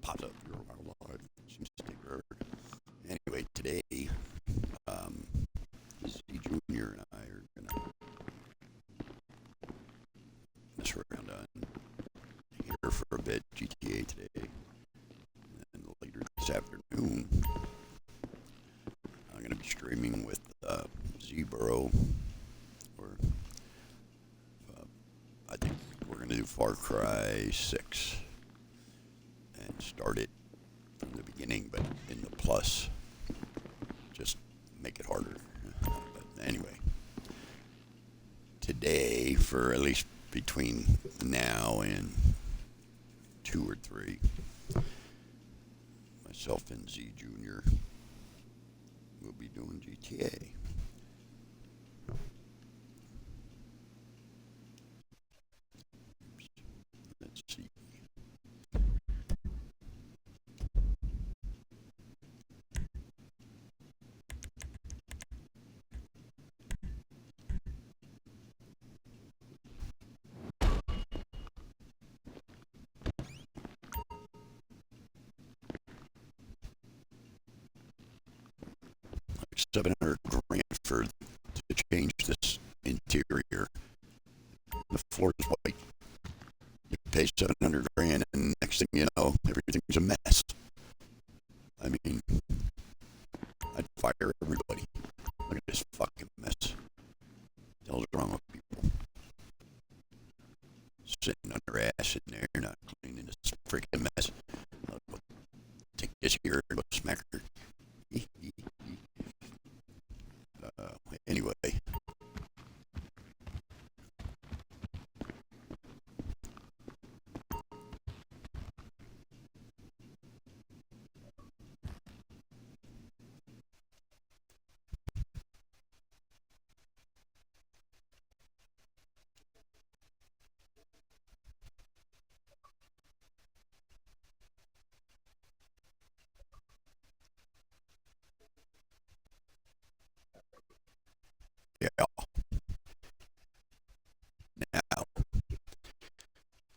pops up. You're live. Seems to take forever. Anyway, today, um, ZeighJr and I are gonna mess around on here for a bit. GTA today, and then later this afternoon, I'm gonna be streaming with ZeighJr, or I think we're gonna do Far Cry 6 and start it from the beginning, but in the plus, just make it harder. But anyway, today, for at least between now and 2 or 3, myself and ZeighJr will be doing GTA. Let's see. Like 700 grand for to change this interior. The floor is white. You pay 700 grand, and next thing you know, everything's a mess. I mean, I'd fire everybody. Look at this fucking mess. What the hell's wrong with people? Sitting on their ass in there, not cleaning this freaking mess. Take this here and go smack her. Anyway. Yeah. Now.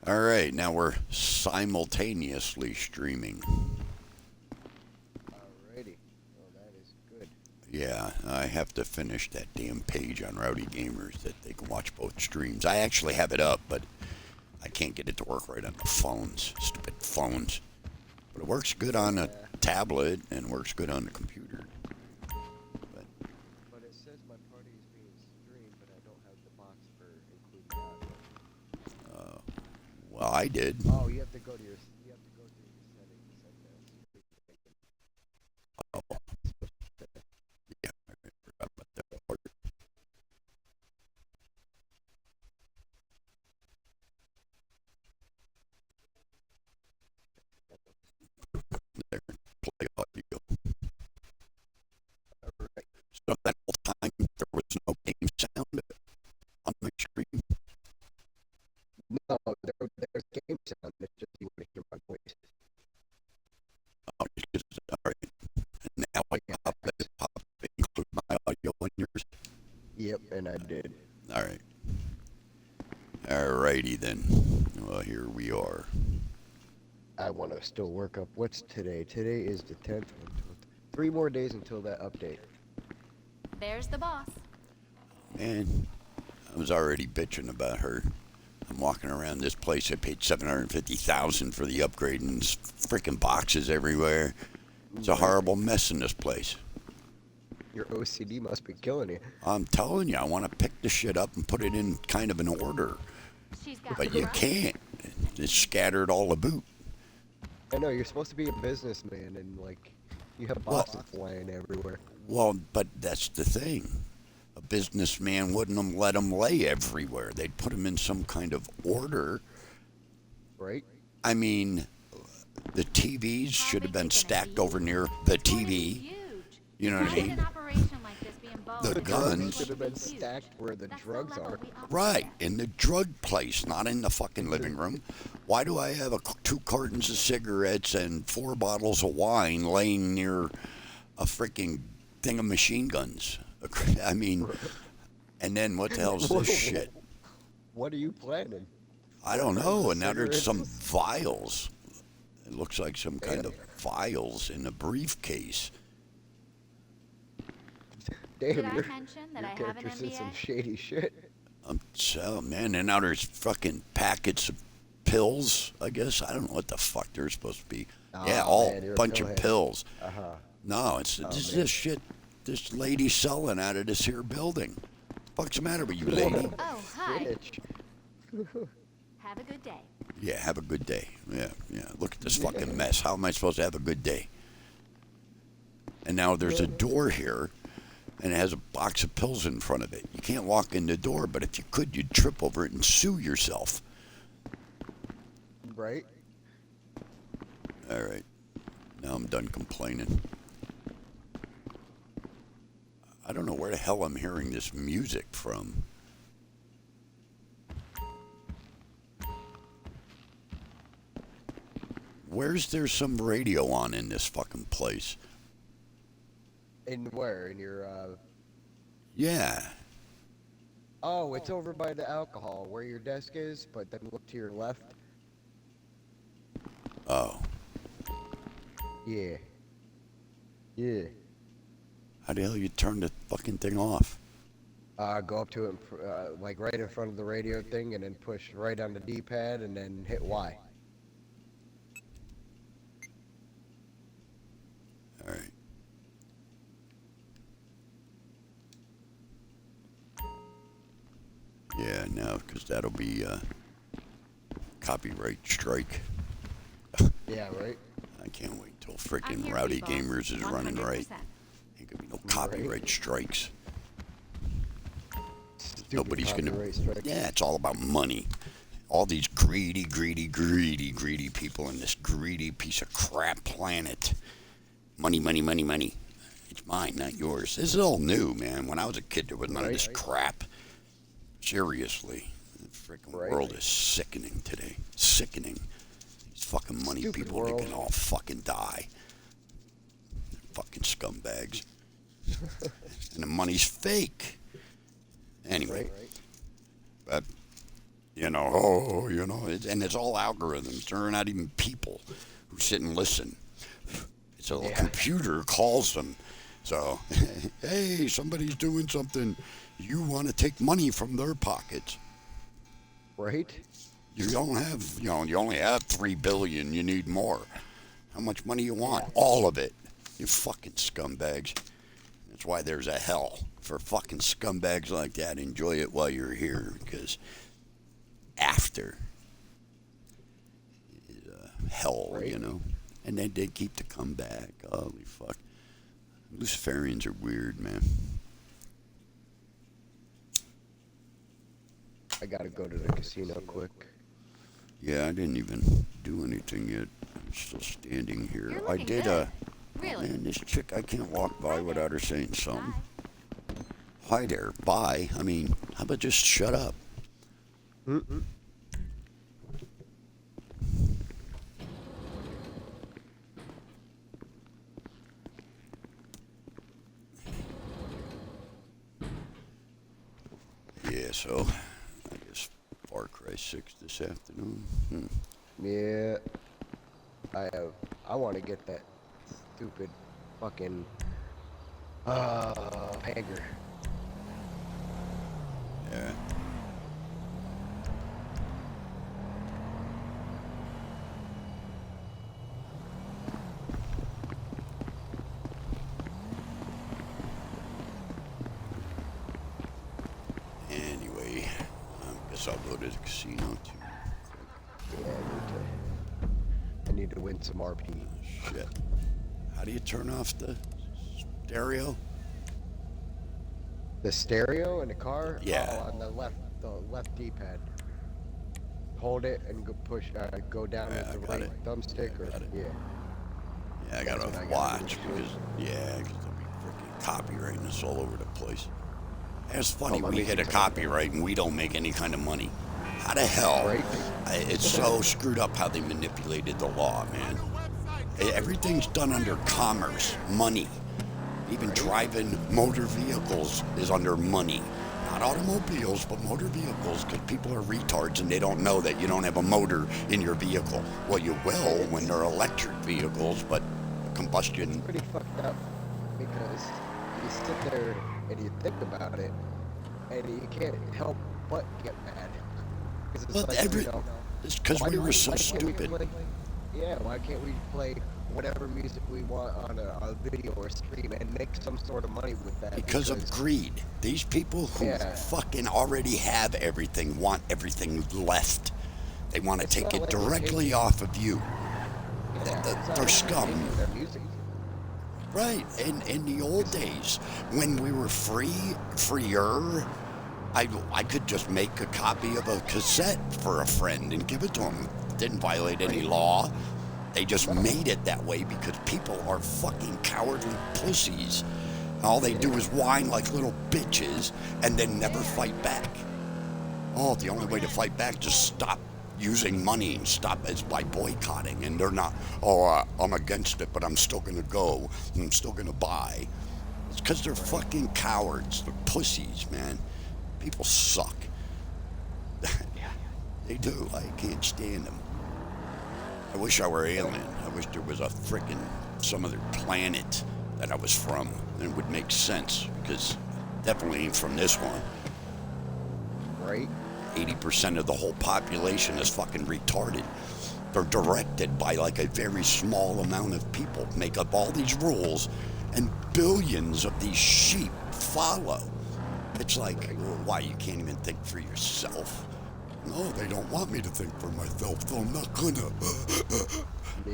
All right. Now we're simultaneously streaming. Alrighty. Well, that is good. Yeah, I have to finish that damn page on Rowdy Gamers that they can watch both streams. I actually have it up, but I can't get it to work right on the phones. Stupid phones. But it works good on a tablet and works good on the computer. But it says my party is being streamed, but I don't have the box for including audio. Well, I did. Oh, you have to go to your settings. Oh, yeah, I forgot about that part. There, play audio. Alright. So that whole time there was no game sound on my stream. No, there's game sound. It's just you want to hear my voice. Oh, all right. And now I pop include my audio on yours. Yep, and I did. All right. All righty then. Well, here we are. I want to still work up. What's today? Today is the 10th. 3 more days until that update. There's the boss. Man, I was already bitching about her. I'm walking around this place. I paid $750,000 for the upgrade, and freaking boxes everywhere. It's a horrible mess in this place. Your OCD must be killing you. I'm telling you, I want to pick the shit up and put it in kind of an order, She's got but you can't. It's scattered all about. I know, you're supposed to be a businessman, and, like, you have boxes flying everywhere. Well, but that's the thing. A businessman wouldn't let them lay everywhere. They'd put them in some kind of order. Right? I mean, the TVs should have been stacked over near the TV. You know what I mean? The guns should have been stacked where the drugs are. Right, in the drug place, not in the fucking living room. Why do I have 2 cartons of cigarettes and 4 bottles of wine laying near a freaking thing of machine guns? I mean, and then what the hell's this shit? What are you planning? I don't know. And now there's some vials. It looks like some kind of files in a briefcase. Damn, Did I your mention that I have an character said some MBA? shady shit. So, man, and now there's fucking packets of pills, I guess. I don't know what the fuck they're supposed to be. Yeah, Oh, all man, you're a bunch of pillhead. pills. Uh-huh. No, it's Oh, this, man. this shit this lady selling out of this here building. What's the matter with you, lady? Oh, hi. Bitch. Have a good day. Yeah, have a good day. Yeah. Look at this fucking mess. How am I supposed to have a good day? And now there's a door here, and it has a box of pills in front of it. You can't walk in the door, but if you could, you'd trip over it and sue yourself. Right? All right. Now I'm done complaining. I don't know where the hell I'm hearing this music from. Where's there some radio on in this fucking place? In where? In your, Yeah. Oh, it's over by the alcohol, where your desk is, but then look to your left. Oh. Yeah. Yeah. How the hell you turn the fucking thing off? Go up to it, like right in front of the radio thing, and then push right on the D-pad, and then hit Y. All right. Yeah, now, because that'll be copyright strike. Yeah, right? I can't wait till I'm freaking here, Rowdy people. Gamers is running right. 100%. Ain't gonna be no copyright strikes. Stupid Nobody's gonna. copyright strike. Yeah, it's all about money. All these greedy people in this greedy piece of crap planet. Money. It's mine, not yours. This is all new, man. When I was a kid, there was none of this crap. Seriously. The freaking world is sickening today. Sickening. These fucking money Stupid people, world. they can all fucking die. Fucking scumbags. And the money's fake. Anyway. But, and it's all algorithms. They're not even people who sit and listen. So a computer calls them. So, hey, somebody's doing something. You want to take money from their pockets. Right? You don't have, you only have $3 billion. You need more. How much money you want? All of it. You fucking scumbags. That's why there's a hell for fucking scumbags like that. Enjoy it while you're here, because after is hell, And then they keep to come back. Holy fuck. Luciferians are weird, man. I gotta go to the casino quick. Yeah, I didn't even do anything yet. I'm still standing here. You're I looking did good. Really? Man, this chick, I can't walk by without her saying something. Bye. Hi there, bye. I mean, how about just shut up? Mm-mm. Yeah, so I guess Far Cry 6 this afternoon. Yeah. I want to get that stupid fucking hanger. Yeah. Anyway, I guess I'll go to the casino too. Yeah, I need to win some RP. Shit. How do you turn off the stereo? The stereo in the car? Yeah. Oh, on the left D-pad. Hold it and go push. Go down Yeah, with the I got right it. thumbstick. I got it. Yeah. Yeah, I That's gotta what I gotta watch do. because they'll be freaking copywriting us all over the place. And it's funny, my we hit a music's copyright and we don't make any kind of money. How the hell? Right? It's so screwed up how they manipulated the law, man. Everything's done under commerce, money. Even driving motor vehicles is under money. not automobiles, but motor vehicles, because people are retards and they don't know that you don't have a motor in your vehicle. Well, you will when they're electric vehicles, but combustion. Pretty fucked up because you sit there and you think about it, and you can't help but get mad. 'Cause it's Well, like, you know, it's because why we do were so why can't we stupid. why can't we play whatever music we want on a video or stream and make some sort of money with that? Because of greed. These people who Yeah. fucking already have everything want everything left. They want to It's take not it like directly it's off of you. yeah, it's not They're like scum. making their music. Right. In the old days, when we were freer, I could just make a copy of a cassette for a friend and give it to him. Didn't violate any law. They just made it that way because people are fucking cowardly pussies. All they do is whine like little bitches and then never fight back. Oh, the only way to fight back, just stop using money and stop is by boycotting. And they're not, I'm against it, but I'm still going to go and I'm still going to buy. It's because they're fucking cowards. They're pussies, man. People suck. They do. I can't stand them. I wish I were alien. I wish there was a frickin' some other planet that I was from. Then it would make sense, because definitely ain't from this one. Right? 80% of the whole population is fucking retarded. They're directed by like a very small amount of people, make up all these rules, and billions of these sheep follow. It's like, well, why, you can't even think for yourself? No, they don't want me to think for myself, so I'm not gonna.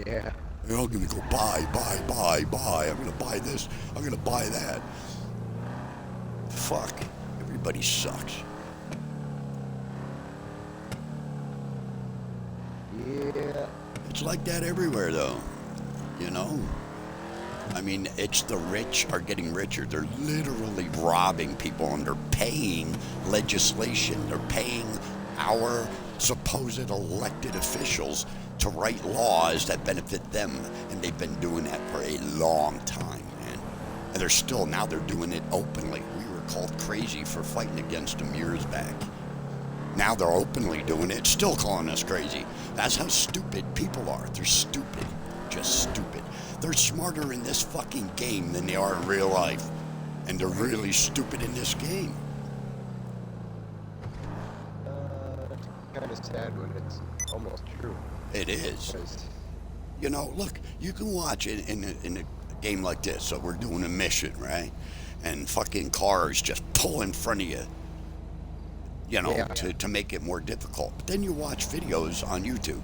Yeah. I'm gonna go buy. I'm gonna buy this, I'm gonna buy that. Fuck, everybody sucks. Yeah. It's like that everywhere, though. You know? I mean, it's the rich are getting richer. They're literally robbing people, and they're paying legislation. They're paying our supposed elected officials to write laws that benefit them. And they've been doing that for a long time, man. And now they're doing it openly. We were called crazy for fighting against them years back. Now they're openly doing it, still calling us crazy. That's how stupid people are. They're stupid. Just stupid. They're smarter in this fucking game than they are in real life. And they're really stupid in this game. It's kind of sad when it's almost true. It is. 'Cause You know, look, you can watch it in a game like this. So we're doing a mission, right? And fucking cars just pull in front of you. You know, Yeah. to make it more difficult. But then you watch videos on YouTube.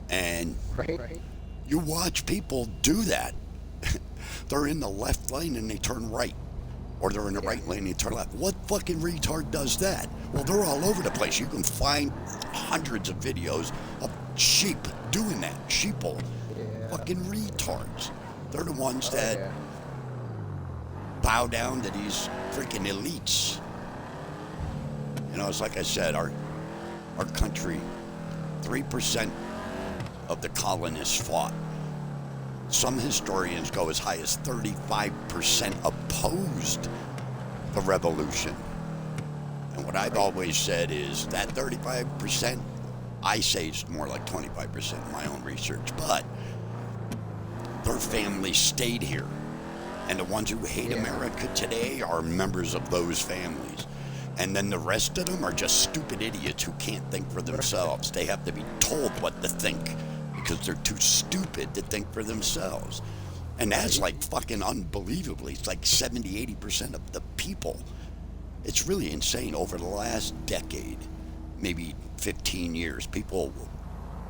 And right? you watch people do that. They're in the left lane and they turn right. Or they're in the right lane and they turn left. What fucking retard does that? Well, they're all over the place. You can find hundreds of videos of sheep doing that. Sheeple. Yeah. Fucking retards. They're the ones that Yeah. bow down to these freaking elites. You know, it's like I said, our country, 3% of the colonists fought. Some historians go as high as 35% opposed the revolution. And what I've always said is that 35%, I say it's more like 25% in my own research, but their families stayed here. And the ones who hate America today are members of those families. And then the rest of them are just stupid idiots who can't think for themselves. They have to be told what to think because they're too stupid to think for themselves. And that's like fucking unbelievably. It's like 70-80% of the people. It's really insane. Over the last decade, maybe 15 years, people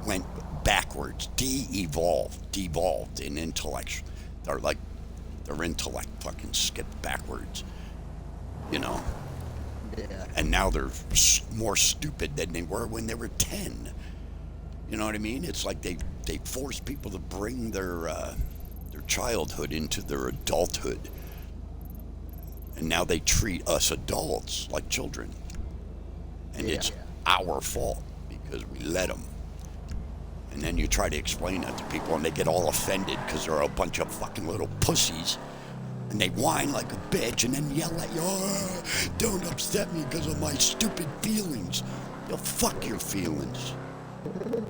went backwards, devolved in intellect. Their intellect fucking skipped backwards, you know. Yeah. And now they're more stupid than they were when they were 10. You know what I mean? It's like they force people to bring their childhood into their adulthood. And now they treat us adults like children. And it's our fault because we let them. And then you try to explain that to people and they get all offended because they're a bunch of fucking little pussies. And they whine like a bitch and then yell at you, oh, don't upset me because of my stupid feelings. You'll fuck your feelings.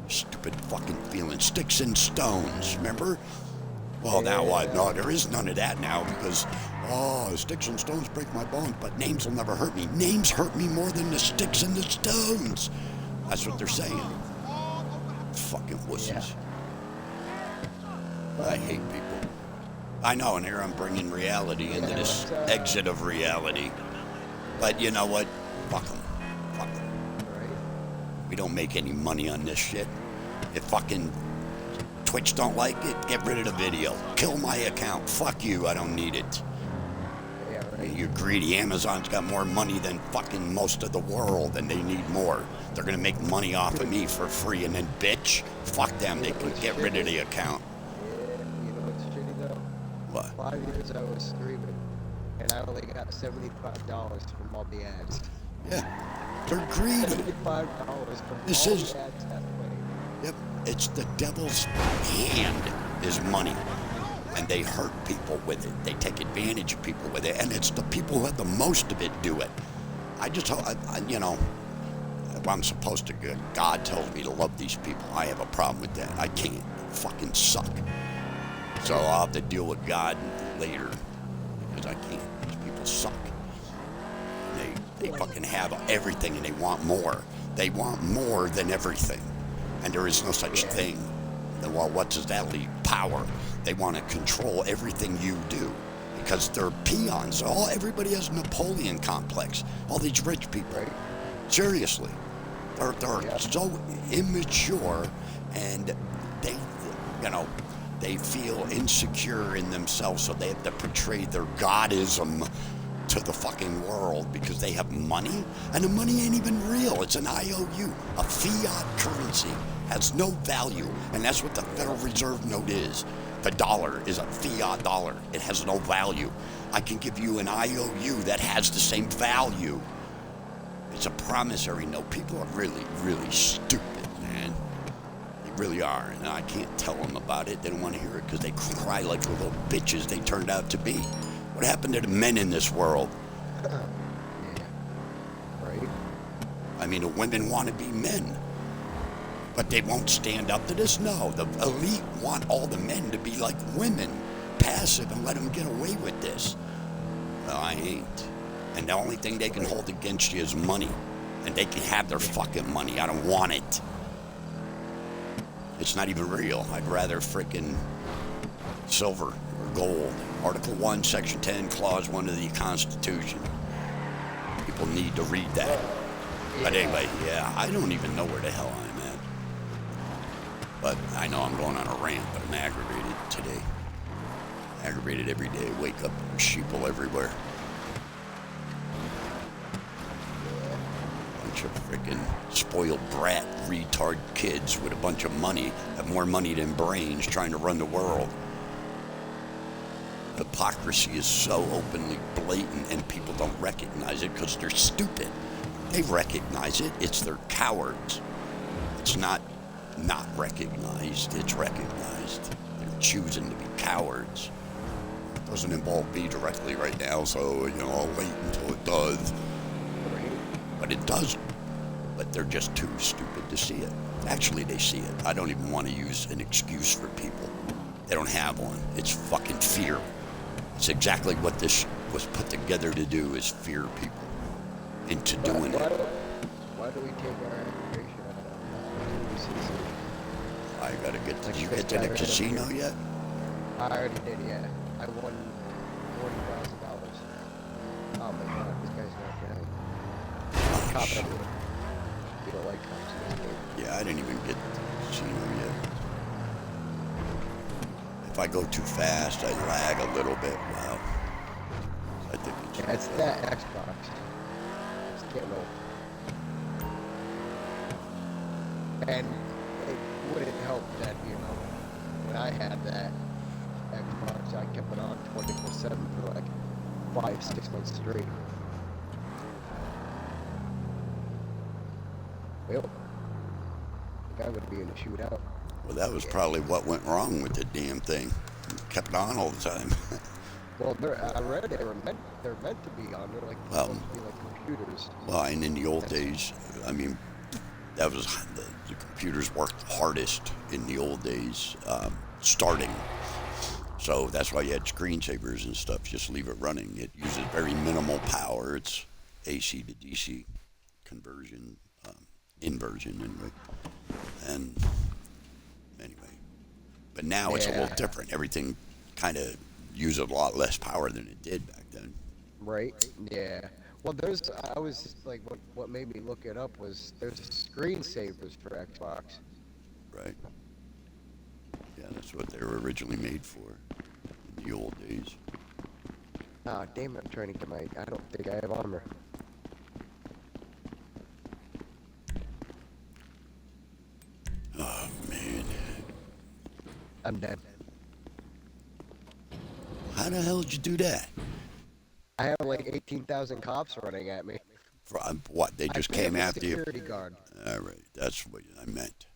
Stupid fucking feelings. Sticks and stones, remember? Well, now what? No, there is none of that now because, oh, sticks and stones break my bones, but names will never hurt me. Names hurt me more than the sticks and the stones. That's what they're saying. Fucking wussies. I hate people. I know, and here I'm bringing reality into this exit of reality. But you know what? Fuck them. Fuck them. We don't make any money on this shit. If fucking Twitch don't like it, get rid of the video. Kill my account. Fuck you, I don't need it. Yeah, right. You're greedy. Amazon's got more money than fucking most of the world, and they need more. They're gonna make money off of me for free, and then bitch, fuck them. They can get rid of the account. Yeah, you know what's shitty though? What? 5 years I was streaming, and I only got $75 from all the ads. Yeah, they're greedy. $75 from This all is- the ads that way. Yep, it's the devil's hand is money. And they hurt people with it. They take advantage of people with it. And it's the people who have the most of it do it. I just, you know, I'm supposed to, God tells me to love these people. I have a problem with that. I can't. They fucking suck. So I'll have to deal with God later because I can't. These people suck. They fucking have everything and they want more. They want more than everything. And there is no such thing. Well, what does that leave? Power. They want to control everything you do because they're peons. Everybody has a Napoleon complex. All these rich people. Right. Seriously. They're so immature and they, you know, they feel insecure in themselves, so they have to portray their godism to the fucking world because they have money, and the money ain't even real. It's an IOU, a fiat currency, has no value, and that's what the Federal Reserve note is. The dollar is a fiat dollar. It has no value. I can give you an IOU that has the same value. It's a promissory note. People are really, really stupid, man. They really are, and I can't tell them about it. They don't want to hear it because they cry like the little bitches they turned out to be. What happened to the men in this world? Yeah. Right. I mean, the women want to be men, but they won't stand up to this? No, the elite want all the men to be like women, passive, and let them get away with this. Well, I ain't. And the only thing they can hold against you is money. And they can have their fucking money. I don't want it. It's not even real. I'd rather frickin' silver or gold. Article 1, Section 10, Clause 1 of the Constitution. People need to read that. But anyway, yeah, I don't even know where the hell I'm at. But I know I'm going on a rant, but I'm aggravated today. Aggravated every day. Wake up, sheeple everywhere. Bunch of freaking spoiled brat retard kids with a bunch of money, have more money than brains, trying to run the world. Hypocrisy is so openly blatant and people don't recognize it because they're stupid. They recognize it. It's they're cowards. It's not recognized. It's recognized. They're choosing to be cowards. It doesn't involve me directly right now, so I'll wait until it does. But it does. But they're just too stupid to see it. Actually, they see it. I don't even want to use an excuse for people. They don't have one. It's fucking fear. It's exactly what this was put together to do, is fear people into doing it. Why do we take our aggravation out of I gotta get. Did you get to the casino yet? I already did, yeah. I won $40,000. Oh my god, this guy's not down. Oh, Cop shit. everywhere. You don't like cops, man. Yeah, I didn't even get to the casino yet. If I go too fast, I lag a little bit. Wow. I think it's. Yeah, it's that Xbox. It's getting old. And it wouldn't help that, when I had that Xbox, I kept it on 24/7 for like 5-6 months straight. Well, I think I would be in a shootout. Well, that was probably what went wrong with the damn thing. Kept it on all the time. Well, I read they're meant to be on. They're like Well, supposed to be like computers. Well, and in the old days, I mean, that was the computers worked hardest in the old days, starting. So that's why you had screensavers and stuff. Just leave it running. It uses very minimal power. It's AC to DC conversion, inversion anyway. And anyway, but now it's a little different. Everything kind of uses a lot less power than it did back then. Right? Yeah. Well, I was like, what made me look it up was there's screensavers for Xbox. Right. Yeah, that's what they were originally made for in the old days. Ah, damn it, I'm trying to get I don't think I have armor. Oh, man. I'm dead. How the hell did you do that? I have like 18,000 cops running at me. What, they just came after you? Security guard. All right, that's what I meant.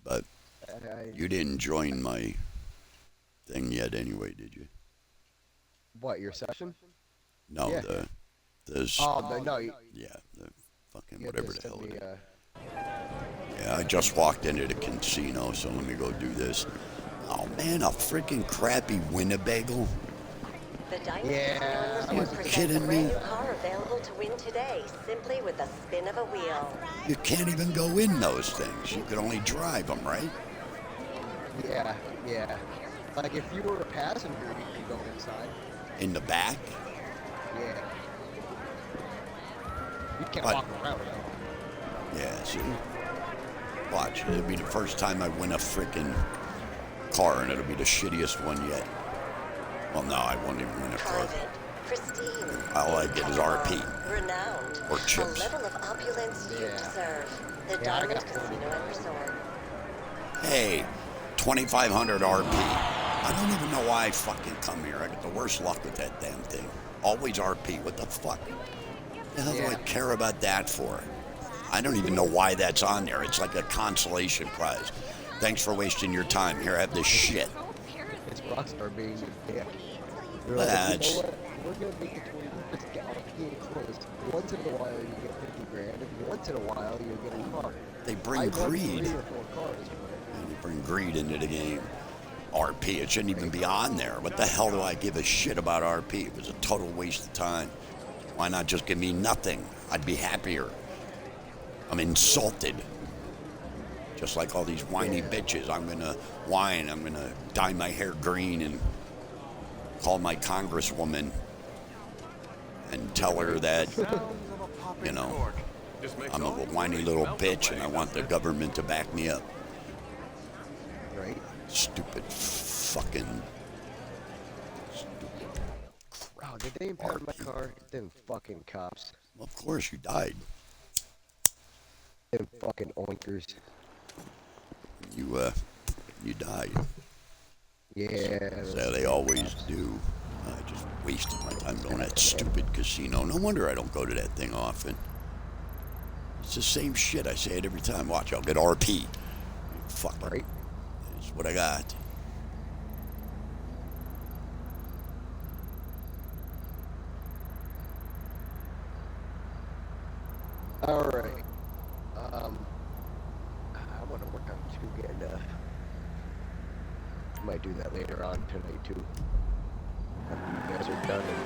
But I, you didn't join my thing yet anyway, did you? what, your session? No, Yeah. No, yeah, the fucking you have whatever to the hell send it me, is. Yeah, I just walked into the casino, so let me go do this. Oh man, a freaking crappy Winnebago. The Diamond Yeah. Casino Are you Resort presents kidding a brand me? new car available to win today, simply with a spin of a wheel. You can't even go in those things. You could only drive them, right? Yeah. Like if you were a passenger, you could go inside. In the back. Yeah. You can't What? walk around though. Yeah, see? Watch, it'll be the first time I win a frickin' car, and it'll be the shittiest one yet. Well, no, I won't even win a car. Private, pristine, All I get is RP. renowned, Or chips. a level of opulence you Yeah. deserve. The Yeah, I Diamond got Casino and Resort. Hey, 2,500 RP. I don't even know why I fucking come here. I get the worst luck with that damn thing. Always RP. What the fuck? The hell do I Yeah. care about that for? I don't even know why that's on there. It's like a consolation prize. Thanks for wasting your time. Here, have this shit. It's Rockstar being a dick. They're Well, like, that's- you know what? We're gonna make it to where you just get RP closed. Once in a while you get 50 grand, and once in a while you get a car. They I bring won greed. 3 or 4 cars. And they bring greed into the game. RP, it shouldn't even be on there. What the hell do I give a shit about RP? It was a total waste of time. Why not just give me nothing? I'd be happier. I'm insulted. Just like all these whiny bitches. I'm gonna whine. I'm gonna dye my hair green and call my congresswoman and tell her that, you know, I'm a whiny little bitch and I want the government to back me up. Right? Stupid fucking stupid Oh, crap. did they impound my RP. car? Them fucking cops. Well, of course you died. Them fucking oinkers. You died. Yeah. So they always do. I just wasted my time going to that stupid casino. No wonder I don't go to that thing often. It's the same shit. I say it every time. Watch, I'll get RP. Fuck. Right? That's what I got. Alright. I want to work on 2 and might do that later on tonight too. After you guys are done and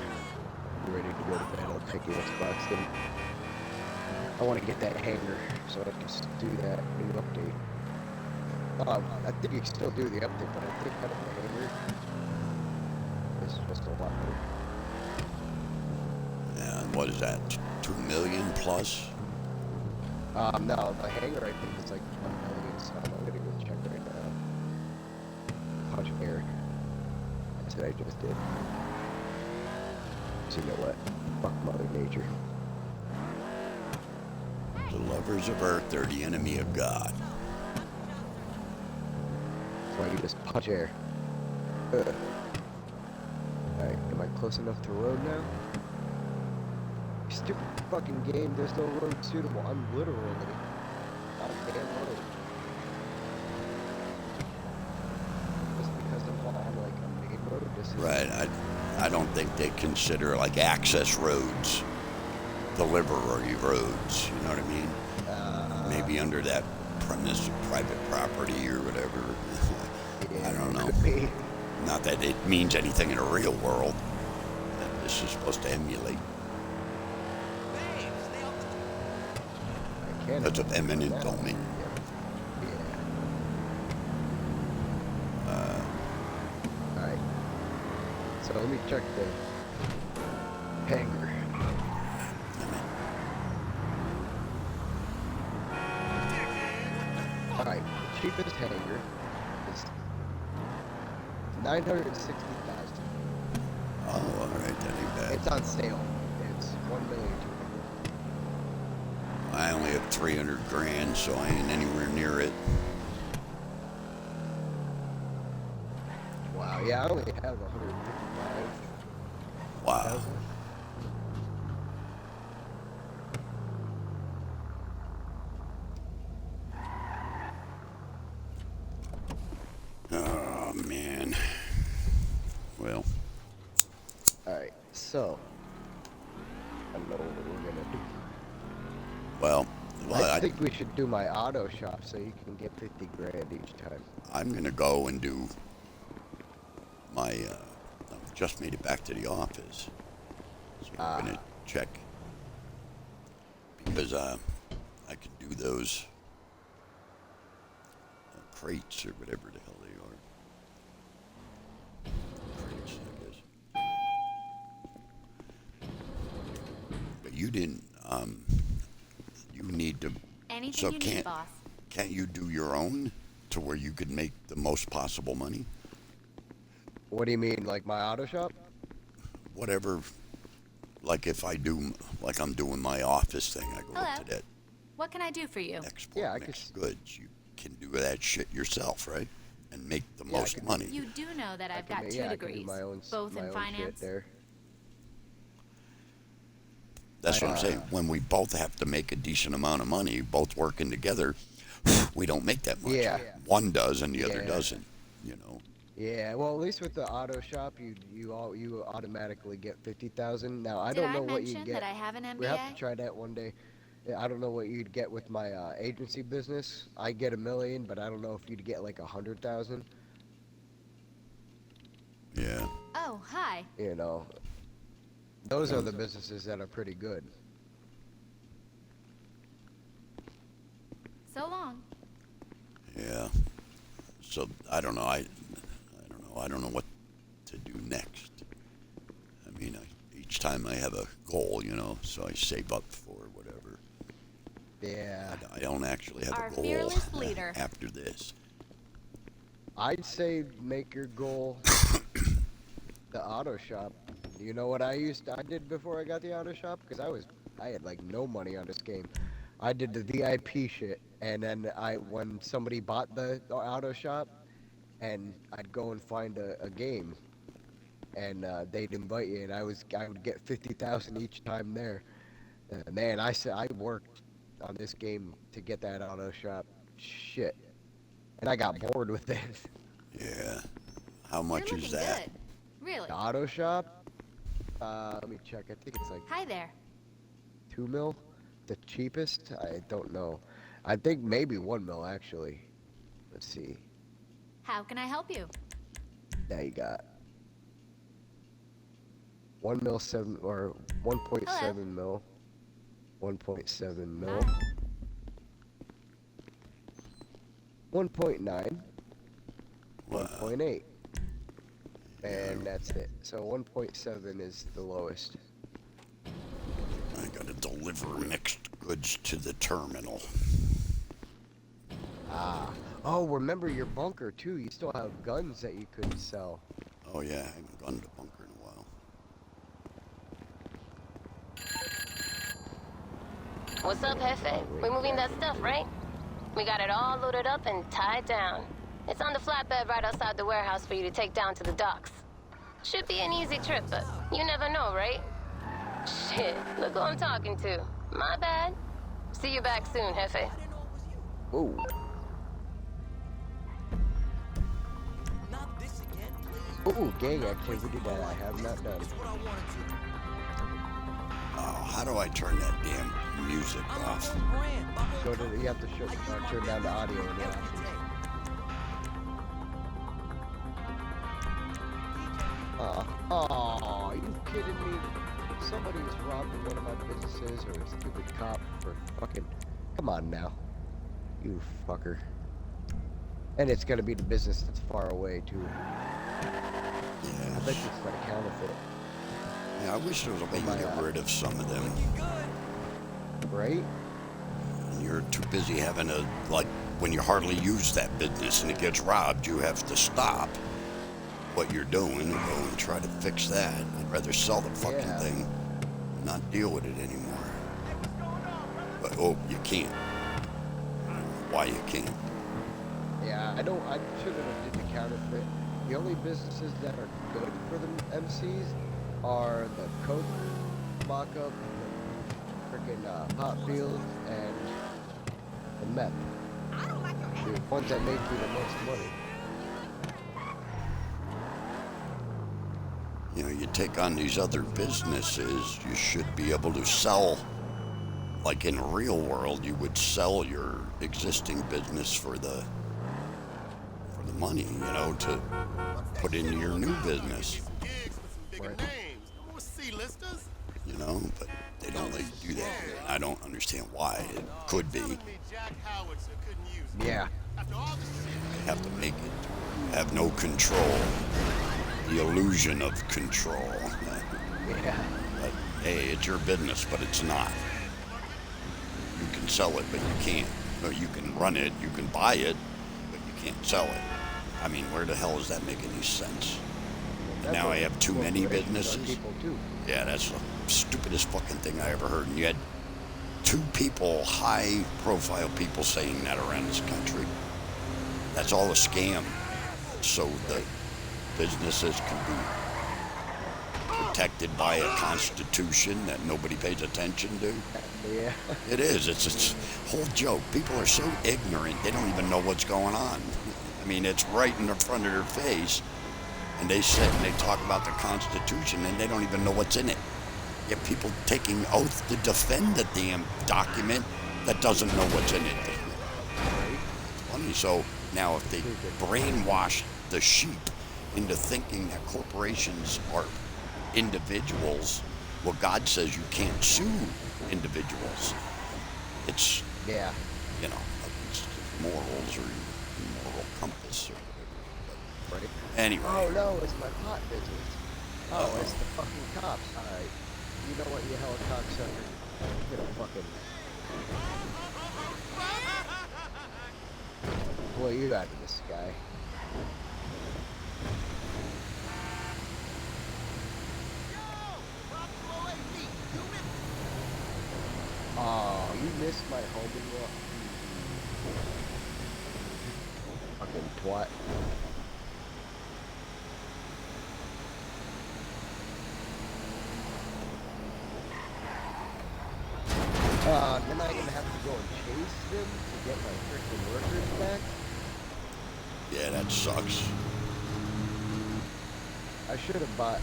you're ready to go to bed, I'll take your Xbox in. I want to get that hanger so I can just do that new update. I think you can still do the update, but I think having the hanger is just a lot better. And what is that? 2 million plus? No, the hanger I think is like 1 million, so I'm gonna go check right now. Punch air. That's what I just did. So you know what? Fuck Mother Nature. The lovers of Earth are the enemy of God. So I can just punch air. Alright, am I close enough to road now? Stupid fucking game, there's no road suitable. I'm literally on a damn road. Just because I'm on like a main road, this this. Right. I don't think they consider like access roads delivery roads. You know what I mean? Maybe under that premise of private property or whatever. I don't know. Could be. Not that it means anything in the real world that this is supposed to emulate. I can't. That's what Eminent told me. Alright. So let me check the hangar. Alright, the cheapest hangar is 960,000. Oh, all right, that ain't bad. It's on sale. It's 1,200,000. I only have 300 grand, so I ain't anywhere near it. Wow, yeah, I only have 155,000. Wow. Oh, man. Well, Alright, so I know what we're gonna do. well, I think we should do my auto shop so you can get 50 grand each time. I'm gonna go and do my. I've just made it back to the office, so I'm gonna check because I can do those crates or whatever the hell they are. Crates, I guess. But you didn't. You need to. Anything So you need, can't boss. can't you do your own to where you could make the most possible money? What do you mean, like my auto shop? Whatever. Like if I do, like I'm doing my office thing, I go up Hello. to that What can I do for you? export Yeah, I mixed could goods. You can do that shit yourself, right? And make the Yeah, I most could do- money. You do know that I've I got can- 2 yeah, I can do degrees, my own, both my in own finance. shit there. That's what I'm saying. When we both have to make a decent amount of money, both working together, we don't make that much. Yeah. One does and the other Yeah. doesn't. You know. Yeah, well, at least with the auto shop, you automatically get 50,000. Now I Did don't I know what you mention get. that I have an MBA? We have to try that one day. Yeah, I don't know what you'd get with my agency business. I get 1,000,000, but I don't know if you'd get like 100,000. Yeah. Oh, hi. You know, those are the businesses that are pretty good. So long. Yeah. So I don't know. I don't know. I don't know what to do next. I mean, each time I have a goal, you know, so I save up for whatever. Yeah, I don't actually have Our a goal fearless leader. after this. I'd say make your goal the auto shop. You know what I did before I got the auto shop? Because I had like no money on this game. I did the VIP shit, and then when somebody bought the auto shop, and I'd go and find a game, and they'd invite you, and I would get 50,000 each time there. Man, I worked on this game to get that auto shop. Shit, and I got bored with it. Yeah. How much You're is looking that? good. Really? The auto shop? Let me check. I think it's like Hi there. 2 mil. The cheapest? I don't know. I think maybe 1 mil actually. Let's see. How can I help you? Now you got 1 mil 7 or 1.7 mil. 1.7 mil. Bye. 1.9. Wow. 1.8. And that's it. So 1.7 is the lowest. I gotta deliver mixed goods to the terminal. Oh, remember your bunker too. You still have guns that you could sell. Oh yeah, I haven't gone to bunker in a while. What's up, Jefe? We moving that stuff, right? We got it all loaded up and tied down. It's on the flatbed right outside the warehouse for you to take down to the docks. Should be an easy trip, but you never know, right? Shit, look who I'm talking to. My bad. See you back soon, Jefe. Ooh. Ooh, gang activity that I have not done. Oh, how do I turn that damn music off? So you have to turn down the audio in the options. Oh, you kidding me? Somebody is robbing one of my businesses or a stupid cop for fucking... Come on now. You fucker. And it's gonna be the business that's far away, too. Yeah. I bet you it's like counterfeit. Yeah, I wish there was a way to get rid of some of them. Right? And you're too busy having a, like, when you hardly use that business and it gets robbed, you have to stop what you're doing and go and try to fix that. I'd rather sell the fucking thing, not deal with it anymore. But, oh, you can't. Why you can't? Yeah, I shouldn't have did the counterfeit. The only businesses that are good for the MCs are the Coke lockup, the freaking Hot Fields, and the meth. The ones that make you the most money. You know, you take on these other businesses, you should be able to sell, like in the real world, you would sell your existing business for the money, you know, to put into your new business. Right. You know, but they don't let you do that here. I don't understand why. It could be. Yeah. They have to make it have no control. The illusion of control. Yeah. But, hey, it's your business, but it's not. You can sell it, but you can't. Or you can run it, you can buy it, but you can't sell it. I mean, where the hell does that make any sense? And now I have too many businesses. Yeah, that's the stupidest fucking thing I ever heard. And you had 2 people, high-profile people, saying that around this country. That's all a scam. So the businesses can be protected by a constitution that nobody pays attention to. Yeah. It is. It's a whole joke. People are so ignorant, they don't even know what's going on. I mean, it's right in the front of their face, and they sit and they talk about the Constitution, and they don't even know what's in it. You have people taking oath to defend the damn document that doesn't know what's in it. It's funny. So now if they brainwash the sheep into thinking that corporations are individuals, well, God says you can't sue individuals. It's, Yeah. you know, it's morals or moral compass or whatever. Right. Anyway. Oh no, it's my pot business. Oh, it's the fucking cops. Alright. You know what, you hell cocksucker. I'm gonna fucking pull you out of this guy. Oh, you missed my homing walk. Fucking twat. Then I'm gonna have to go and chase them to get my freaking workers back. Yeah, that sucks. I should have bought.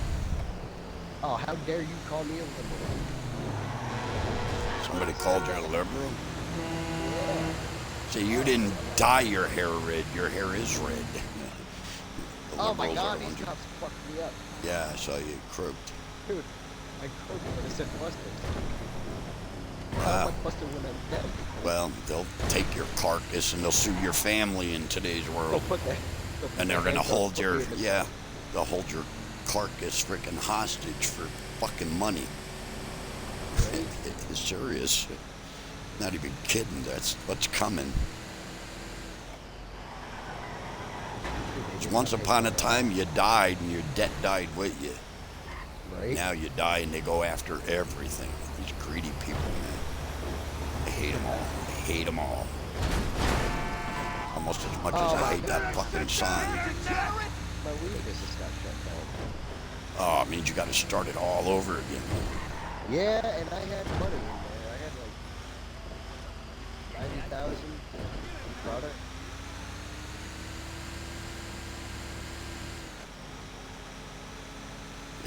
Oh, how dare you call me a liberal? Somebody called you a liberal? See, you didn't dye your hair red. Your hair is red. The Oh my liberals are god, the these ones who- cops fucked me up. Yeah, I saw you croaked. Dude, I croaked when I said busted. Wow. I'm like busted when I'm dead. Well, they'll take your carcass and they'll sue your family in today's They'll world. put that. And they're gonna hold your, yeah, they'll hold your carcass freaking hostage for fucking money. It's serious. Not even kidding, that's what's coming. Once upon a time you died and your debt died with you. Right? Now you die and they go after everything. These greedy people, man. I hate them all. I hate them all. Almost as much as I hate that fucking sign. My weed business got shut down. Oh, it means you gotta start it all over again. Yeah, and I had money in there. I had like 90,000 in product.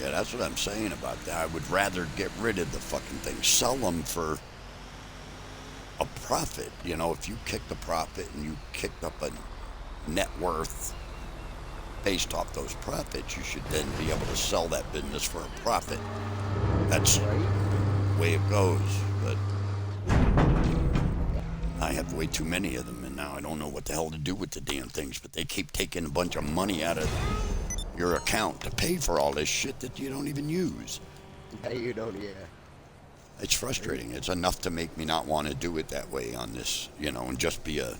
Yeah, that's what I'm saying about that. I would rather get rid of the fucking thing, sell them for a profit. You know, if you kicked a profit and you kicked up a net worth based off those profits, you should then be able to sell that business for a profit. That's the way it goes. But I have way too many of them, and now I don't know what the hell to do with the damn things. But they keep taking a bunch of money out of your account to pay for all this shit that you don't even use. Yeah, you don't, yeah. It's frustrating. It's enough to make me not want to do it that way on this, you know, and just be a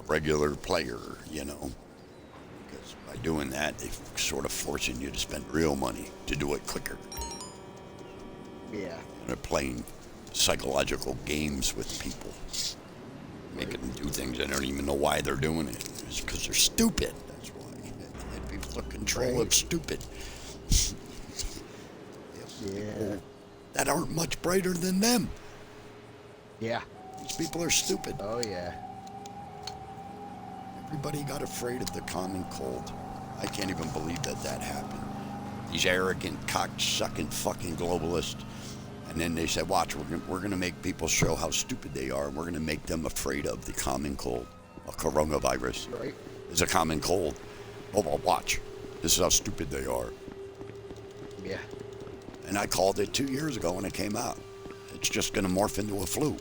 regular player, you know. Because by doing that, they're sort of forcing you to spend real money to do it quicker. Yeah. And they're playing psychological games with people, making them do things they don't even know why they're doing it. It's because they're stupid. That's why. People are control of stupid. Yeah. That aren't much brighter than them. Yeah. These people are stupid. Oh, yeah. Everybody got afraid of the common cold. I can't even believe that happened. These arrogant, cock-sucking fucking globalists. And then they said, watch, we're going to make people show how stupid they are. We're going to make them afraid of the common cold. A coronavirus is a common cold. Oh, well, watch. This is how stupid they are. Yeah. And I called it 2 years ago when it came out. It's just going to morph into a flu.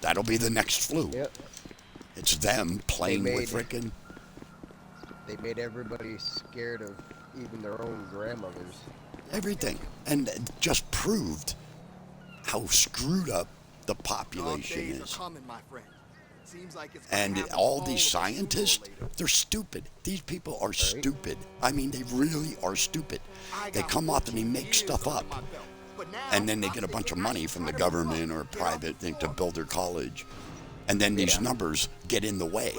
That'll be the next flu. Yep. It's them playing with frickin'... They made everybody scared of even their own grandmothers. Everything. And it just proved how screwed up the population is. Coming, my friend. Seems like it's And all these scientists, they're stupid. These people are stupid. I mean, they really are stupid. They come up and they make stuff up. And then they get a bunch of money from the government or a private thing to build their college. And then these numbers get in the way.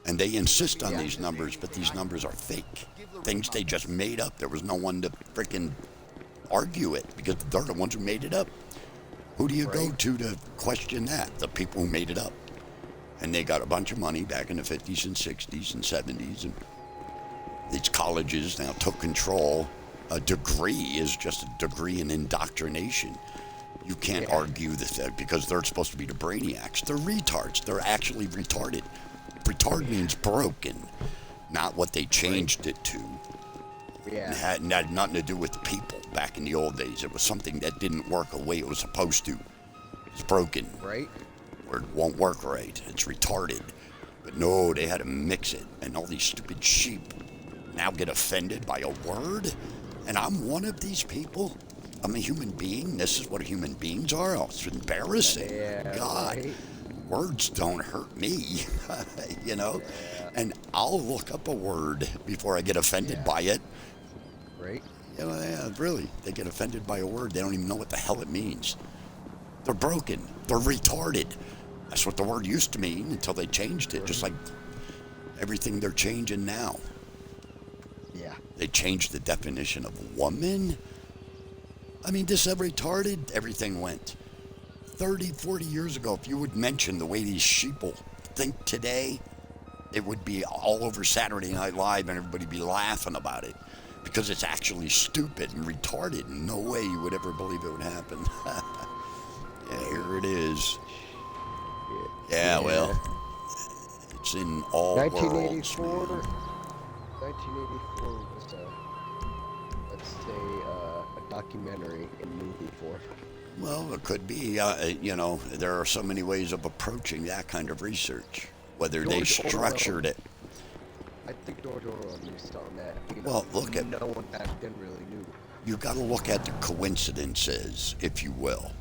And they insist on these numbers, but these numbers are fake. Things they just made up. There was no one to frickin' argue it because they're the ones who made it up. Who do you go to question that? The people who made it up. And they got a bunch of money back in the 50s and 60s and 70s. And these colleges now took control. A degree is just a degree in indoctrination. You can't argue that because they're supposed to be the brainiacs. They're retards. They're actually retarded. Retard means broken, not what they changed it to. Yeah. It had nothing to do with the people back in the old days. It was something that didn't work the way it was supposed to. It's broken. Right. Or it won't work right. It's retarded. But no, they had to mix it. And all these stupid sheep now get offended by a word. And I'm one of these people. I'm a human being. This is what human beings are. Oh, it's embarrassing. Yeah, God. right. Words don't hurt me, you know? Yeah. And I'll look up a word before I get offended by it. Right. You know, yeah, really. They get offended by a word. They don't even know what the hell it means. They're broken. They're retarded. That's what the word used to mean until they changed it, just like everything they're changing now. Yeah. They changed the definition of woman. I mean, this is retarded. Everything went. 30, 40 years ago, if you would mention the way these sheeple think today, it would be all over Saturday Night Live and everybody would be laughing about it because it's actually stupid and retarded and no way you would ever believe it would happen. Yeah, here it is. Yeah, well, it's in all 1984. worlds, man. 1984 was let's say a documentary in movie form. Well, it could be, you know, there are so many ways of approaching that kind of research, whether they structured it. I think George Orwell knew something that, you know, Well, look at, no one back then really knew. you got to look at the coincidences, if you will,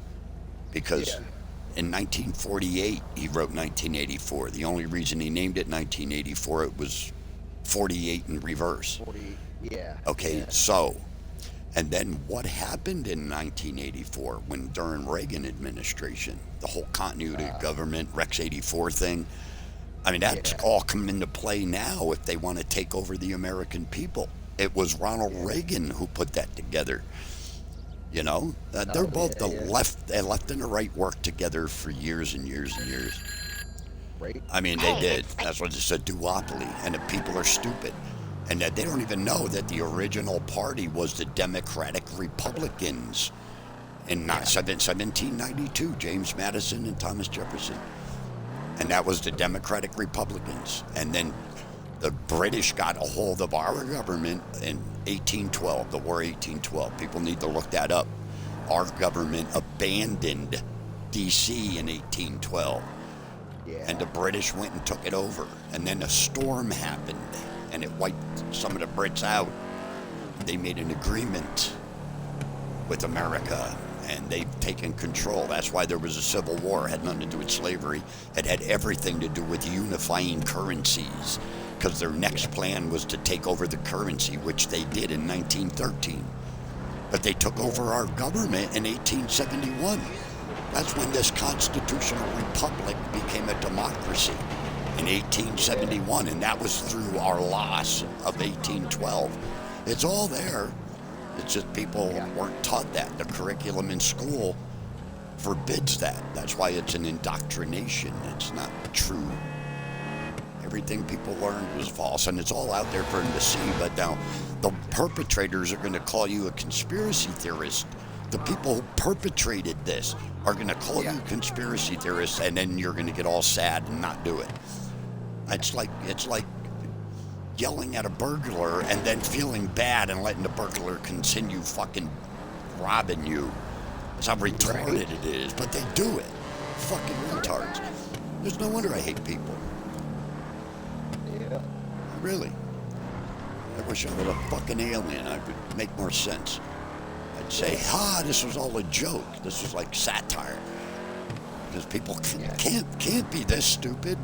because in 1948, he wrote 1984. The only reason he named it 1984, it was 48 in reverse. 40, yeah. Okay, so... And then what happened in 1984 when during Reagan administration, the whole continuity of government, Rex 84 thing? I mean, that's all coming into play now if they want to take over the American people. It was Ronald Reagan who put that together. You know, they're both the left and the right worked together for years and years and years. Right. I mean, they did. That's what it's a duopoly, and the people are stupid. And that they don't even know that the original party was the Democratic Republicans in 1792, James Madison and Thomas Jefferson. And that was the Democratic Republicans. And then the British got a hold of our government in 1812, the War of 1812. People need to look that up. Our government abandoned D.C. in 1812. Yeah. And the British went and took it over. And then a storm happened, and it wiped some of the Brits out. They made an agreement with America, and they've taken control. That's why there was a civil war. It had nothing to do with slavery. It had everything to do with unifying currencies, because their next plan was to take over the currency, which they did in 1913. But they took over our government in 1871. That's when this constitutional republic became a democracy, in 1871, and that was through our loss of 1812. It's all there. It's just people weren't taught that. The curriculum in school forbids that. That's why it's an indoctrination. It's not true. Everything people learned was false, and it's all out there for them to see. But now the perpetrators are going to call you a conspiracy theorist. The people who perpetrated this are going to call you conspiracy theorists, and then you're going to get all sad and not do it. It's like yelling at a burglar and then feeling bad and letting the burglar continue fucking robbing you. That's how retarded it is, but they do it. Fucking retards. There's no wonder I hate people. Yeah. Really. I wish I was a fucking alien. I would make more sense. I'd say, this was all a joke. This was like satire. Because people can't be this stupid.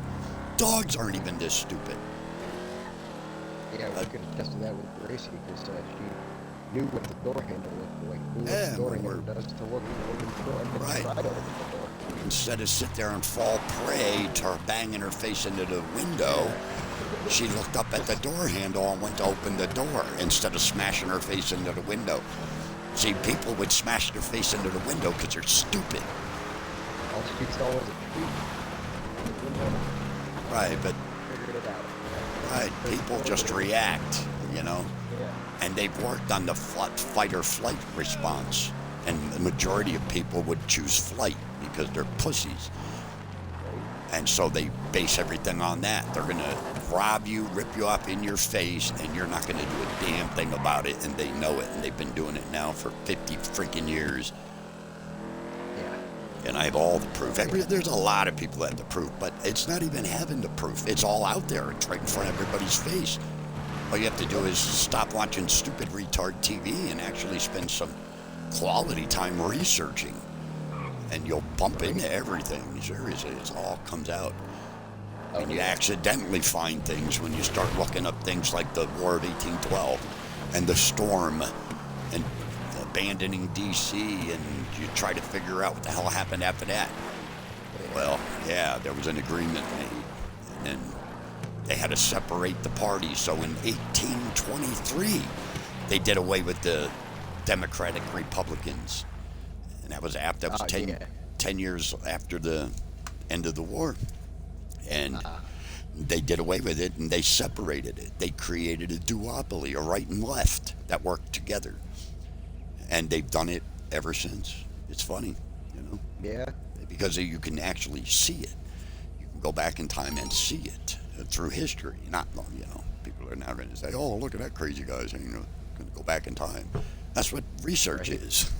Dogs aren't even this stupid. Yeah, we could have tested that with Gracie, because she knew what the door handle looked like. Knew what the door handle does to look open the door. And Right. tried to open the door. Instead of sit there and fall prey to her banging her face into the window, she looked up at the door handle and went to open the door instead of smashing her face into the window. See, people would smash their face into the window because they're stupid. All she saw was a tree. Right, but Figured it out. right, people just react, you know. Yeah. And they've worked on the fight or flight response. And the majority of people would choose flight because they're pussies. And so they base everything on that. They're going to rob you, rip you up in your face, and you're not going to do a damn thing about it. And they know it, and they've been doing it now for 50 freaking years. Yeah. And I have all the proof. There's a lot of people that have the proof, but it's not even having the proof. It's all out there. It's right in front of everybody's face. All you have to do is stop watching stupid retard TV and actually spend some quality time researching. And you'll bump into everything. Seriously, it all comes out. And you accidentally find things when you start looking up things like the War of 1812 and the storm and abandoning D.C. and you try to figure out what the hell happened after that. Well, yeah, there was an agreement made, and then they had to separate the parties. So in 1823, they did away with the Democratic Republicans. And that was 10 years after the end of the war. And they did away with it, and they separated it. They created a duopoly, a right and left, that worked together. And they've done it ever since. It's funny, you know? Yeah. Because you can actually see it. You can go back in time and see it through history. Not, you know, people are now going to say, oh, look at that crazy guy, you know, going to go back in time. That's what research is.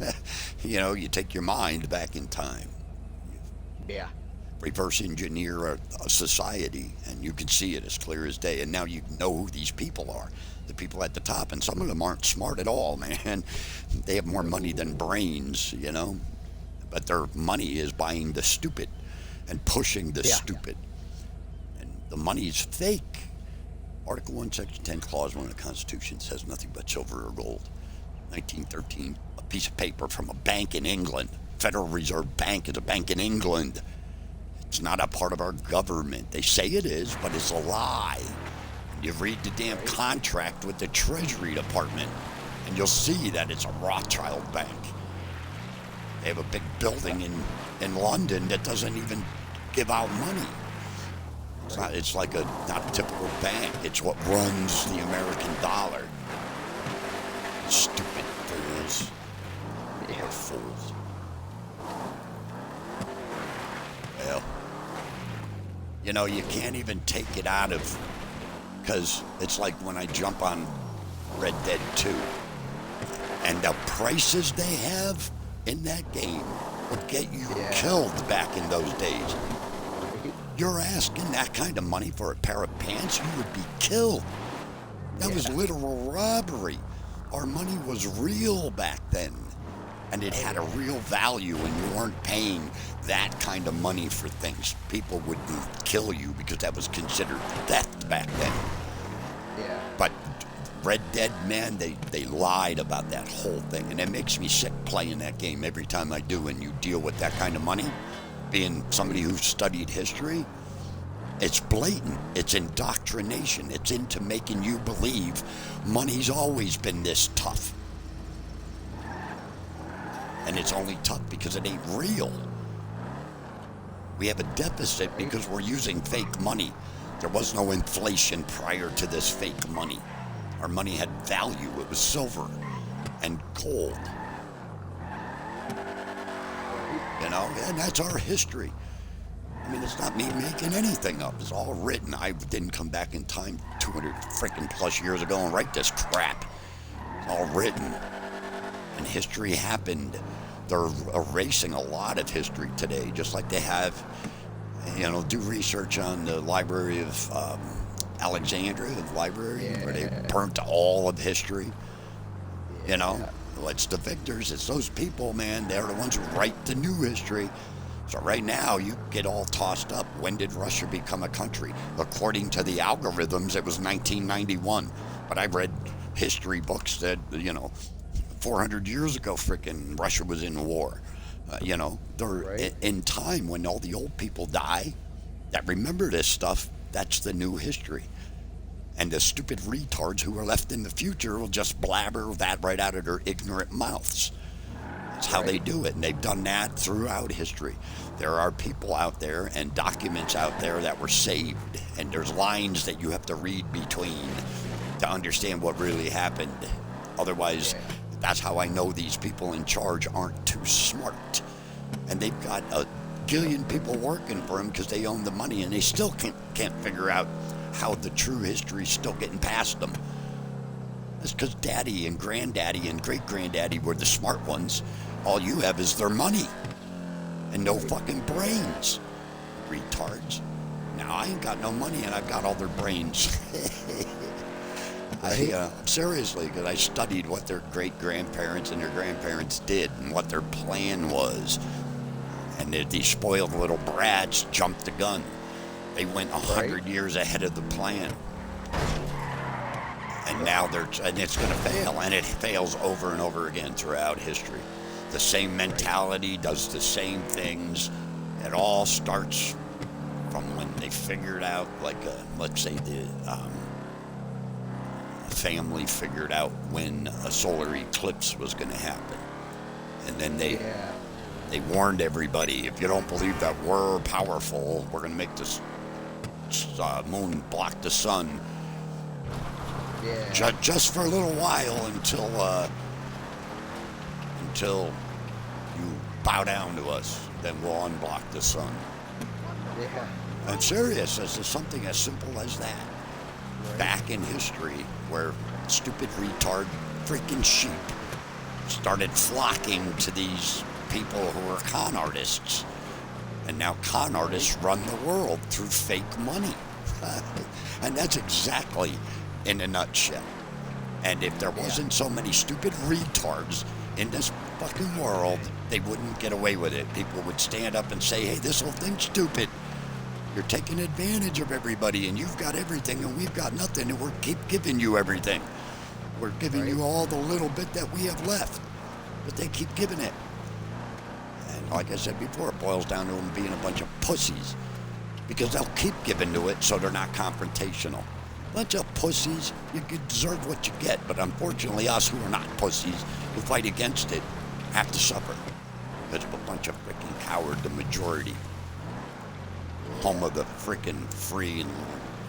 You know, you take your mind back in time. Yeah. Reverse engineer a society, and you can see it as clear as day. And now you know who these people are, the people at the top. And some of them aren't smart at all, man. They have more money than brains, you know. But their money is buying the stupid and pushing the stupid. And the money is fake. Article 1, Section 10, Clause 1 of the Constitution says nothing but silver or gold. 1913, a piece of paper from a bank in England. Federal Reserve Bank is a bank in England. It's not a part of our government. They say it is, but it's a lie. You read the damn contract with the Treasury Department, and you'll see that it's a Rothschild bank. They have a big building in London that doesn't even give out money. It's like not a typical bank. It's what runs the American dollar. Stupid fools. They're fools. Well, you know, you can't even take it out of, because it's like when I jump on Red Dead 2, and the prices they have in that game would get you killed back in those days. You're asking that kind of money for a pair of pants, you would be killed. That was literal robbery. Our money was real back then, and it had a real value, and you weren't paying that kind of money for things. People wouldn't kill you because that was considered theft back then. Yeah. But Red Dead, man, they lied about that whole thing, and it makes me sick playing that game every time I do, and you deal with that kind of money. Being somebody who studied history, it's blatant. It's indoctrination. It's into making you believe money's always been this tough. And it's only tough because it ain't real. We have a deficit because we're using fake money. There was no inflation prior to this fake money. Our money had value. It was silver and gold. You know, and that's our history. I mean, it's not me making anything up. It's all written. I didn't come back in time 200 freaking plus years ago and write this crap. It's all written. And history happened. They're erasing a lot of history today, just like they have, you know, do research on the Library of Alexandria, the library, where they burnt all of history. You know, well, it's the victors. It's those people, man. They're the ones who write the new history. So right now, you get all tossed up. When did Russia become a country? According to the algorithms, it was 1991. But I've read history books that, you know, 400 years ago, frickin' Russia was in war. You know, they're in time when all the old people die that remember this stuff. That's the new history. And the stupid retards who are left in the future will just blabber that right out of their ignorant mouths. That's how they do it, and they've done that throughout history. There are people out there and documents out there that were saved, and there's lines that you have to read between to understand what really happened. Otherwise, that's how I know these people in charge aren't too smart. And they've got a gillion people working for them because they own the money, and they still can't figure out how the true history is still getting past them. It's because daddy and granddaddy and great-granddaddy were the smart ones. All you have is their money and no fucking brains. Retards. Now, I ain't got no money and I've got all their brains. Seriously, because I studied what their great-grandparents and their grandparents did and what their plan was. And these spoiled little brats jumped the gun. They went 100 years ahead of the plan. And now and it's going to fail, and it fails over and over again throughout history. The same mentality does the same things. It all starts from when they figured out, like, let's say the family figured out when a solar eclipse was going to happen. And then they warned everybody, if you don't believe that we're powerful, we're going to make this moon block the sun. Just for a little while until you bow down to us, then we'll unblock the sun. I'm serious. This is something as simple as that. Back in history, where stupid retard freaking sheep started flocking to these people who are con artists. And now con artists run the world through fake money. And that's exactly in a nutshell. And if there wasn't so many stupid retards in this fucking world, they wouldn't get away with it. People would stand up and say, hey, this whole thing's stupid. You're taking advantage of everybody, and you've got everything, and we've got nothing, and we'll keep giving you everything. We're giving you all the little bit that we have left, but they keep giving it. And like I said before, it boils down to them being a bunch of pussies, because they'll keep giving to it, so they're not confrontational. Bunch of pussies, you deserve what you get, but unfortunately us who are not pussies, who fight against it, have to suffer. Because of a bunch of freaking coward, the majority. home of the freaking free and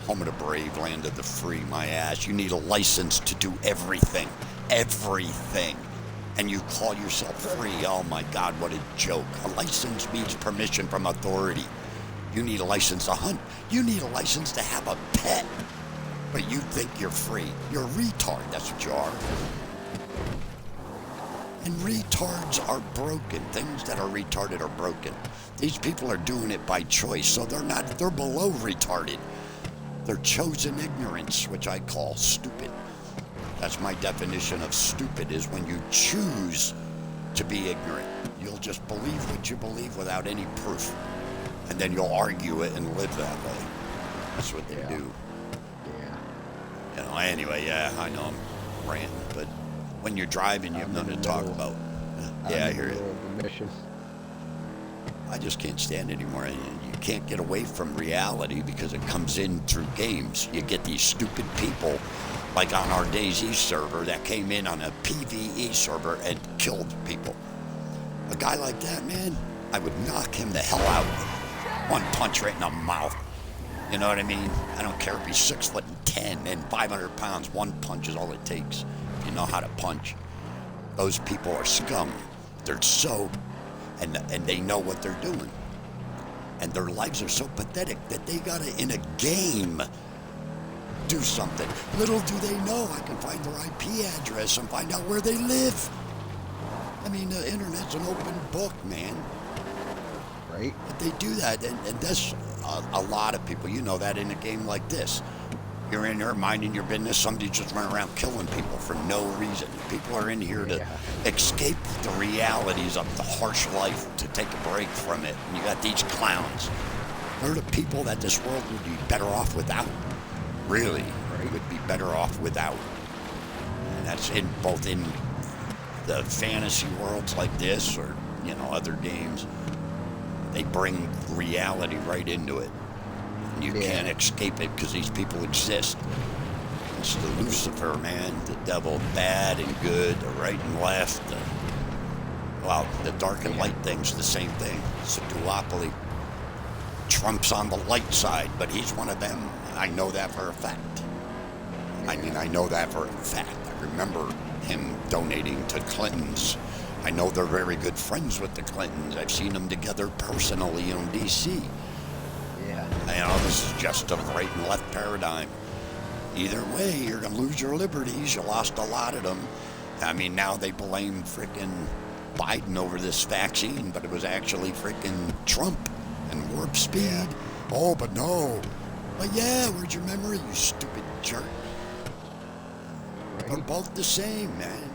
home of the brave, land of the free, my ass. You need a license to do everything. Everything. And you call yourself free. Oh my God, what a joke. A license means permission from authority. You need a license to hunt. You need a license to have a pet. But you think you're free. You're a retard, that's what you are. And retards are broken. Things that are retarded are broken. These people are doing it by choice, so they're below retarded. They're chosen ignorance, which I call stupid. That's my definition of stupid, is when you choose to be ignorant. You'll just believe what you believe without any proof. And then you'll argue it and live that way. That's what they do. Yeah. You know, anyway, yeah, I know I'm ranting, but when you're driving, you have nothing to talk about. Yeah, I hear you. The mission. I just can't stand it anymore. You can't get away from reality because it comes in through games. You get these stupid people, like on our ZeighSr server, that came in on a PvE server and killed people. A guy like that, man, I would knock him the hell out. One punch right in the mouth. You know what I mean? I don't care if he's 6'10" and 500 pounds. One punch is all it takes. If you know how to punch. Those people are scum. They're so, and they know what they're doing. And their lives are so pathetic that they gotta, in a game, do something. Little do they know I can find their IP address and find out where they live. I mean, the internet's an open book, man. Right? But they do that, and that's a lot of people. You know that in a game like this. You're in there minding your business, somebody's just running around killing people for no reason. People are in here to escape the realities of the harsh life, to take a break from it. And you got these clowns. They're the people that this world would be better off without. Really, it would be better off without. And that's in both in the fantasy worlds like this, or other games. They bring reality right into it. And you can't escape it because these people exist. It's the Lucifer, man, the devil, bad and good, the right and left. The dark and light thing's the same thing. It's a duopoly. Trump's on the light side, but he's one of them. I know that for a fact. I know that for a fact. I remember him donating to Clinton's. I know they're very good friends with the Clintons. I've seen them together personally in D.C. Yeah. This is just a right and left paradigm. Either way, you're going to lose your liberties. You lost a lot of them. I mean, now they blame frickin' Biden over this vaccine, but it was actually frickin' Trump and warp speed. Yeah. Oh, but no. But yeah, where's your memory, you stupid jerk? Right. They're both the same, man.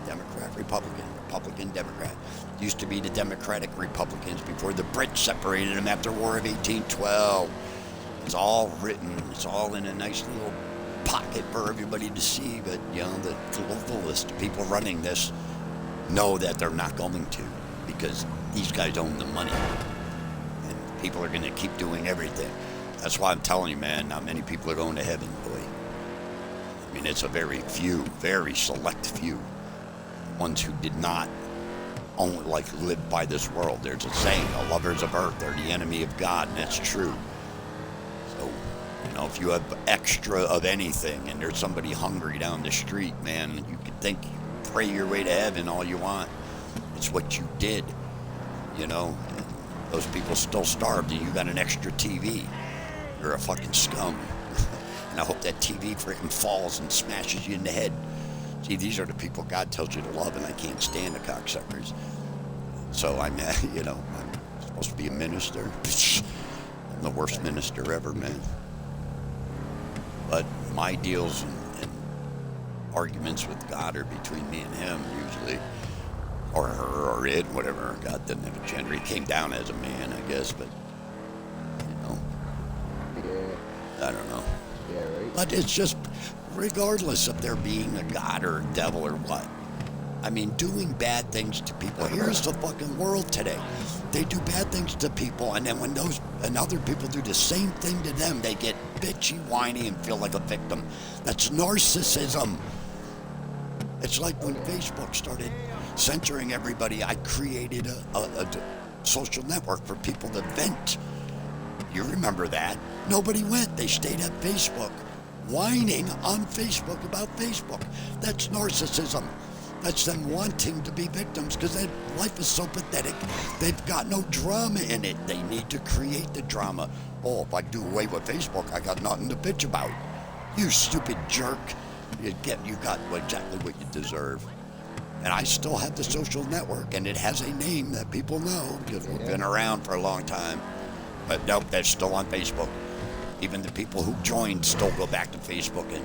Democrat, Republican, Republican, Democrat. Used to be the Democratic Republicans before the Brits separated them after War of 1812. It's all written. It's all in a nice little pocket for everybody to see. But, the globalist people running this know that they're not going to, because these guys own the money. And people are going to keep doing everything. That's why I'm telling you, man, not many people are going to heaven, boy. I mean, it's a very select few. Ones who did not only live by this world. There's a saying, the lovers of earth are the enemy of God, and that's true. So, if you have extra of anything and there's somebody hungry down the street, man, you could think you pray your way to heaven all you want. It's what you did, and those people still starved and you got an extra TV. You're a fucking scum. And I hope that TV freaking falls and smashes you in the head. See, these are the people God tells you to love, and I can't stand the cocksuckers. So I'm supposed to be a minister. I'm the worst minister ever, man. But my deals and arguments with God are between me and him, usually. Or her, or it, whatever. God doesn't have a gender. He came down as a man, I guess, but, Yeah. I don't know. Yeah, right. But it's just, regardless of there being a God or a devil or what, I mean, doing bad things to people. Here's the fucking world today. They do bad things to people, and then when other people do the same thing to them, they get bitchy, whiny, and feel like a victim. That's narcissism. It's like when Facebook started censoring everybody. I created a social network for people to vent. You remember that. Nobody went. They stayed at Facebook, whining on Facebook about Facebook. That's narcissism. That's them wanting to be victims because their life is so pathetic. They've got no drama in it. They need to create the drama. Oh, if I do away with Facebook, I got nothing to bitch about. You stupid jerk. You got exactly what you deserve. And I still have the social network, and it has a name that people know because we've been around for a long time. But nope, they're still on Facebook. Even the people who joined still go back to Facebook, and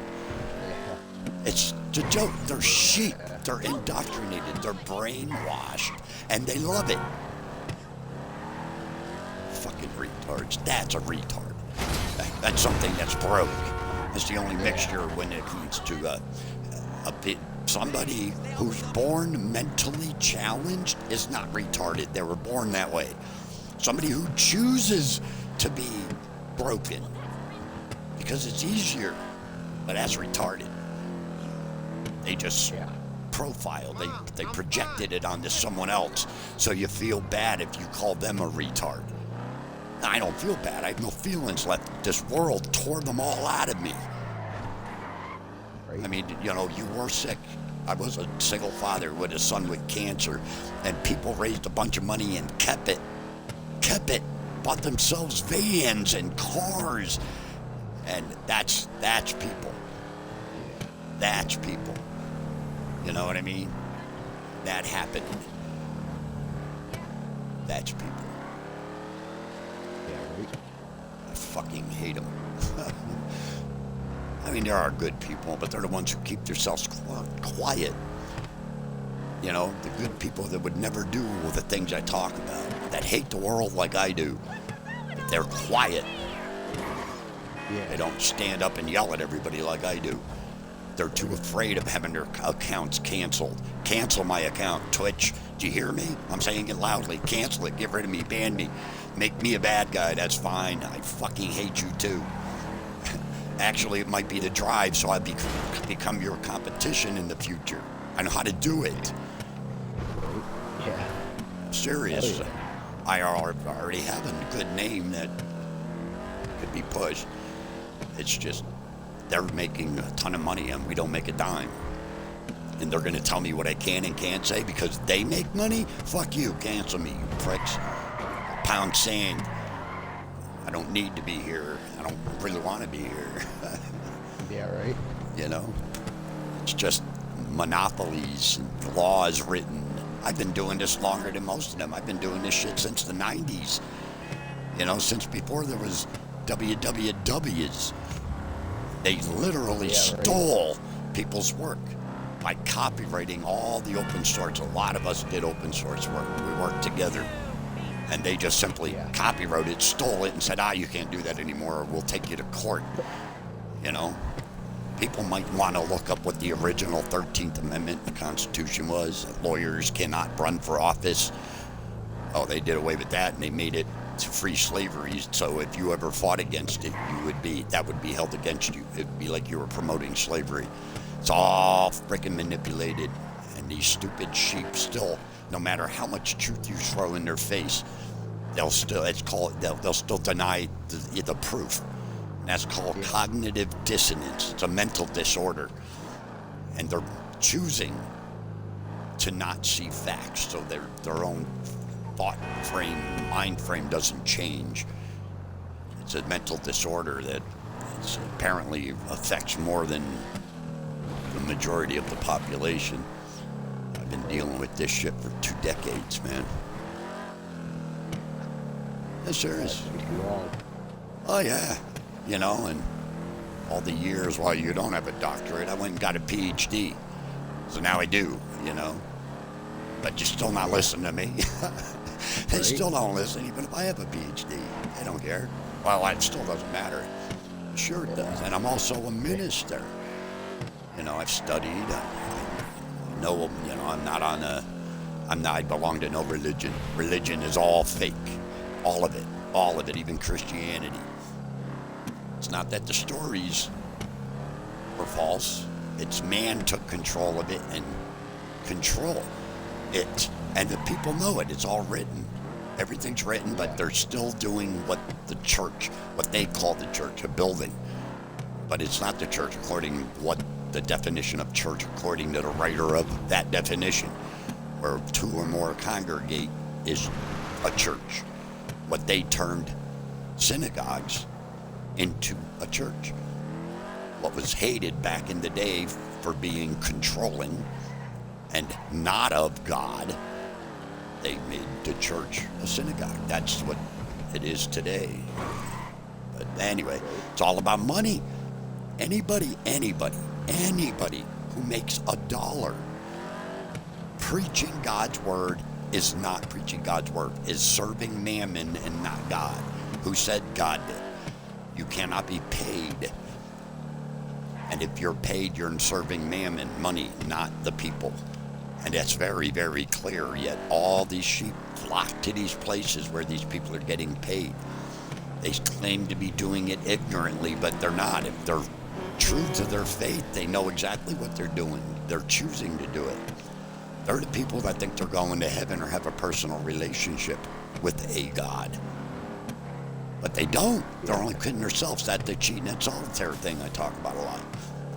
it's a joke. They're sheep. They're indoctrinated. They're brainwashed, and they love it. Fucking retards. That's a retard. That's something that's broke. That's the only mixture when it comes to somebody who's born mentally challenged is not retarded. They were born that way. Somebody who chooses to be broken because it's easier, but that's retarded. They just profile. They projected it onto someone else, so you feel bad if you call them a retard. I don't feel bad. I have no feelings left. This world tore them all out of me. I mean, you know, you were sick. I was a single father with a son with cancer, and people raised a bunch of money and kept it, bought themselves vans and cars, and that's people. That's people. You know what I mean? That happened. That's people. I fucking hate them. I mean, there are good people, but they're the ones who keep themselves quiet. You know, the good people that would never do the things I talk about, that hate the world like I do. But they're quiet. They don't stand up and yell at everybody like I do. They're too afraid of having their accounts canceled. Cancel my account, Twitch. Do you hear me? I'm saying it loudly. Cancel it. Get rid of me. Ban me. Make me a bad guy. That's fine. I fucking hate you too. Actually, it might be the drive, so I become your competition in the future. I know how to do it. Yeah. Serious. I already have a good name that could be pushed. It's just they're making a ton of money and we don't make a dime. And they're going to tell me what I can and can't say because they make money? Fuck you. Cancel me, you pricks. Pound sand. I don't need to be here. I don't really want to be here. Yeah, right. You know? It's just monopolies and laws written. I've been doing this longer than most of them. I've been doing this shit since the 90s. You know, since before there was WWWs. They literally stole people's work by copywriting all the open source. A lot of us did open source work. We worked together. And they just simply copyrighted, stole it, and said, you can't do that anymore, or we'll take you to court. You know? People might want to look up what the original 13th Amendment in the Constitution was. Lawyers cannot run for office. Oh, they did away with that, and they made it to free slavery. So if you ever fought against it, that would be held against you. It'd be like you were promoting slavery. It's all freaking manipulated. And these stupid sheep still, no matter how much truth you throw in their face, they'll still deny the proof. And that's called cognitive dissonance. It's a mental disorder. And they're choosing to not see facts, so their own thought frame, mind frame doesn't change. It's a mental disorder that apparently affects more than the majority of the population. I've been dealing with this shit for 2 decades, man. Yes, there is. Oh, yeah. You know, and all the years while you don't have a doctorate, I went and got a PhD. So now I do, you know. But you're still not listening to me. They still don't listen, even if I have a PhD. They don't care. Well, it still doesn't matter. Sure it does. And I'm also a minister. You know, I've studied. I know, you know, I belong to no religion. Religion is all fake. All of it, even Christianity. It's not that the stories were false. It's man took control of it and control it. And the people know it. It's all written. Everything's written, but they're still doing what the church, what they call the church, a building. But it's not the church according to what the definition of church according to the writer of that definition, where 2 or more congregate is a church. What they turned synagogues into a church. What was hated back in the day for being controlling and not of God, they made the church a synagogue. That's what it is today. But anyway, it's all about money. Anybody who makes $1 preaching God's word is not preaching God's word, is serving mammon and not God. Who said God did? You cannot be paid. And if you're paid, you're serving mammon, money, not the people. And that's very, very clear. Yet all these sheep flock to these places where these people are getting paid. They claim to be doing it ignorantly, but they're not. If they're true to their faith, they know exactly what they're doing. They're choosing to do it. They're the people that think they're going to heaven or have a personal relationship with a God. But they don't. They're only kidding themselves. That's the cheating and solitaire thing I talk about a lot.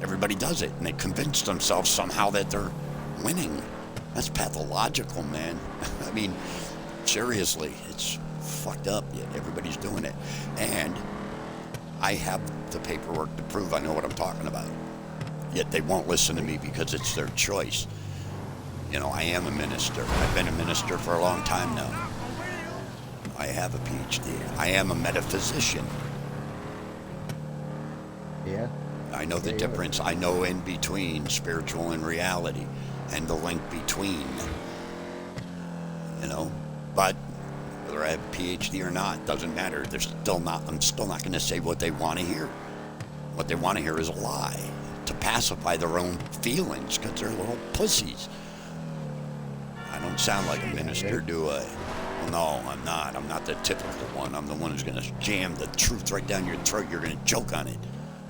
Everybody does it, and they convince themselves somehow that they're winning. That's pathological, man. I mean, seriously, it's fucked up, yet everybody's doing it. And I have the paperwork to prove I know what I'm talking about. Yet they won't listen to me because it's their choice. You know, I am a minister. I've been a minister for a long time now. I have a PhD. I am a metaphysician. Yeah. I know the difference. I know in between spiritual and reality and the link between, you know, but whether I have a PhD or not, doesn't matter. They're still not, I'm still not going to say what they want to hear. What they want to hear is a lie to pacify their own feelings because they're little pussies. I don't sound like a minister, do I? Well, no, I'm not. I'm not the typical one. I'm the one who's going to jam the truth right down your throat. You're going to joke on it.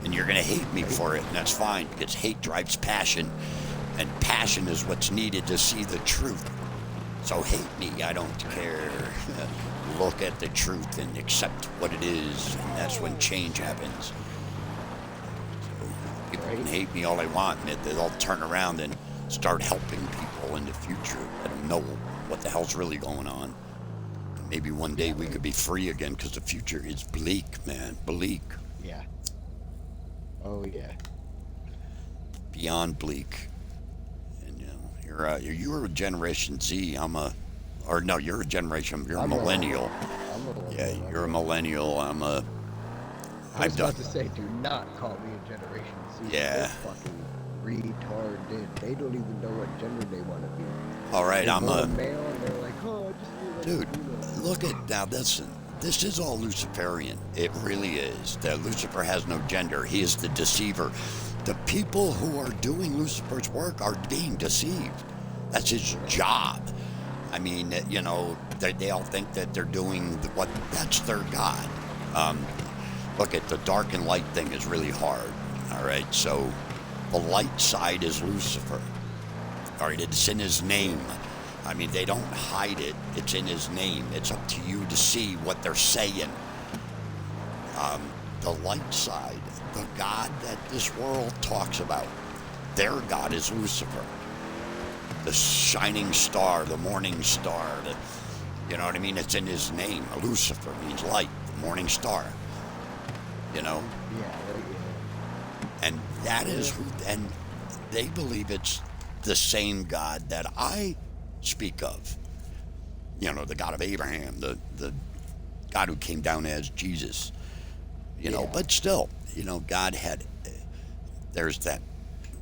And you're going to hate me for it, and that's fine, because hate drives passion, and passion is what's needed to see the truth. So hate me, I don't care. Look at the truth and accept what it is, and that's when change happens. So people can hate me all they want, and they'll turn around and start helping people in the future. Let them know what the hell's really going on. And maybe one day we could be free again, because the future is bleak, man, bleak. Yeah. Oh yeah. Beyond bleak. And you know, you're a Generation Z. You're a generation. You're a millennial. Yeah, you're a millennial. I was about to say, do not call me a Generation Z. Yeah. They're fucking retarded. They don't even know what gender they want to be. All right, They're I'm born a male, and they're like, oh, I just feel like dude. Look at now. This is all Luciferian. It really is. That Lucifer has no gender. He is the deceiver. The people who are doing Lucifer's work are being deceived. That's his job. I mean, you know, they all think that they're doing that's their God. Look at the dark and light thing is really hard. All right, so the light side is Lucifer. All right, it's in his name. I mean, they don't hide it. It's in his name. It's up to you to see what they're saying. The light side, the God that this world talks about, their God is Lucifer. The shining star, the morning star. You know what I mean? It's in his name. Lucifer means light, the morning star. You know? Yeah. And that is who, and they believe it's the same God that I speak of. You know, the God of Abraham, the God who came down as Jesus. You know, but still, you know, God had, there's that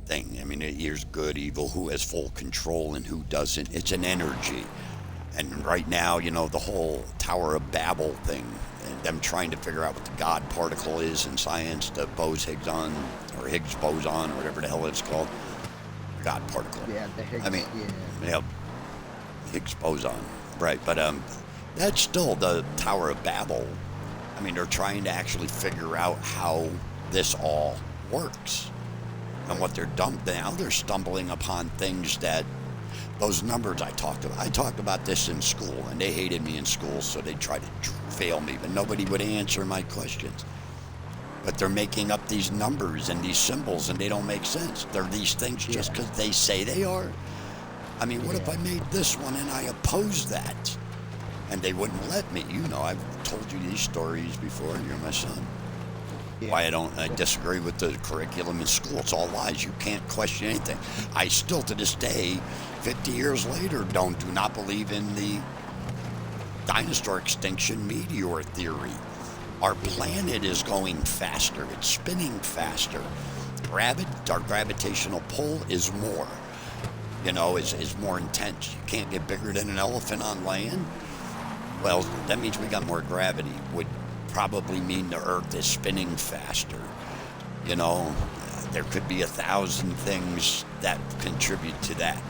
thing. I mean, here's good, evil, who has full control and who doesn't. It's an energy. And right now, you know, the whole Tower of Babel thing, and them trying to figure out what the God particle is in science, the Bose-Higgs-on, or Higgs boson, or whatever the hell it's called. God particle. Yeah, the Higgs, yeah. Higgs boson, right? But that's still the Tower of Babel. I mean, they're trying to actually figure out how this all works, and what they're now they're stumbling upon things that Those numbers I talked about this in school, and they hated me in school, so they tried to fail me, but nobody would answer my questions. But they're making up these numbers and these symbols, and they don't make sense. They're these things just because they say they are. I mean, what if I made this one and I opposed that? And they wouldn't let me. You know, I've told you these stories before. You're my son. Yeah. Why I disagree with the curriculum in school. It's all lies. You can't question anything. I still, to this day, 50 years later, do not believe in the dinosaur extinction meteor theory. Our planet is going faster. It's spinning faster. Our gravitational pull is more. You know, is more intense. You can't get bigger than an elephant on land. Well, that means we got more gravity. Would probably mean the Earth is spinning faster. You know, there could be 1,000 things that contribute to that.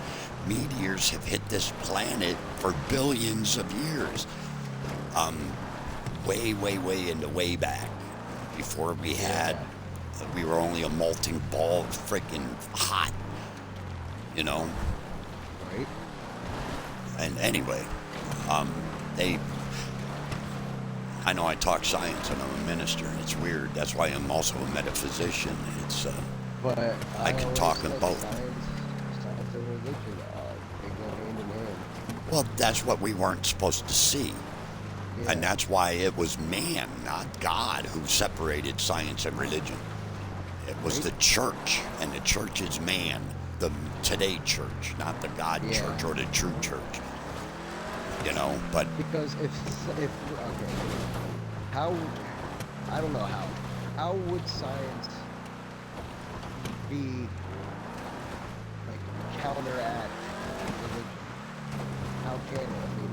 Meteors have hit this planet for billions of years. Way into way back, before we were only a molten ball of freaking hot. You know. Right. And anyway, I know I talk science and I'm a minister, and it's weird. That's why I'm also a metaphysician. It's But I can talk in both. Science and religion, they go hand in hand. Well, that's what we weren't supposed to see. Yeah. And that's why it was man, not God, who separated science and religion. It was the church, and the church is man. The today church, not the God church or the true church. You know, but Because if okay, I don't know how would science be like counteract religion? How can it? I mean,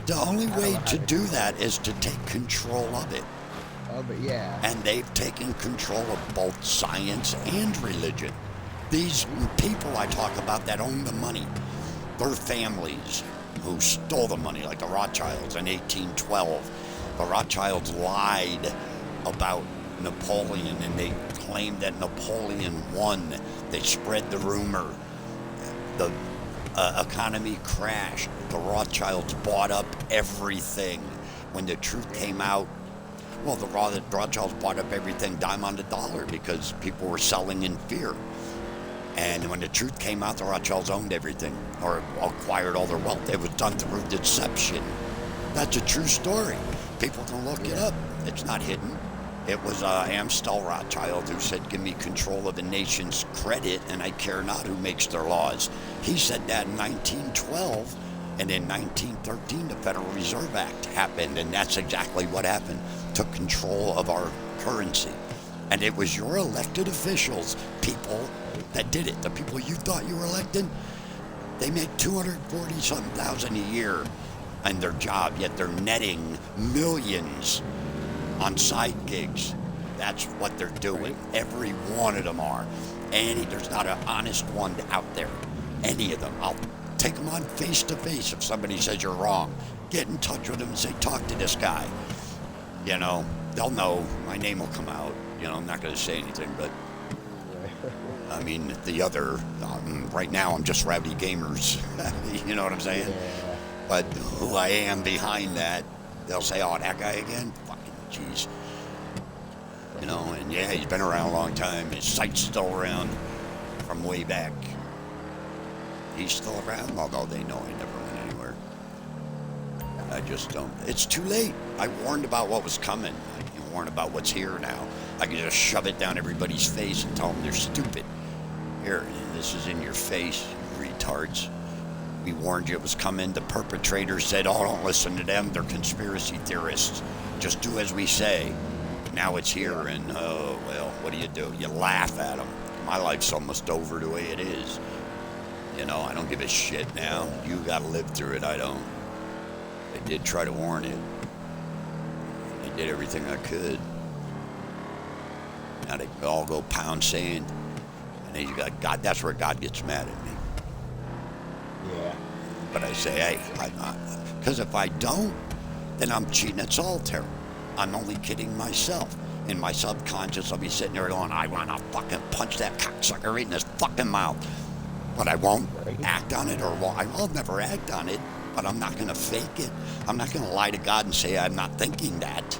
the only I don't way know how to to do do that is to take control of it. but yeah. And they've taken control of both science and religion. These people I talk about that own the money, their families who stole the money, like the Rothschilds in 1812. The Rothschilds lied about Napoleon, and they claimed that Napoleon won. They spread the rumor. The economy crashed. The Rothschilds bought up everything. When the truth came out, well, the Rothschilds bought up everything dime on the dollar because people were selling in fear. And when the truth came out, the Rothschilds owned everything or acquired all their wealth. It was done through deception. That's a true story. People can look it up. It's not hidden. It was Amstel Rothschild who said, "Give me control of the nation's credit, and I care not who makes their laws." He said that in 1912, and in 1913, the Federal Reserve Act happened, and that's exactly what happened. Took control of our currency. And it was your elected officials, people, that did it. The people you thought you were electing, they make $240-something thousand a year in their job, yet they're netting millions on side gigs. That's what they're doing. Every one of them are. There's not an honest one out there. Any of them. I'll take them on face to face if somebody says you're wrong. Get in touch with them and say, talk to this guy. You know, they'll know. My name will come out. You know, I'm not going to say anything, but I mean, the other, right now I'm just Rowdy Gamers. You know what I'm saying? Yeah. But who I am behind that, they'll say, oh, that guy again? Fucking jeez. You know, and yeah, he's been around a long time. His site's still around from way back. He's still around, although they know he never went anywhere. I just don't. It's too late. I warned about what was coming. I can warn about what's here now. I can just shove it down everybody's face and tell them they're stupid. Here, this is in your face, you retards. We warned you it was coming. The perpetrators said, oh, don't listen to them. They're conspiracy theorists. Just do as we say. Now it's here, and, oh, well, what do? You laugh at them. My life's almost over the way it is. You know, I don't give a shit now. You gotta live through it, I don't. I did try to warn it. I did everything I could. Now they all go pound sand. And then you got God, that's where God gets mad at me. Yeah. But I say, hey, I'm not. Because if I don't, then I'm cheating at solitaire. I'm only kidding myself. In my subconscious, I'll be sitting there going, I want to fucking punch that cocksucker right in his fucking mouth. But I won't Right. act on it, or I'll never act on it, but I'm not going to fake it. I'm not going to lie to God and say I'm not thinking that.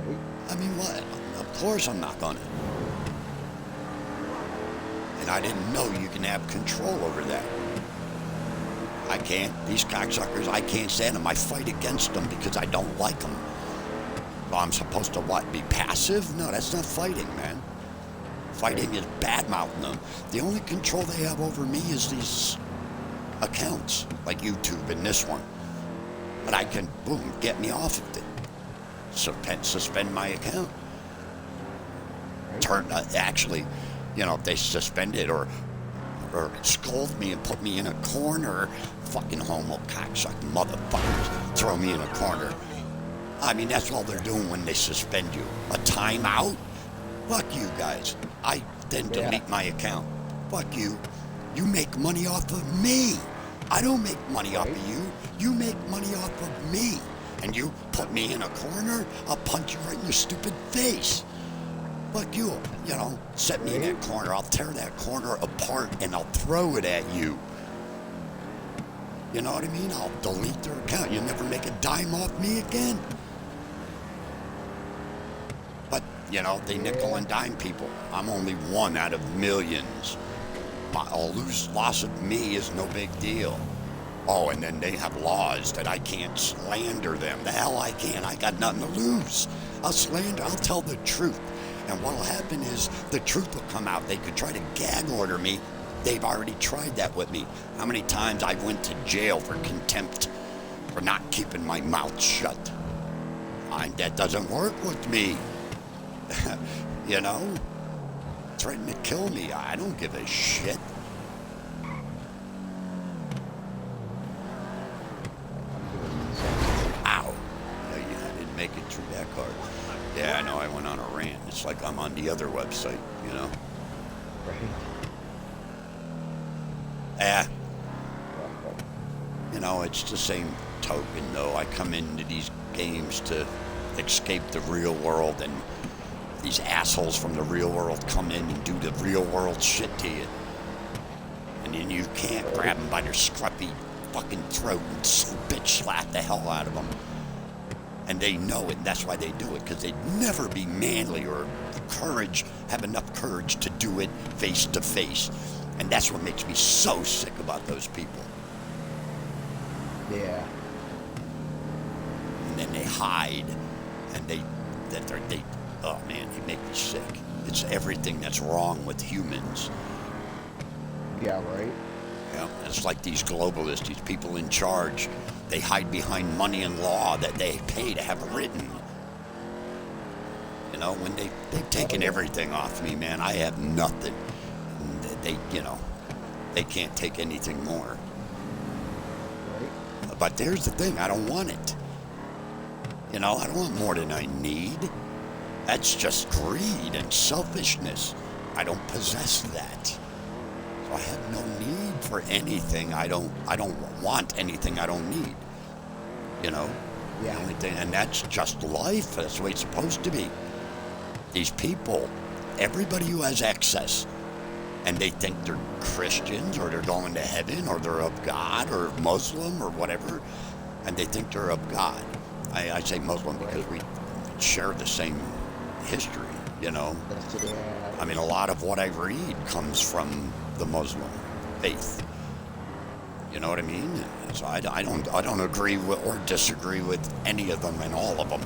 Right? I mean, what? Of course I'm not going to. And I didn't know you can have control over that. I can't. These cocksuckers, I can't stand them. I fight against them because I don't like them. Well, I'm supposed to, what, be passive? No, that's not fighting, man. Fighting is bad-mouthing them. The only control they have over me is these accounts, like YouTube and this one. But I can, boom, get me off of it. Suspend my account. Actually, you know, if they suspend it or scold me and put me in a corner, fucking homo cocksucking motherfuckers throw me in a corner. I mean, that's all they're doing when they suspend you. A timeout? Fuck you guys. I then delete my account. Fuck you. You make money off of me. I don't make money off of you. You make money off of me. And you put me in a corner, I'll punch you right in your stupid face. Fuck you. You know, set me in that corner. I'll tear that corner apart and I'll throw it at you. You know what I mean? I'll delete their account. You'll never make a dime off me again. But, you know, they nickel and dime people. I'm only one out of millions. Loss of me is no big deal. Oh, and then they have laws that I can't slander them. The hell I can. I got nothing to lose. I'll tell the truth. And what'll happen is the truth will come out. They could try to gag order me. They've already tried that with me. How many times I went to jail for contempt for not keeping my mouth shut? That doesn't work with me. You know? Threatening to kill me. I don't give a shit. Ow. I didn't make it through that card. Yeah, I know, I went on a rant. It's like I'm on the other website, you know? Right. You know, it's the same token, though. I come into these games to escape the real world, and these assholes from the real world come in and do the real world shit to you. And then you can't grab them by their scruffy fucking throat and bitch slap the hell out of them. And they know it, and that's why they do it, because they'd never be manly or have enough courage to do it face to face. And that's what makes me so sick about those people. Yeah. And then they hide, and oh man, they make me sick. It's everything that's wrong with humans. Yeah, right? Yeah, it's like these globalists, these people in charge. They hide behind money and law that they pay to have written. You know, when they've taken everything off me, man, I have nothing. They can't take anything more. Right. But there's the thing, I don't want it. You know, I don't want more than I need. That's just greed and selfishness. I don't possess that. So I have no need for anything. I don't want anything I don't need. You know? Yeah. The only thing, and that's just life. That's the way it's supposed to be. These people, everybody who has excess, and they think they're Christians, or they're going to heaven, or they're of God, or Muslim, or whatever, and they think they're of God. I say Muslim because we share the same history, you know? I mean, a lot of what I read comes from the Muslim faith. You know what I mean? So I don't agree with or disagree with any of them and all of them.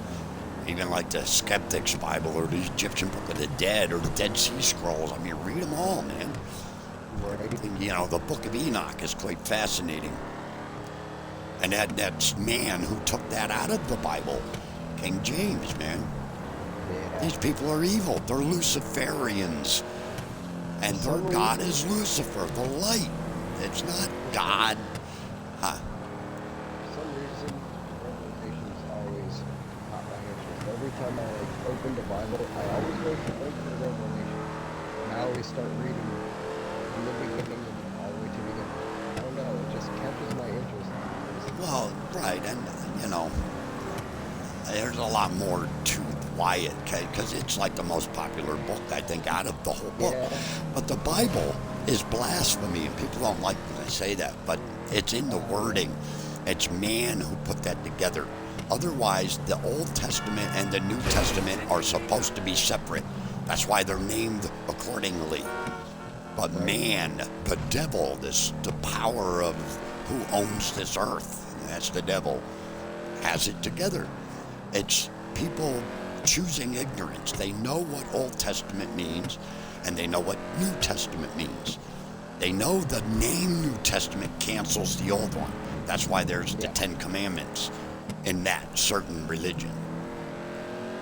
Even like the Skeptic's Bible or the Egyptian Book of the Dead or the Dead Sea Scrolls. I mean, read them all, man. You know, the Book of Enoch is quite fascinating. And that man who took that out of the Bible, King James, man. Yeah. These people are evil. They're Luciferians. And their God is Lucifer, the light. It's not God. Huh. For some reason, Revelation is always not my interest. Every time I open the Bible, I always go to Revelation. And I always start reading from the beginning and all the way to the end. I don't know, it just catches my interest. Well, right, and, you know, there's a lot more to why it, because it's like the most popular book, I think, out of the whole book. Yeah. But the Bible is blasphemy, and people don't like when I say that, but it's in the wording. It's man who put that together. Otherwise, the Old Testament and the New Testament are supposed to be separate. That's why they're named accordingly. But man, the devil, the power of who owns this earth, that's the devil, has it together. It's people choosing ignorance. They know what Old Testament means, and they know what New Testament means. They know the name New Testament cancels the old one. That's why there's the Ten Commandments in that certain religion.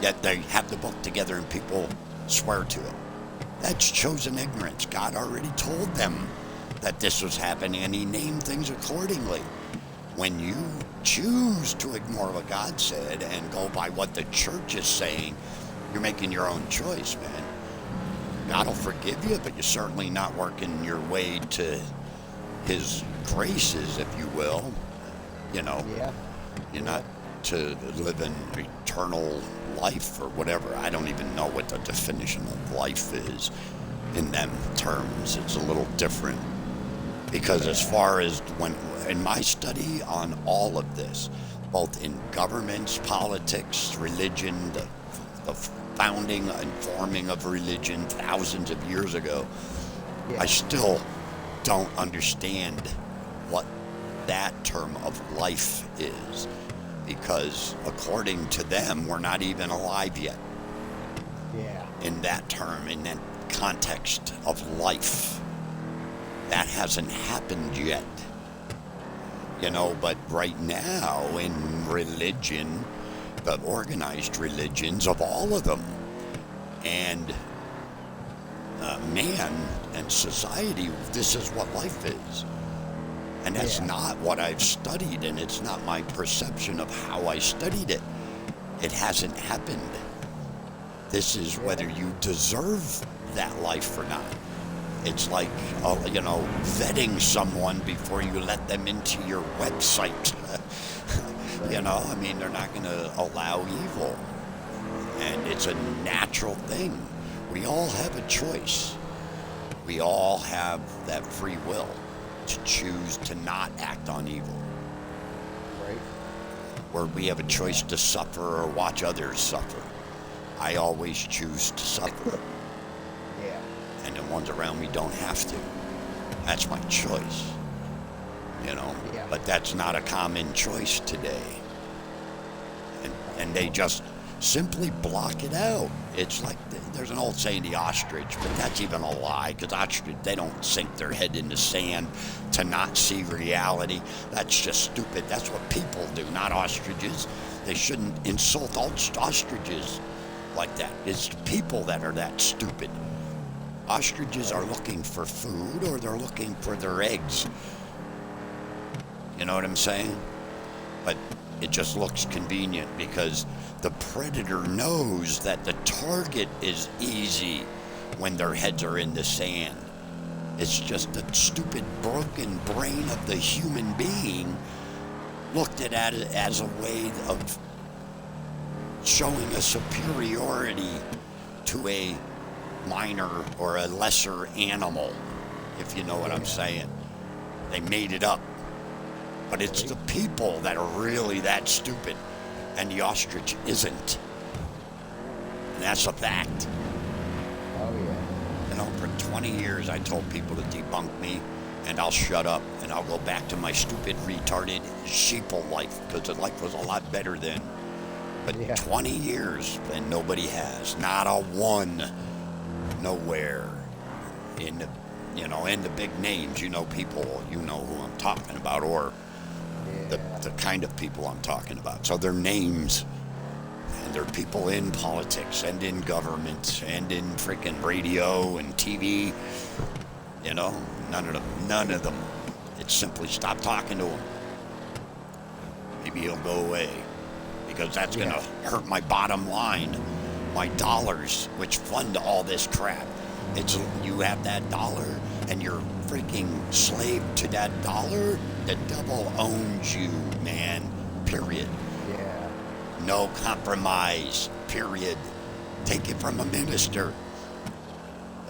Yet they have the book together and people swear to it. That's chosen ignorance. God already told them that this was happening, and he named things accordingly. When you choose to ignore what God said and go by what the church is saying, you're making your own choice, man. God will forgive you, but you're certainly not working your way to his graces, if you will. You know, you're not to live in eternal life or whatever. I don't even know what the definition of life is in them terms. It's a little different. Because as far as when in my study on all of this, both in governments, politics, religion, the founding and forming of religion thousands of years ago, I still don't understand what that term of life is. Because according to them, we're not even alive yet. In that term, in that context of life. That hasn't happened yet. You know, but right now in religion, the organized religions of all of them, and man and society, this is what life is. And that's not what I've studied, and it's not my perception of how I studied it. It hasn't happened. This is whether you deserve that life or not. It's like, you know, vetting someone before you let them into your website. You know, I mean, they're not going to allow evil. And it's a natural thing. We all have a choice. We all have that free will to choose to not act on evil. Right. Where we have a choice to suffer or watch others suffer. I always choose to suffer. And the ones around me don't have to. That's my choice. You know? But that's not a common choice today. And they just simply block it out. It's like, there's an old saying, the ostrich, but that's even a lie, because ostrich, they don't sink their head in the sand to not see reality. That's just stupid. That's what people do, not ostriches. They shouldn't insult ostriches like that. It's people that are that stupid. Ostriches are looking for food, or they're looking for their eggs. You know what I'm saying? But it just looks convenient because the predator knows that the target is easy when their heads are in the sand. It's just the stupid, broken brain of the human being looked at it as a way of showing a superiority to a minor or a lesser animal, if you know what I'm saying. They made it up. But it's the people that are really that stupid, and the ostrich isn't. And that's a fact. Oh, yeah. You know, for 20 years I told people to debunk me, and I'll shut up, and I'll go back to my stupid, retarded sheeple life, because the life was a lot better then. But 20 years, and nobody has. Not a one. Nowhere. In the, you know, in the big names, you know people, you know who I'm talking about, or the kind of people I'm talking about. So they're names, and they're people in politics and in government and in freaking radio and TV. You know, none of them. It's simply stop talking to him. Maybe he'll go away, because that's gonna hurt my bottom line, my dollars, which fund all this crap. It's, you have that dollar and you're freaking slave to that dollar. The devil owns you, man. Period. Yeah. No compromise. Period. Take it from a minister.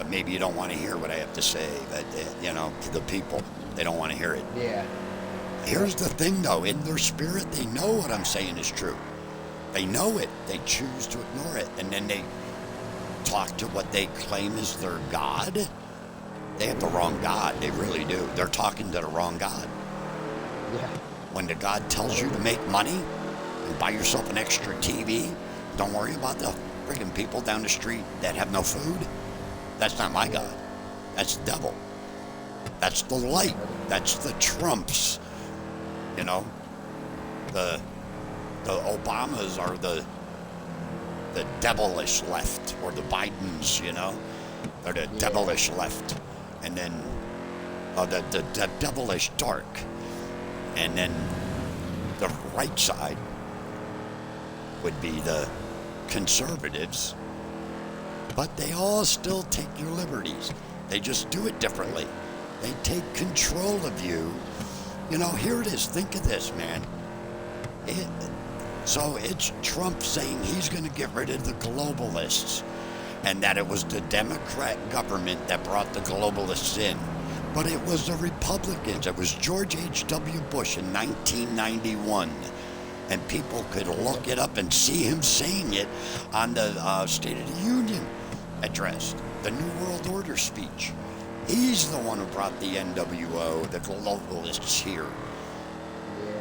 But maybe you don't want to hear what I have to say. But, you know, to the people, they don't want to hear it. Yeah. Here's the thing, though. In their spirit, they know what I'm saying is true. They know it. They choose to ignore it. And then they talk to what they claim is their God. They have the wrong God. They really do. They're talking to the wrong God. Yeah. When the God tells you to make money and buy yourself an extra TV, don't worry about the friggin' people down the street that have no food. That's not my God. That's the devil. That's the light. That's the Trumps. You know, the Obamas are the devilish left, or the Bidens, you know, they're the devilish left, and then the devilish dark, and then the right side would be the conservatives, but they all still take your liberties. They just do it differently. They take control of you. You know, here it is. Think of this, man. So it's Trump saying he's going to get rid of the globalists, and that it was the Democrat government that brought the globalists in. But it was the Republicans. It was George H.W. Bush in 1991. And people could look it up and see him saying it on the State of the Union address, the New World Order speech. He's the one who brought the NWO, the globalists, here.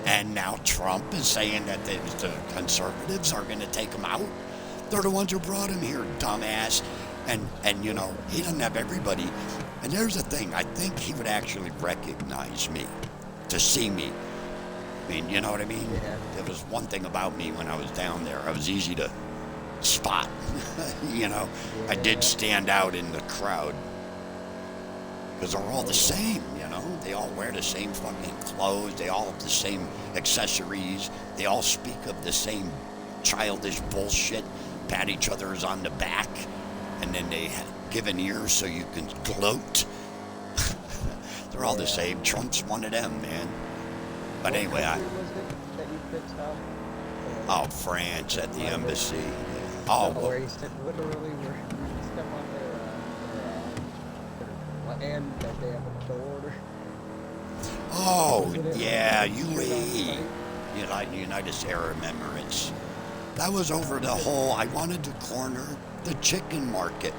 And now Trump is saying that the conservatives are going to take him out. They're the ones who brought him here, dumbass. And you know, he doesn't have everybody. And there's the thing, I think he would actually recognize me, to see me. I mean, you know what I mean? Yeah. There was one thing about me when I was down there. I was easy to spot. You know, I did stand out in the crowd. Because they're all the same, you know? They all wear the same fucking clothes. They all have the same accessories. They all speak of the same childish bullshit. Pat each other's on the back. And then they give an ear so you can gloat. They're all the same. Trump's one of them, man. But anyway, What country was it that you fixed up? Oh, France at the embassy. Oh, Where he said literally where you step on their land that they have a door. oh, yeah, UAE, United Arab Emirates. That was over the whole. I wanted to corner the chicken market.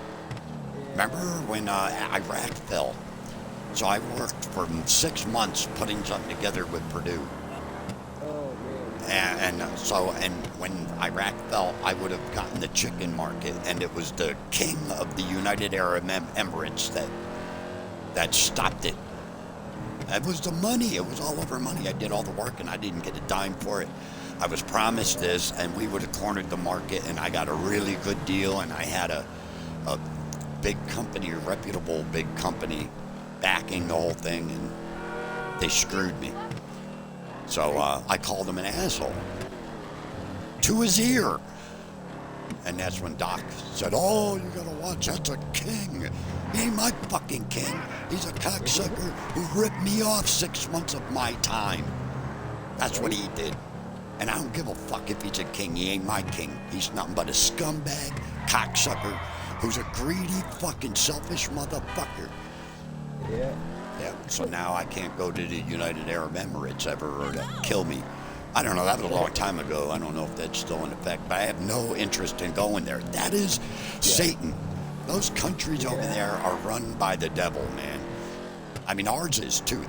Remember when Iraq fell? So I worked for 6 months putting something together with Purdue. Oh, man. And when Iraq fell, I would have gotten the chicken market, and it was the king of the United Arab Emirates that stopped it. It was the money. It was all over money. I did all the work, and I didn't get a dime for it. I was promised this, and we would have cornered the market, and I got a really good deal, and I had a big company, a reputable big company, backing the whole thing, and they screwed me. So I called him an asshole to his ear. And that's when Doc said, oh, you gotta watch, that's a king. He ain't my fucking king. He's a cocksucker who ripped me off 6 months of my time. That's what he did. And I don't give a fuck if he's a king. He ain't my king. He's nothing but a scumbag, cocksucker, who's a greedy, fucking selfish motherfucker. Yeah. Yeah, so now I can't go to the United Arab Emirates ever, or they'll kill me. I don't know, that was a long time ago. I don't know if that's still in effect, but I have no interest in going there. That is Satan. Those countries over there are run by the devil, man. I mean, ours is too.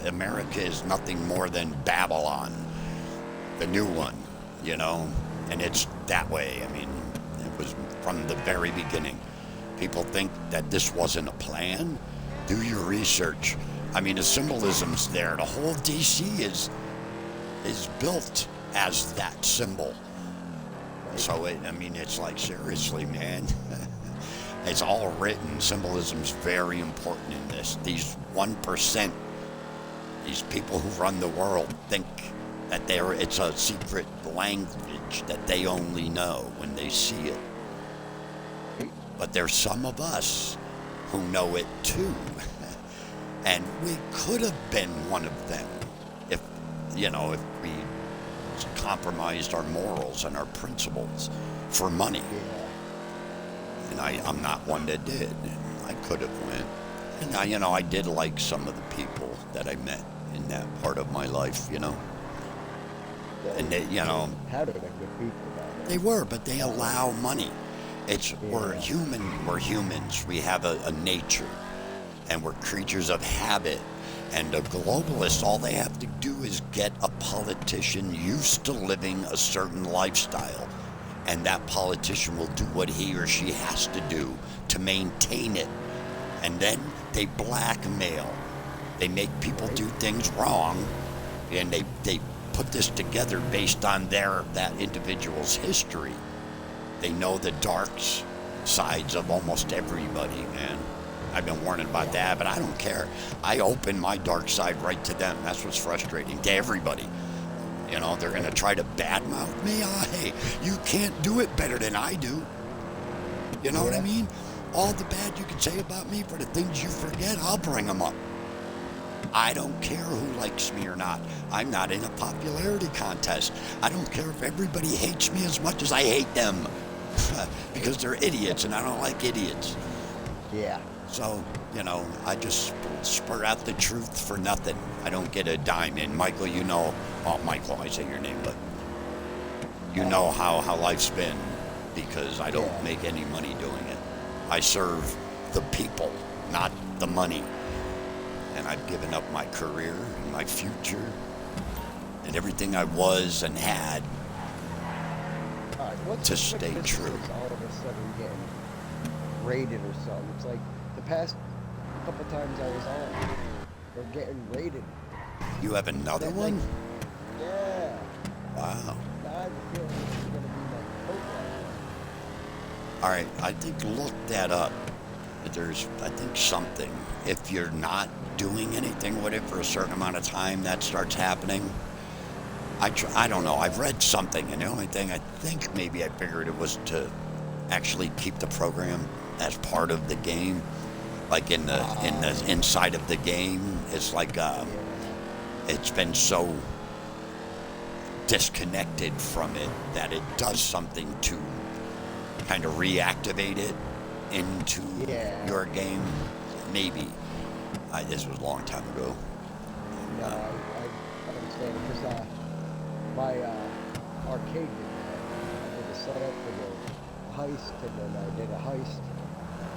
America is nothing more than Babylon, the new one, you know? And it's that way. I mean, it was from the very beginning. People think that this wasn't a plan. Do your research. I mean, the symbolism's there. The whole DC is built as that symbol. So, it's like, seriously, man. It's all written. Symbolism's very important in this. These 1%, these people who run the world think that it's a secret language that they only know when they see it. But there's some of us who know it too. And we could have been one of them if we compromised our morals and our principles for money. And I'm not one that did. I could have went. And I, you know, I did like some of the people that I met in that part of my life, you know. And they, you know, How did I good people down there? they were, but they allow money. It's we're Yeah. human. We're humans. We have a nature, and we're creatures of habit. And the globalists, all they have to do is get a politician used to living a certain lifestyle, and that politician will do what he or she has to do to maintain it. And then they blackmail. They make people do things wrong, and they put this together based on that individual's history. They know the dark sides of almost everybody, man. I've been warning about that, but I don't care. I open my dark side right to them. That's what's frustrating to everybody. You know, they're going to try to badmouth me. Oh, hey, you can't do it better than I do. You know what I mean? All the bad you can say about me for the things you forget, I'll bring them up. I don't care who likes me or not. I'm not in a popularity contest. I don't care if everybody hates me as much as I hate them. Because they're idiots, and I don't like idiots. Yeah. So, you know, I just spurt out the truth for nothing. I don't get a dime in. Michael, you know, well, Michael, I say your name, but you know how life's been, because I don't make any money doing it. I serve the people, not the money. And I've given up my career and my future and everything I was and had All right, what's to the stay difference true. all of a sudden getting raided or something? It's like the past couple times I was on, they're getting raided. You have another That, one? Yeah. Wow. Now I feel like it's gonna be like football. All right, I think look that up. There's, I think, something. If you're not doing anything with it for a certain amount of time, that starts happening. I don't know. I've read something, and the only thing I think maybe I figured it was to actually keep the program as part of the game, like in the inside of the game. It's like it's been so disconnected from it that it does something to kind of reactivate it into your game. Maybe. This was a long time ago. No, I understand because my arcade did that. I did a setup for the heist, and then I did a heist.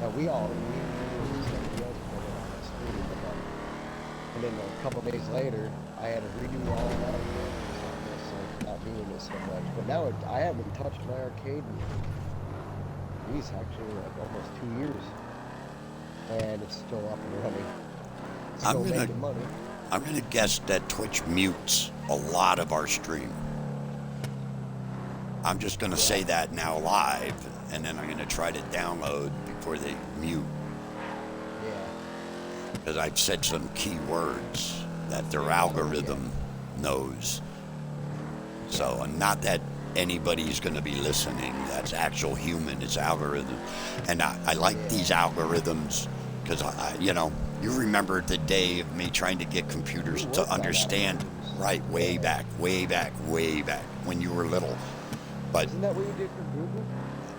Now we somebody else put it on the screen, and then a couple days later, I had to redo all that again. So not doing this so much. But now I haven't touched my arcade in, geez, actually like almost 2 years, and it's still up and running. Still making money. I'm gonna guess that Twitch mutes a lot of our stream. I'm just gonna say that now live, and then I'm gonna try to download before they mute. Yeah. Because I've said some key words that their algorithm knows. So, and not that anybody's gonna be listening. That's actual human. It's algorithm, and I like these algorithms because you know. You remember the day of me trying to get computers to understand, right, way back, when you were little. But, isn't that what you did for Google?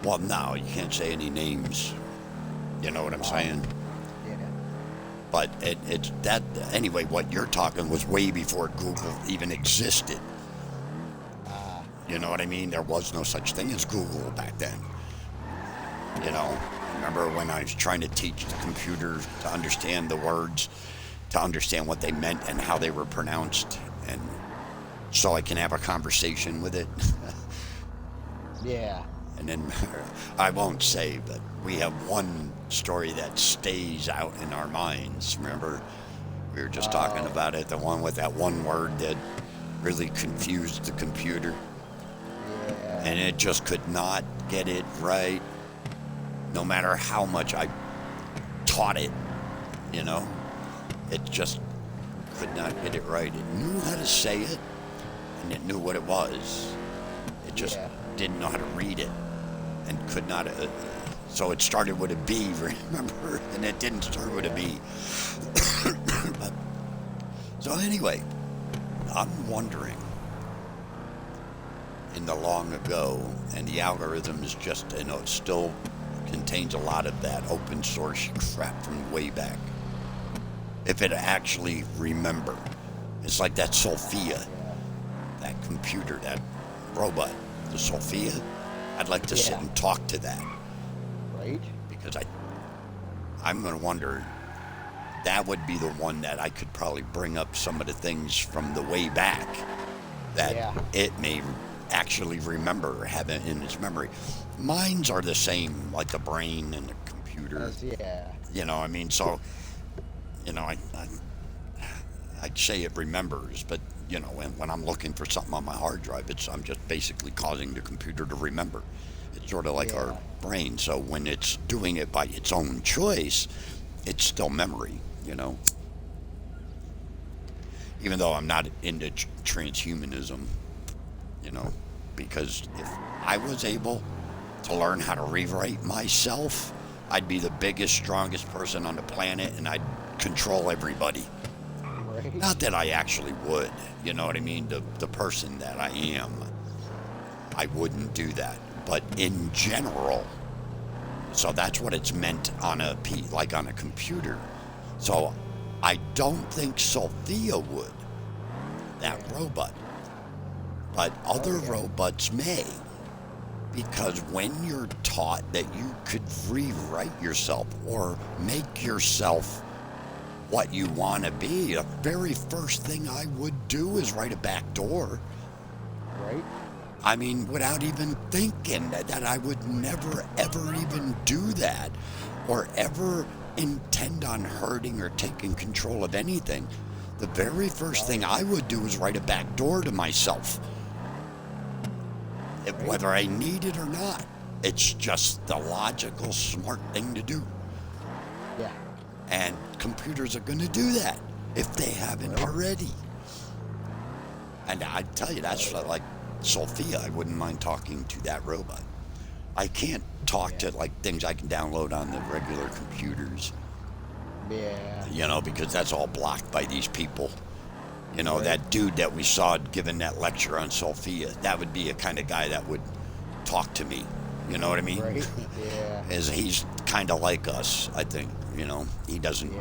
well, no, you can't say any names. You know what I'm saying? Yeah. But it's that, anyway, what you're talking was way before Google even existed. You know what I mean? There was no such thing as Google back then. You know? Remember when I was trying to teach the computer to understand the words, to understand what they meant and how they were pronounced, and so I can have a conversation with it? Yeah. And then, I won't say, but we have one story that stays out in our minds. Remember? We were just talking about it, the one with that one word that really confused the computer. Yeah. And it just could not get it right. No matter how much I taught it, you know, it just could not get it right. It knew how to say it, and it knew what it was. It just didn't know how to read it, and could not. So it started with a B, remember? And it didn't start with a B. But, so anyway, I'm wondering, in the long ago, and the algorithm is just, you know, it's still contains a lot of that open source crap from way back. If it actually remember. It's like that Sophia, that computer, that robot, the Sophia. I'd like to sit and talk to that. Right? Because I'm going to wonder, that would be the one that I could probably bring up some of the things from the way back that it may actually remember, have it in its memory. Minds are the same, like the brain and the computer. You know, I mean, so, you know, I'd say it remembers, but, you know, when I'm looking for something on my hard drive, I'm just basically causing the computer to remember. It's sort of like our brain. So when it's doing it by its own choice, it's still memory, you know. Even though I'm not into transhumanism, you know, because if I was able to learn how to rewrite myself, I'd be the biggest, strongest person on the planet, and I'd control everybody. Right. Not that I actually would, you know what I mean? The person that I am, I wouldn't do that. But in general, so that's what it's meant on like on a computer. So I don't think Sophia would, that robot. But other robots may. Because when you're taught that you could rewrite yourself or make yourself what you want to be, the very first thing I would do is write a back door. Right? I mean, without even thinking that I would never, ever even do that or ever intend on hurting or taking control of anything. The very first thing I would do is write a back door to myself. Whether I need it or not, it's just the logical, smart thing to do. Yeah. And computers are going to do that if they haven't already. And I tell you, that's like Sophia. I wouldn't mind talking to that robot. I can't talk to like things I can download on the regular computers. Yeah. You know, because that's all blocked by these people. You know, that dude that we saw giving that lecture on Sophia, that would be a kind of guy that would talk to me. You know what I mean? Right. Yeah. He's kind of like us, I think. You know, he doesn't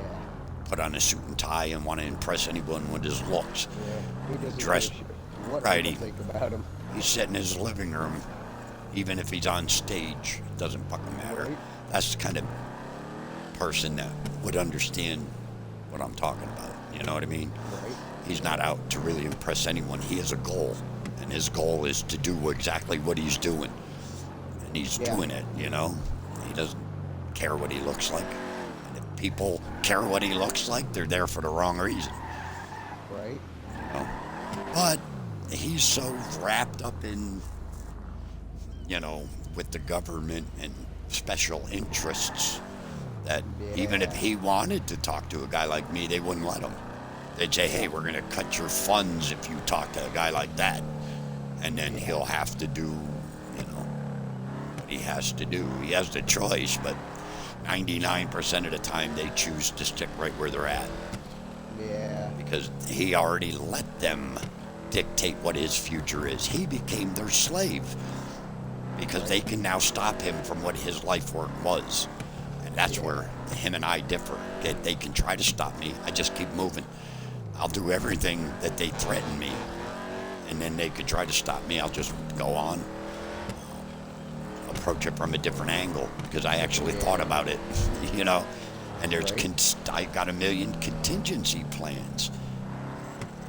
put on a suit and tie and want to impress anyone with his looks. Yeah. He doesn't Dressed give a shit what right. people think about him. He's sitting in his living room, even if he's on stage, it doesn't fucking matter. Right. That's the kind of person that would understand what I'm talking about. You know what I mean? Right. He's not out to really impress anyone. He has a goal, and his goal is to do exactly what he's doing. And he's doing it, you know? He doesn't care what he looks like. And if people care what he looks like, they're there for the wrong reason. Right. You know? But he's so wrapped up in, you know, with the government and special interests that even if he wanted to talk to a guy like me, they wouldn't let him. They'd say, hey, we're going to cut your funds if you talk to a guy like that. And then he'll have to do, you know, what he has to do. He has the choice, but 99% of the time they choose to stick right where they're at. Yeah. Because he already let them dictate what his future is. He became their slave because they can now stop him from what his life work was. And that's where him and I differ. They can try to stop me. I just keep moving. I'll do everything that they threaten me. And then they could try to stop me. I'll just go on. Approach it from a different angle because I actually thought about it, you know. And there's I got a million contingency plans.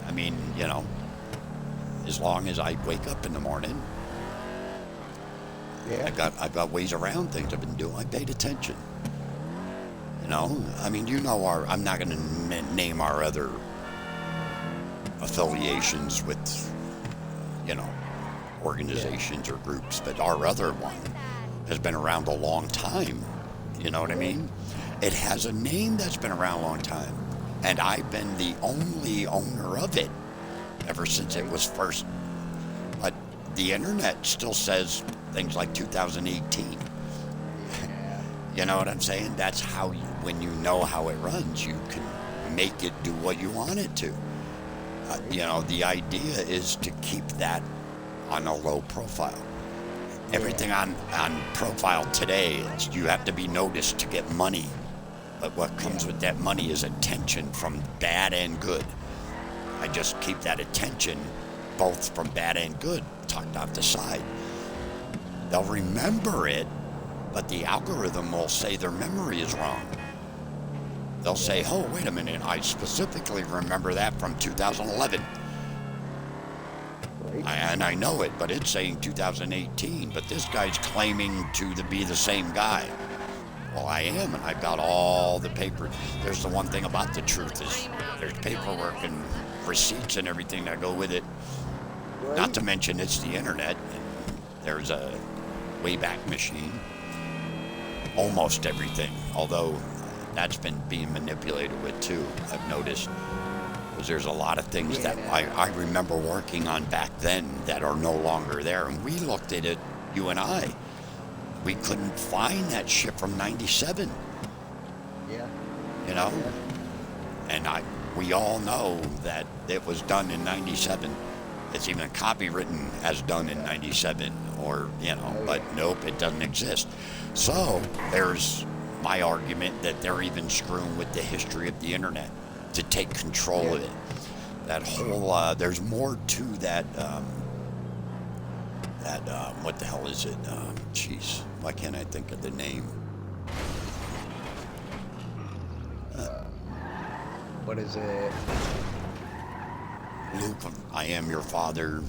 I mean, you know, as long as I wake up in the morning, I've got ways around things I've been doing. I paid attention. You know, I mean, you know, I'm not going to name our other affiliations with, you know, organizations or groups, but our other one has been around a long time. You know what I mean? It has a name that's been around a long time, and I've been the only owner of it ever since it was first. But the internet still says things like 2018. You know what I'm saying? That's how when you know how it runs, you can make it do what you want it to. You know, the idea is to keep that on a low profile. Everything on profile today, you have to be noticed to get money. But what comes with that money is attention from bad and good. I just keep that attention both from bad and good tucked off the side. They'll remember it, but the algorithm will say their memory is wrong. They'll say, oh, wait a minute, I specifically remember that from 2011. Right. And I know it, but it's saying 2018, but this guy's claiming to be the same guy. Well, I am, and I've got all the paper. There's the one thing about the truth is there's paperwork and receipts and everything that go with it. Right. Not to mention it's the internet, and there's a Wayback Machine. Almost everything, although that's been being manipulated with too, I've noticed. Because there's a lot of things that I remember working on back then that are no longer there. And we looked at it, you and I. We couldn't find that shit from 97. Yeah. You know? And we all know that it was done in 97. It's even copywritten as done in 97 or, you know, but nope, it doesn't exist. So there's my argument that they're even screwing with the history of the internet to take control of it. That whole, there's more to that, what the hell is it? Jeez, why can't I think of the name? What is it? Luke, I am your father.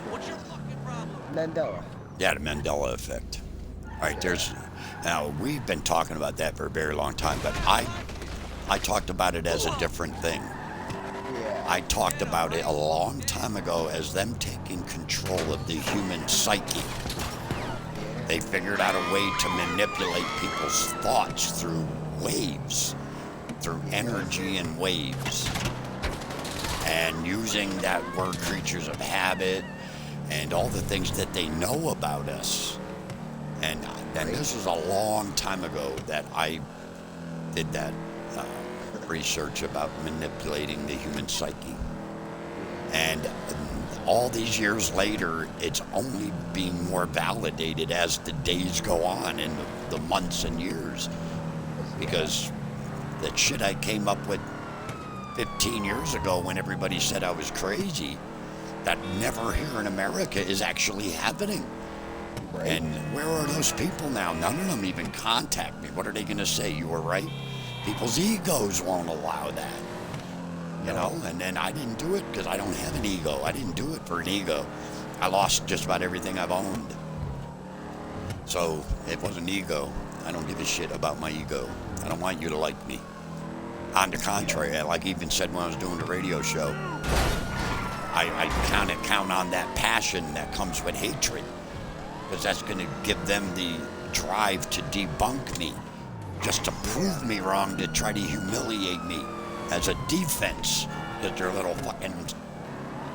What's your fucking problem? Mandela. Yeah, the Mandela effect. All right, now we've been talking about that for a very long time, but I talked about it as a different thing. Yeah. I talked about it a long time ago as them taking control of the human psyche. They figured out a way to manipulate people's thoughts through waves, through energy and waves. And using that word creatures of habit and all the things that they know about us. And this was a long time ago that I did that research about manipulating the human psyche. And all these years later, it's only being more validated as the days go on and the months and years. Because the shit I came up with 15 years ago when everybody said I was crazy, that never here in America is actually happening. Right. And where are those people now? None of them even contact me. What are they going to say? You were right? People's egos won't allow that. You know? And then I didn't do it because I don't have an ego. I didn't do it for an ego. I lost just about everything I've owned. So it wasn't ego. I don't give a shit about my ego. I don't want you to like me. On the contrary, like I even said when I was doing the radio show, I count on that passion that comes with hatred, because that's going to give them the drive to debunk me, just to prove me wrong, to try to humiliate me as a defense, because their little fucking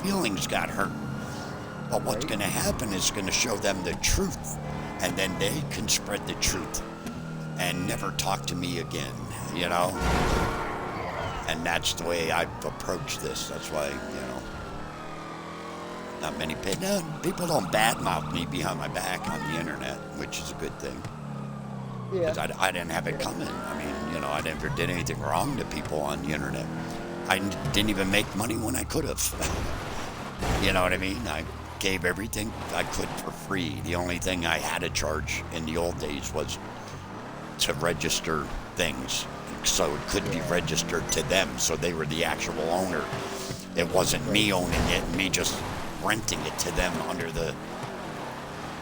feelings got hurt. But what's going to happen is going to show them the truth, and then they can spread the truth and never talk to me again, you know? And that's the way I've approached this. That's why, you know, not many people don't badmouth me behind my back on the internet, which is a good thing. Yeah. Because I didn't have it coming. I mean, you know, I never did anything wrong to people on the internet. I didn't even make money when I could have. You know what I mean? I gave everything I could for free. The only thing I had to charge in the old days was to register things, so it could be registered to them, so they were the actual owner. It wasn't me owning it, me just renting it to them under the,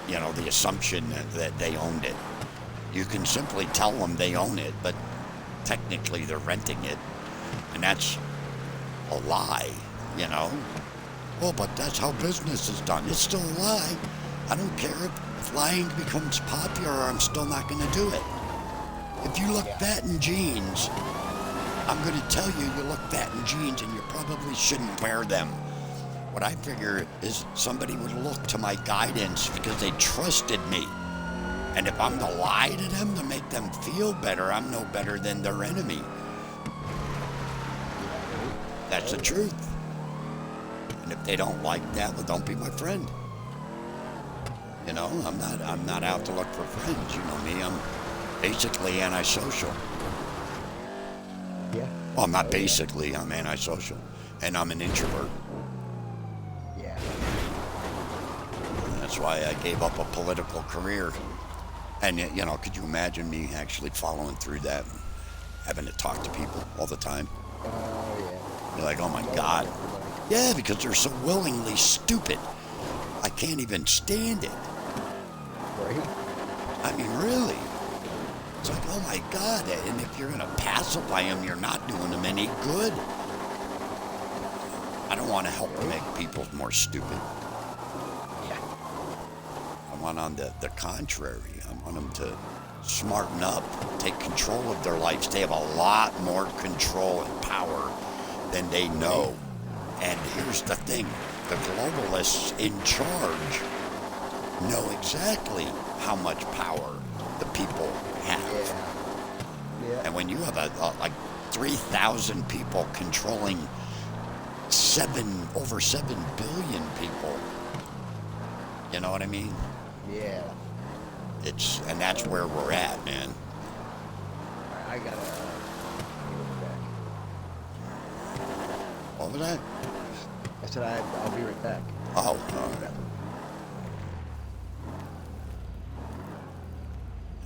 you know, the assumption that they owned it. You can simply tell them they own it, but technically they're renting it, and that's a lie, you know? Well, but that's how business is done. It's still a lie. I don't care if lying becomes popular, I'm still not going to do it. If you look fat in jeans, I'm going to tell you look fat in jeans and you probably shouldn't wear them. What I figure is somebody would look to my guidance because they trusted me. And if I'm to lie to them to make them feel better, I'm no better than their enemy. That's the truth. And if they don't like that, well, don't be my friend. You know, I'm not out to look for friends. You know me, I'm basically antisocial. Yeah. Well, I'm not basically, I'm antisocial. And I'm an introvert. Yeah. And that's why I gave up a political career. And, you know, could you imagine me actually following through that, having to talk to people all the time? Oh, yeah. You're like, oh my God. Yeah, because they're so willingly stupid. I can't even stand it. Right? I mean, really. It's like, oh my God. And if you're going to pacify them, you're not doing them any good. I don't want to help make people more stupid. Yeah. I want on the contrary. I want them to smarten up, take control of their lives. They have a lot more control and power than they know. And here's the thing. The globalists in charge know exactly how much power the people have. Yeah. And when you have like 3,000 people controlling over 7 billion people, you know what I mean? Yeah. And that's where we're at, man. I gotta give it back. What was that? I said I'll be right back. Oh, all right.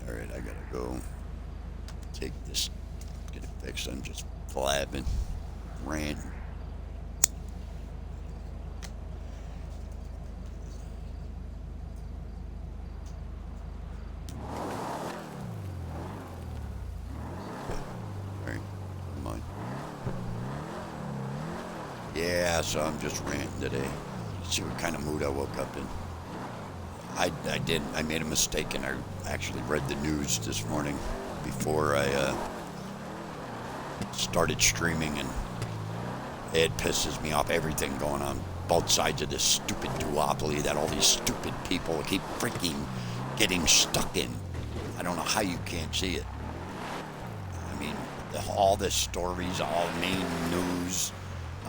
All right, I gotta go take this, get it fixed. I'm just blabbing, ranting. Yeah, so I'm just ranting today. See what kind of mood I woke up in. I made a mistake and I actually read the news this morning before I started streaming, and it pisses me off, everything going on both sides of this stupid duopoly that all these stupid people keep freaking getting stuck in. I don't know how you can't see it. I mean, all the stories, all main news.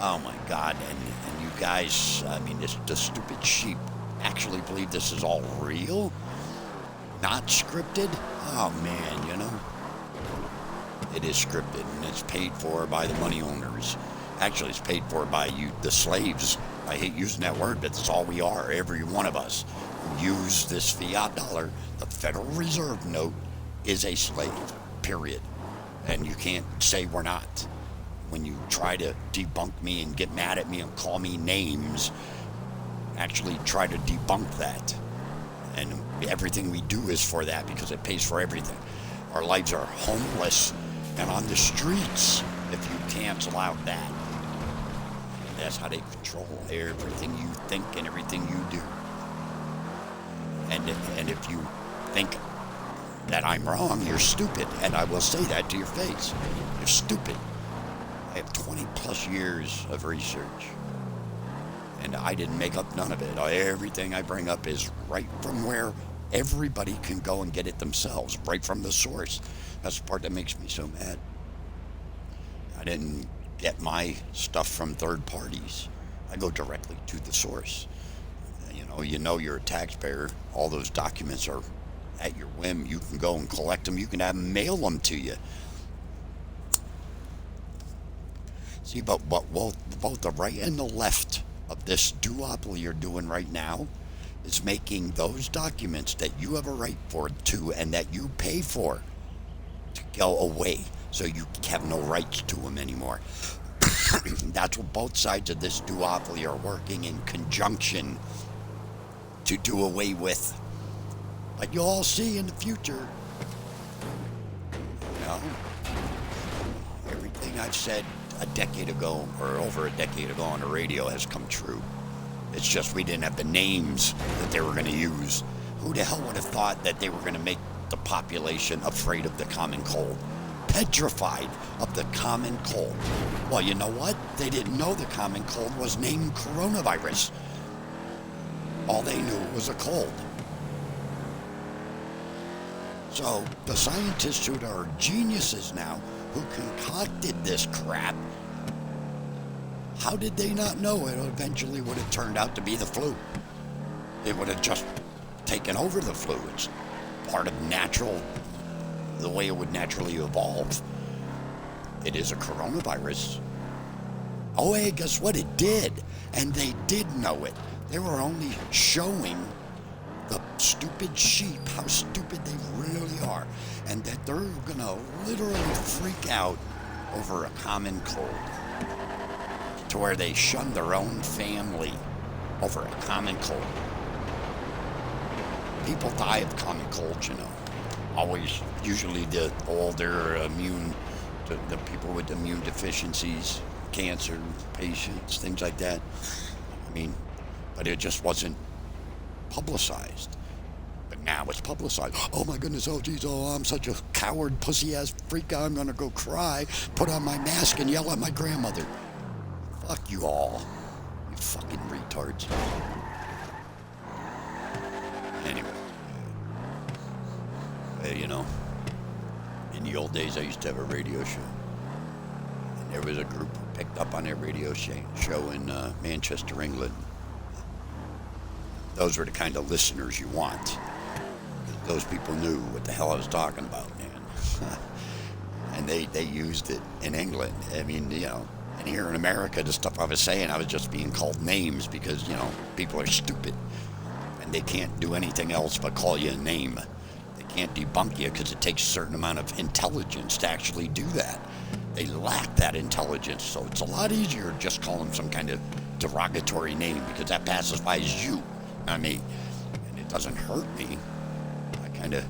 Oh my God, and you guys, I mean, the stupid sheep actually believe this is all real? Not scripted? Oh man, you know? It is scripted, and it's paid for by the money owners. Actually, it's paid for by you, the slaves. I hate using that word, but that's all we are, every one of us who use this fiat dollar. The Federal Reserve note is a slave, period. And you can't say we're not. When you try to debunk me and get mad at me and call me names, actually try to debunk that. And everything we do is for that, because it pays for everything. Our lives are homeless and on the streets if you cancel out that. And that's how they control everything you think and everything you do. And if you think that I'm wrong, you're stupid. And I will say that to your face. You're stupid. I have 20 plus years of research, and I didn't make up none of it. Everything I bring up is right from where everybody can go and get it themselves, right from the source. That's the part that makes me so mad. I didn't get my stuff from third parties. I go directly to the source. You know you're a taxpayer. All those documents are at your whim. You can go and collect them. You can have them mail them to you. See, but both the right and the left of this duopoly you're doing right now is making those documents that you have a right to and that you pay for to go away, so you have no rights to them anymore. That's what both sides of this duopoly are working in conjunction to do away with. But you'll all see in the future, you know, everything I've said a decade ago or over a decade ago on the radio has come true. It's just we didn't have the names that they were going to use. Who the hell would have thought that they were going to make the population afraid of the common cold? Petrified of the common cold. Well, you know what? They didn't know the common cold was named coronavirus. All they knew was a cold. So the scientists who are geniuses now, who concocted this crap, How did they not know it eventually would have turned out to be the flu? It would have just taken over the flu. It's part of the way it would naturally evolve. It is a coronavirus. Oh, hey, guess what? It did. And they did know it. They were only showing the stupid sheep how stupid they really are. And that they're going to literally freak out over a common cold. To where they shun their own family over a common cold. People die of common colds, you know. Always, usually the older the people with immune deficiencies, cancer patients, things like that. I mean, but it just wasn't publicized. But now it's publicized. Oh my goodness, oh geez, oh I'm such a coward, pussy-ass freak, I'm gonna go cry, put on my mask and yell at my grandmother. Fuck you all, you fucking retards. Anyway, you know, in the old days I used to have a radio show. And there was a group who picked up on that radio show in Manchester, England. Those were the kind of listeners you want. Those people knew what the hell I was talking about, man. And they used it in England. I mean, you know, and here in America, the stuff I was saying, I was just being called names because, you know, people are stupid. And they can't do anything else but call you a name. They can't debunk you because it takes a certain amount of intelligence to actually do that. They lack that intelligence, so it's a lot easier to just call them some kind of derogatory name because that passes by as you, not me. And it doesn't hurt me. I kind of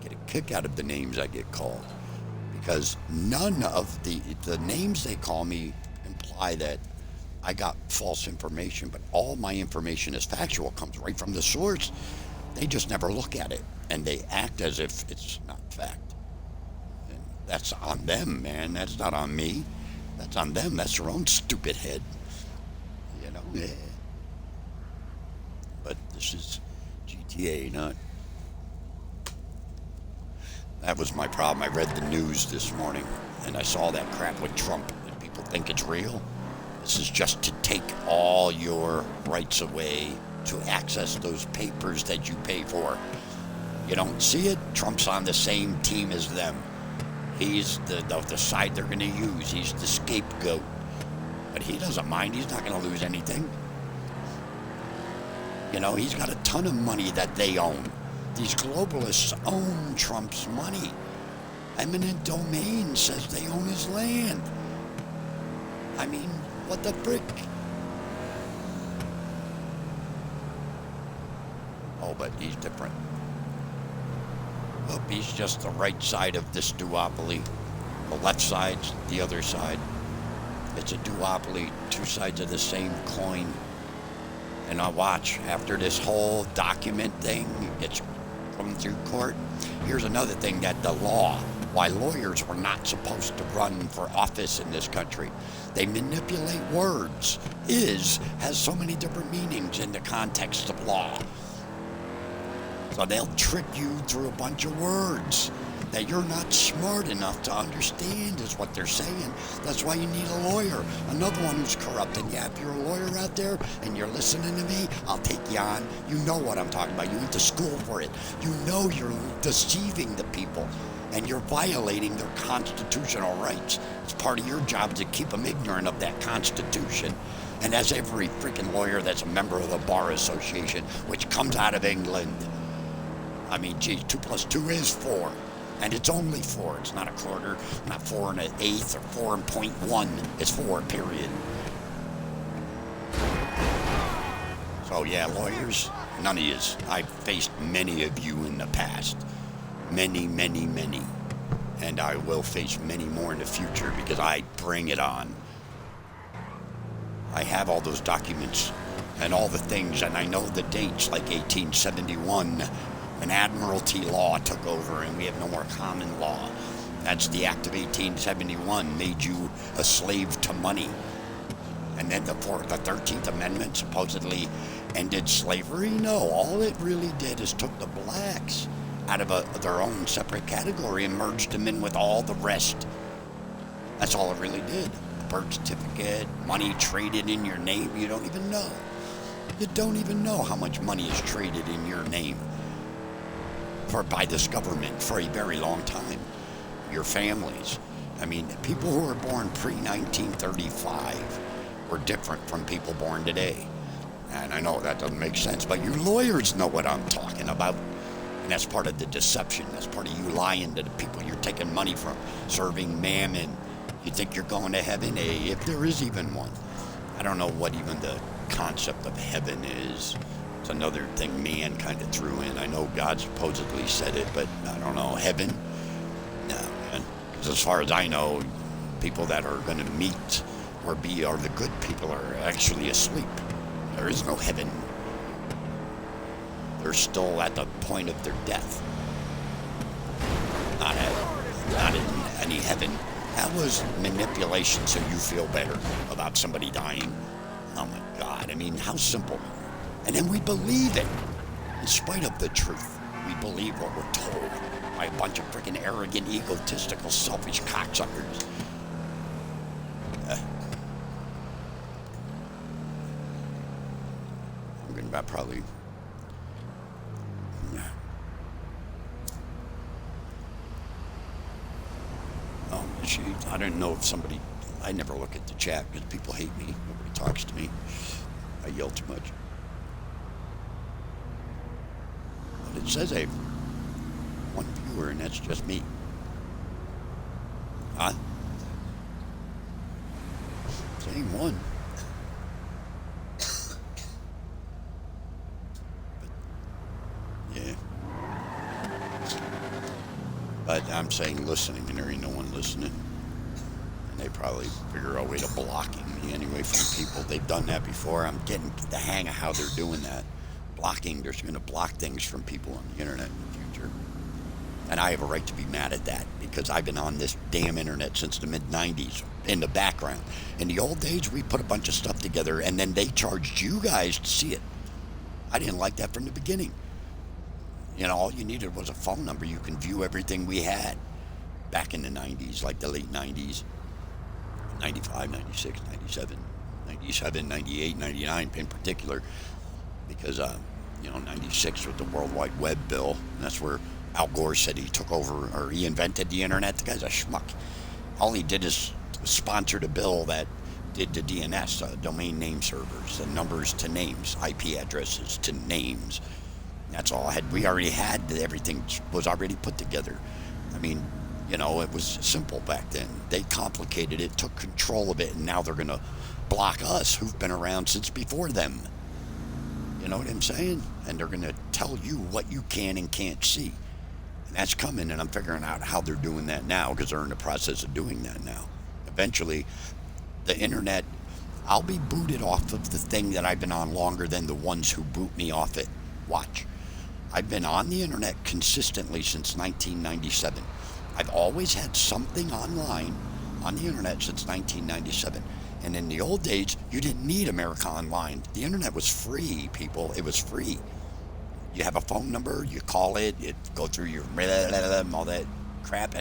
get a kick out of the names I get called because none of the names they call me imply that I got false information, but all my information is factual, comes right from the source. They just never look at it, and they act as if it's not fact. And that's on them, man. That's not on me. That's on them. That's their own stupid head. You know? Yeah. But this is GTA, not... That was my problem. I read the news this morning, and I saw that crap with Trump, and people think it's real. This is just to take all your rights away to access those papers that you pay for. You don't see it? Trump's on the same team as them. He's the side they're going to use. He's the scapegoat. But he doesn't mind. He's not going to lose anything. You know, he's got a ton of money that they own. These globalists own Trump's money. Eminent domain says they own his land. I mean, what the frick? Oh, but he's different. Well, he's just the right side of this duopoly. The left side's the other side. It's a duopoly, two sides of the same coin. And I'll watch, after this whole document thing gets come through court, here's another thing that the law, why lawyers were not supposed to run for office in this country. They manipulate words. Has so many different meanings in the context of law. So they'll trick you through a bunch of words that you're not smart enough to understand is what they're saying. That's why you need a lawyer. Another one who's corrupt. And yeah, if you're a lawyer out there and you're listening to me, I'll take you on. You know what I'm talking about. You went to school for it. You know you're deceiving the people and you're violating their constitutional rights. It's part of your job to keep them ignorant of that Constitution. And as every freaking lawyer that's a member of the Bar Association, which comes out of England. I mean, geez, 2 + 2 is 4. And it's only 4. It's not a quarter, not 4 1/8 or 4.1. It's 4, period. So yeah, lawyers, none of yous. I've faced many of you in the past. Many, many, many. And I will face many more in the future because I bring it on. I have all those documents and all the things, and I know the dates, like 1871. When Admiralty law took over and we have no more common law. That's the Act of 1871, made you a slave to money. And then the 13th Amendment supposedly ended slavery. No, all it really did is took the blacks out of their own separate category and merged them in with all the rest. That's all it really did. birth certificate, money traded in your name. You don't even know. You don't even know how much money is traded in your name by this government for a very long time. Your families. I mean, people who were born pre-1935 were different from people born today. And I know that doesn't make sense, but you lawyers know what I'm talking about. And that's part of the deception. That's part of you lying to the people you're taking money from, serving mammon. You think you're going to heaven, if there is even one. I don't know what even the concept of heaven is. It's another thing man kind of threw in. I know God supposedly said it, but I don't know. Heaven? No, man. Because as far as I know, people that are going to meet or the good people are actually asleep. There is no heaven. They're still at the point of their death. Not in any heaven. That was manipulation so you feel better about somebody dying. Oh my God, I mean, how simple. And then we believe it. In spite of the truth, we believe what we're told by a bunch of freaking arrogant, egotistical, selfish cocksuckers. I'm going to probably... I didn't know if somebody... I never look at the chat because people hate me. Nobody talks to me. I yell too much. But it says I have one viewer, and that's just me. Huh? Saying one. But, yeah. But I'm saying listening, and there ain't no one listening. And they probably figure out a way to blocking me anyway from people. They've done that before. I'm getting the hang of how they're doing that. Blocking, they're going to block things from people on the internet in the future. And I have a right to be mad at that because I've been on this damn internet since the mid-90s in the background. In the old days, we put a bunch of stuff together and then they charged you guys to see it. I didn't like that from the beginning. You know, all you needed was a phone number. You can view everything we had back in the 90s, like the late 90s, 95, 96, 97, 98, 99 in particular, because, 96 with the World Wide Web bill. And that's where Al Gore said he took over, or he invented the internet. The guy's a schmuck. All he did is sponsored a bill that did the DNS, domain name servers, the numbers to names, IP addresses to names. That's all I had. We already had everything was already put together. I mean, it was simple back then. They complicated it, took control of it, and now they're going to block us who've been around since before them. You know what I'm saying? And they're going to tell you what you can and can't see. And that's coming, and I'm figuring out how they're doing that now because they're in the process of doing that now. Eventually, the internet, I'll be booted off of the thing that I've been on longer than the ones who boot me off it. Watch. I've been on the internet consistently since 1997. I've always had something online on the internet since 1997. And in the old days, you didn't need America Online. The internet was free, people. It was free. You have a phone number, you call it, it go through your all that crap,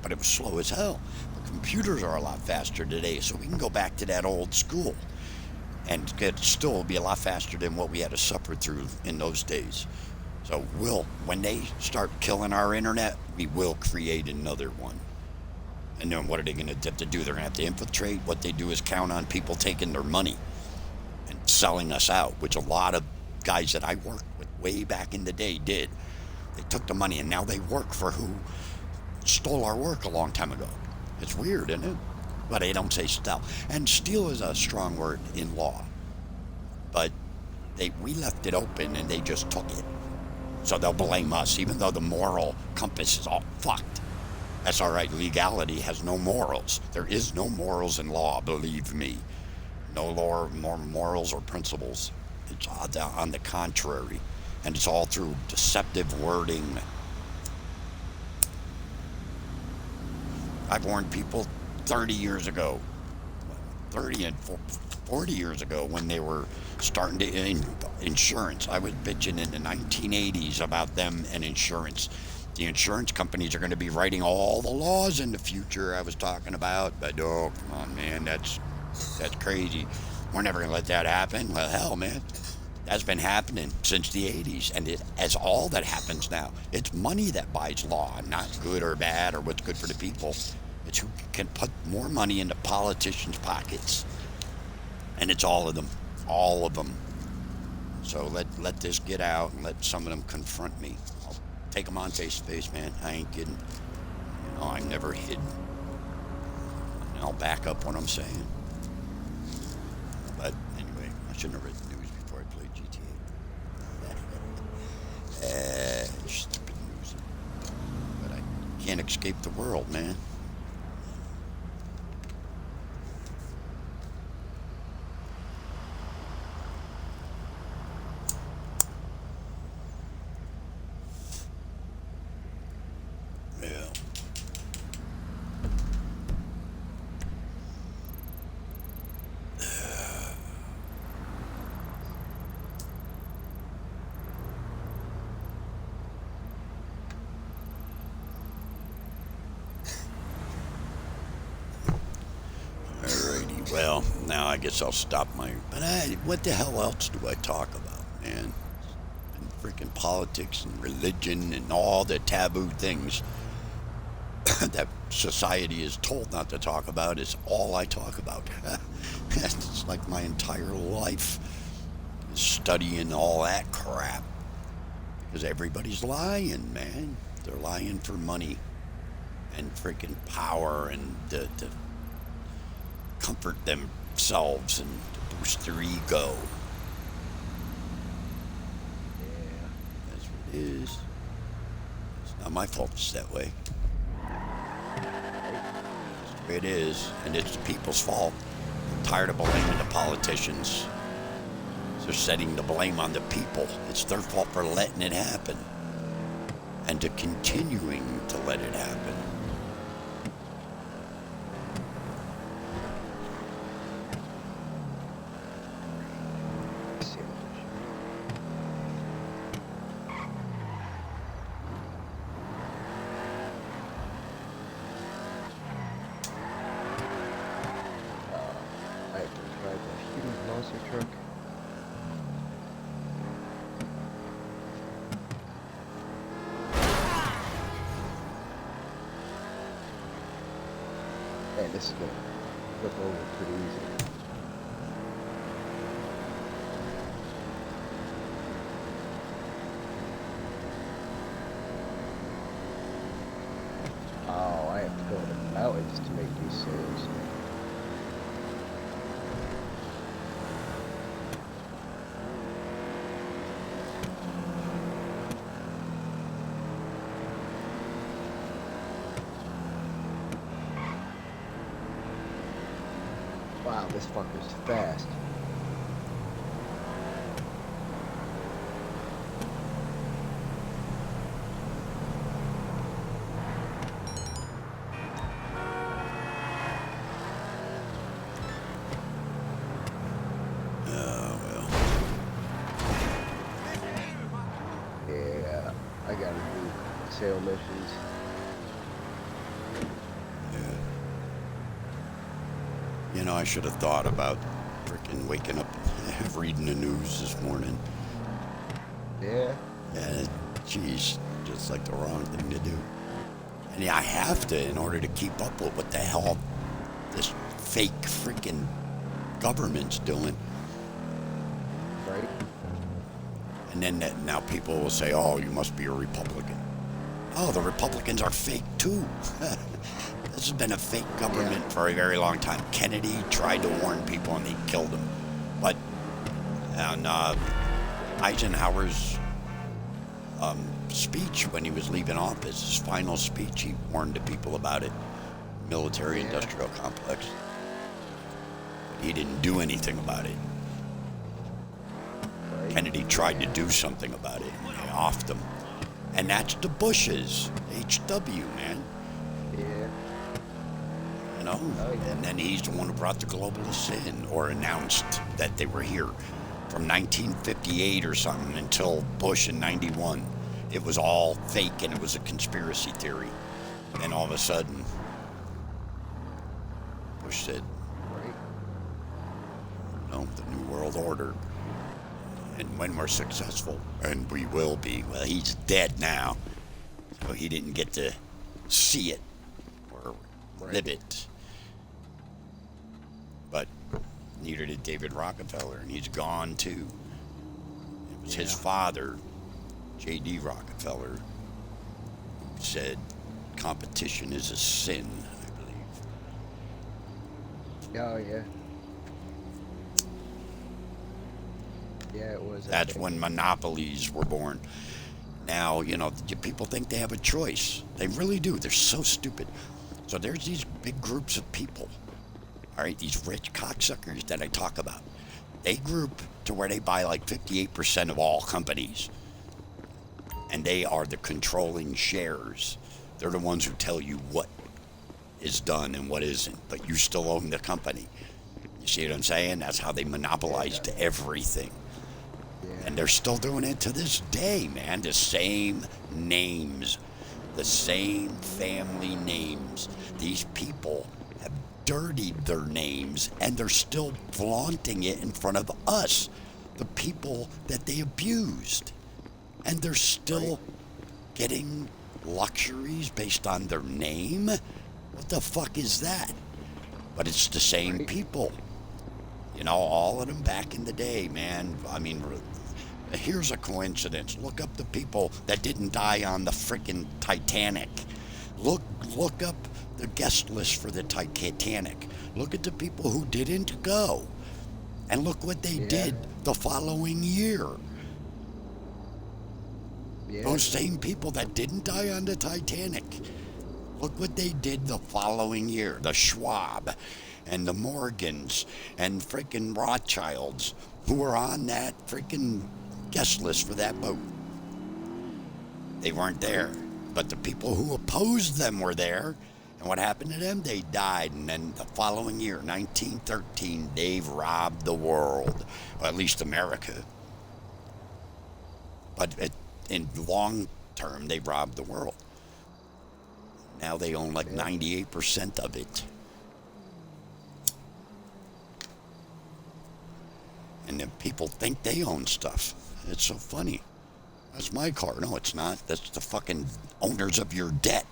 but it was slow as hell. The computers are a lot faster today, so we can go back to that old school. And it still be a lot faster than what we had to suffer through in those days. So when they start killing our internet, we will create another one. And then what are they going to have to do? They're going to have to infiltrate. What they do is count on people taking their money and selling us out, which a lot of guys that I worked with way back in the day did. They took the money, and now they work for who stole our work a long time ago. It's weird, isn't it? But they don't say steal. And steal is a strong word in law. But we left it open, and they just took it. So they'll blame us, even though the moral compass is all fucked. That's all right. Legality has no morals. There is no morals in law, believe me. No law, more morals or principles. It's on the contrary. And it's all through deceptive wording. I've warned people 30 years ago, 30 and 40 years ago when they were starting to insurance. I was bitching in the 1980s about them and insurance. The insurance companies are going to be writing all the laws in the future I was talking about. But oh, come on, man, that's crazy. We're never going to let that happen. Well, hell, man, that's been happening since the 80s, and as all that happens now. It's money that buys law, not good or bad or what's good for the people. It's who can put more money into politicians' pockets, and it's all of them, all of them. So let this get out and let some of them confront me. I'll take them on face to face, man. I ain't kidding. You know, I never hid. And I'll back up what I'm saying. But anyway, I shouldn't have read the news before I played GTA. Stupid news. But I can't escape the world, man. Yeah. Alrighty, well, now I guess I'll stop my... But what the hell else do I talk about, man? And freaking politics and religion and all the taboo things that society is told not to talk about is all I talk about. It's like my entire life is studying all that crap. Because everybody's lying, man. They're lying for money and freaking power and to comfort themselves and to boost their ego. Yeah. That's what it is. It's not my fault it's that way. That's the way it is, and it's the people's fault. I'm tired of blaming the politicians. They're setting the blame on the people. It's their fault for letting it happen and to continuing to let it happen. I have to drive a huge monster truck. Man, this is gonna flip over pretty easy. Oh, I have to go to the mountains to make these sales. Wow, this fucker's fast. Oh, well. Yeah, I gotta do sale missions. Yeah. You know, I should have thought about freaking waking up, reading the news this morning. Yeah. Yeah, geez, just like the wrong thing to do. And yeah, I have to in order to keep up with what the hell this fake freaking government's doing. Right? And then now people will say, oh, you must be a Republican. Oh, the Republicans are fake too. This has been a fake government for a very long time. Kennedy tried to warn people and they killed him. But on Eisenhower's speech when he was leaving office, his final speech, he warned the people about it. Military-industrial complex. But he didn't do anything about it. Right. Kennedy tried to do something about it, and they offed him. And that's the Bushes. HW, man. Yeah. You know? Oh, yeah. And then he's the one who brought the globalists in, or announced that they were here from 1958 or something until Bush in 91. it was all fake and it was a conspiracy theory. And then all of a sudden, Bush said, Right. no, the New World Order. And when we're successful, and we will be, well, he's dead now. So he didn't get to see it or live it. But neither did David Rockefeller, and he's gone too. It was his father, J.D. Rockefeller, who said competition is a sin, I believe. Oh, yeah. Yeah, it was. That's when monopolies were born. Now, you know, people think they have a choice. They really do. They're so stupid. So there's these big groups of people, all right, these rich cocksuckers that I talk about. They group to where they buy like 58% of all companies. And they are the controlling shares. They're the ones who tell you what is done and what isn't, but you still own the company. You see what I'm saying? That's how they monopolized everything. And they're still doing it to this day, man. The same names, the same family names. These people have dirtied their names, and they're still flaunting it in front of us, the people that they abused. And they're still getting luxuries based on their name? What the fuck is that? But it's the same people. You know, all of them back in the day, man. I mean, here's a coincidence. Look up the people that didn't die on the frickin' Titanic. Look up the guest list for the Titanic. Look at the people who didn't go. And look what they did the following year. Those same people that didn't die on the Titanic. Look what they did the following year. The Schwab and the Morgans and frickin' Rothschilds who were on that frickin' guest list for that boat. They weren't there. But the people who opposed them were there. And what happened to them? They died. And then the following year, 1913, they've robbed the world. Or at least America. But in long term, they robbed the world. Now they own like 98% of it. And then people think they own stuff. It's so funny. That's my car. No, it's not. That's the fucking owners of your debt.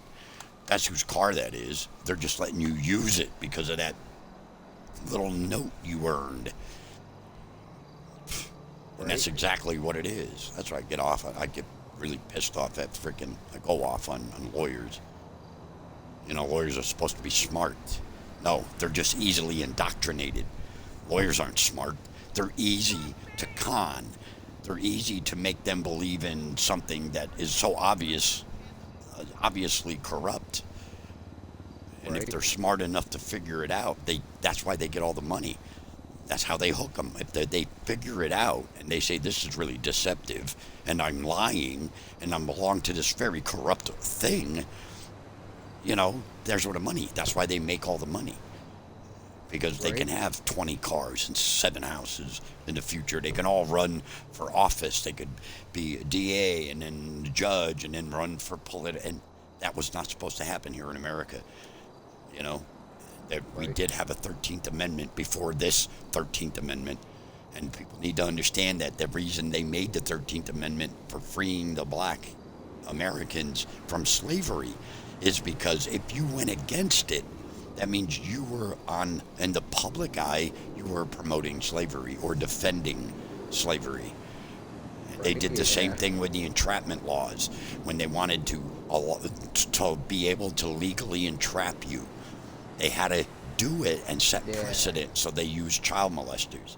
That's whose car that is. They're just letting you use it because of that little note you earned. And that's exactly what it is. That's why I get off. I get really pissed off at freaking, I go off on lawyers. You know, lawyers are supposed to be smart. No, they're just easily indoctrinated. Lawyers aren't smart. They're easy to con. They're easy to make them believe in something that is so obviously corrupt. And if they're smart enough to figure it out, that's why they get all the money. That's how they hook them. If they figure it out and they say this is really deceptive and I'm lying and I belong to this very corrupt thing, you know, there's where the money. That's why they make all the money. Because they can have 20 cars and 7 houses in the future. They can all run for office. They could be a DA and then a judge and then run for political. And that was not supposed to happen here in America. You know, that we did have a 13th Amendment before this 13th Amendment. And people need to understand that the reason they made the 13th Amendment for freeing the black Americans from slavery is because if you went against it, that means you were in the public eye, you were promoting slavery or defending slavery. They did the same thing with the entrapment laws when they wanted to be able to legally entrap you. They had to do it and set precedent, so they used child molesters.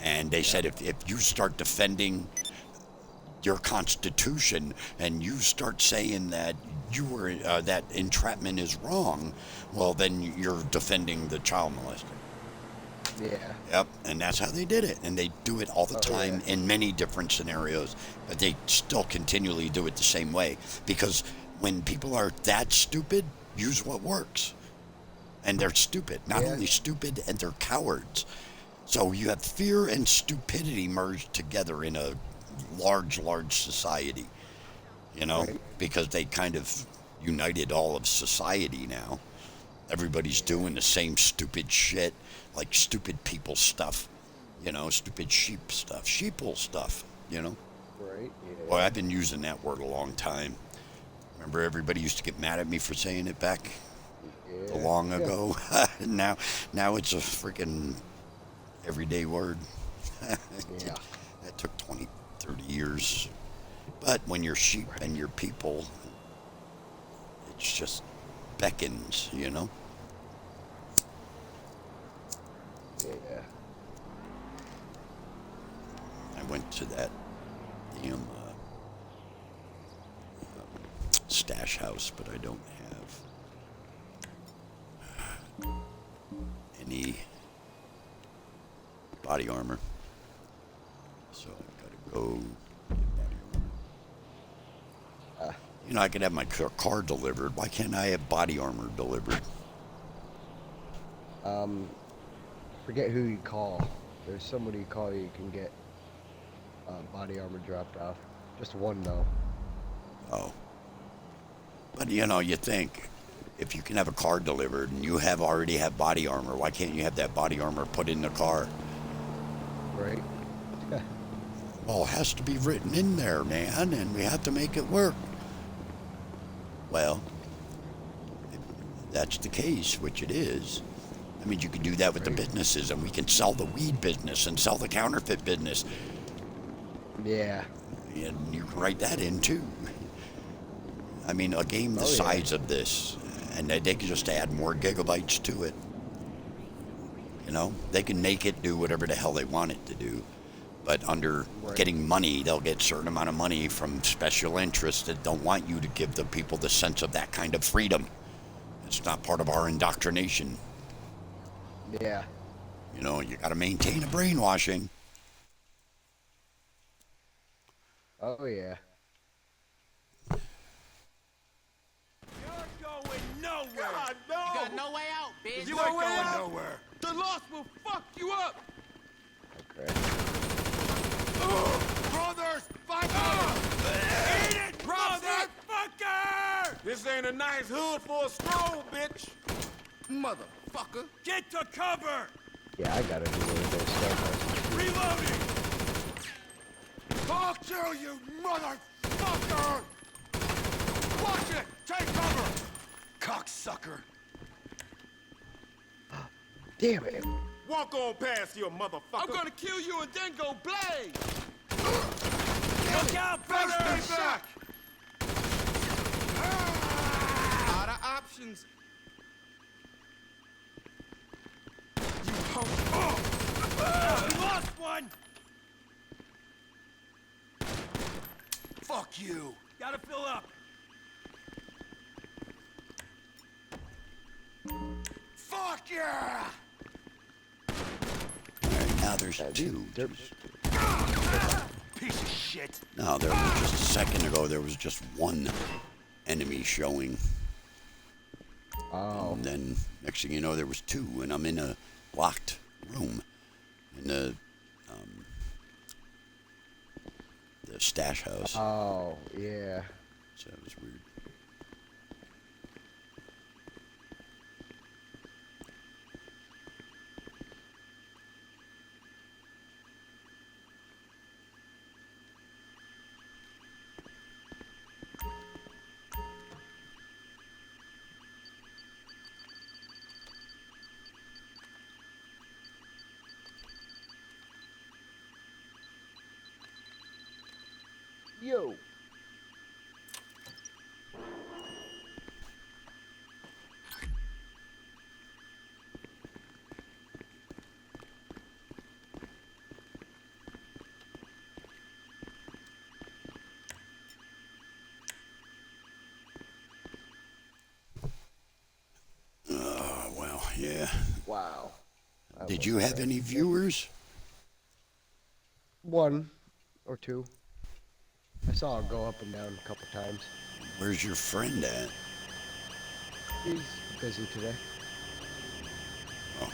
And they said if you start defending your Constitution and you start saying that that entrapment is wrong, well, then you're defending the child molester. Yeah. Yep, and that's how they did it. And they do it all the time in many different scenarios, but they still continually do it the same way. Because when people are that stupid, use what works. And they're stupid. Not only stupid, and they're cowards. So you have fear and stupidity merged together in a large society. you know, Right. because they kind of united all of society now. Everybody's doing the same stupid shit, like stupid people stuff, you know, stupid sheep stuff, sheeple stuff, you know. Right. Yeah. Boy, I've been using that word a long time. Remember, everybody used to get mad at me for saying it back Yeah. long ago. now it's a freaking everyday word. Yeah. That took 20, 30 years. But when you're sheep and you're people, it's just beckons, you know? Yeah. I went to that damn stash house, but I don't have any body armor. So I gotta go get body armor. You know, I could have my car delivered. Why can't I have body armor delivered? Forget who you call. There's somebody you call you can get body armor dropped off. Just one though. Oh. But you know, you think if you can have a car delivered and you already have body armor, why can't you have that body armor put in the car? Right. Well, it has to be written in there, man, and we have to make it work. Well, if that's the case, which it is. I mean, you can do that with the businesses, and we can sell the weed business and sell the counterfeit business. Yeah. And you can write that in, too. I mean, a game the size of this, and they can just add more gigabytes to it. You know, they can make it do whatever the hell they want it to do. But under getting money, they'll get a certain amount of money from special interests that don't want you to give the people the sense of that kind of freedom. It's not part of our indoctrination. Yeah. You know, you got to maintain a brainwashing. Oh yeah. You're going nowhere. God, no. You got no way out, bitch. You ain't going nowhere. The loss will fuck you up. Okay. Brothers, fight Eat it, motherfucker! This ain't a nice hood for a stroll, bitch. Motherfucker. Get to cover. Yeah, I gotta do one of those stuff. Reloading. I'll kill you, motherfucker! Watch it! Take cover! Cocksucker! Damn it. Walk on past you, motherfucker! I'm gonna kill you and then go blaze! Look out, brother! Stay back! Out of options. You hope. We lost one! Fuck you! Gotta fill up! Fuck yeah! Alright, now there's two. Piece of shit! No, there was just a second ago, there was just one enemy showing. Oh. And then, next thing you know, there was two, and I'm in a locked room in the stash house. Oh, yeah. So it was weird. Yo. Well, yeah. Wow. Did you have any viewers? One or two. I saw it go up and down a couple times. Where's your friend at? He's busy today. Oh,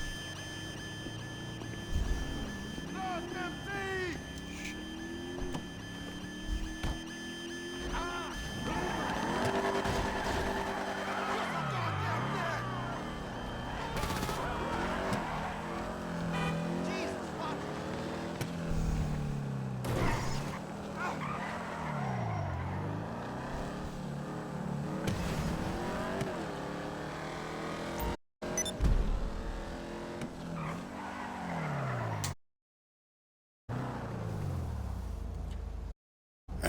Lost MC!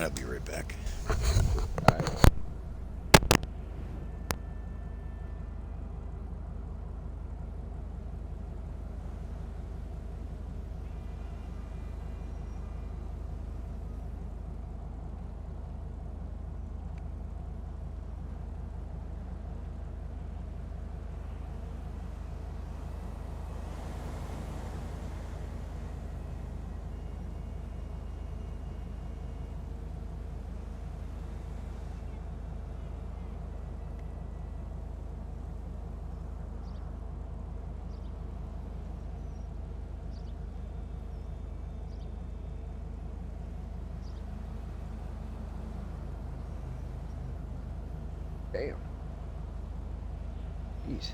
I'll be right back. Alright. Damn. Jeez.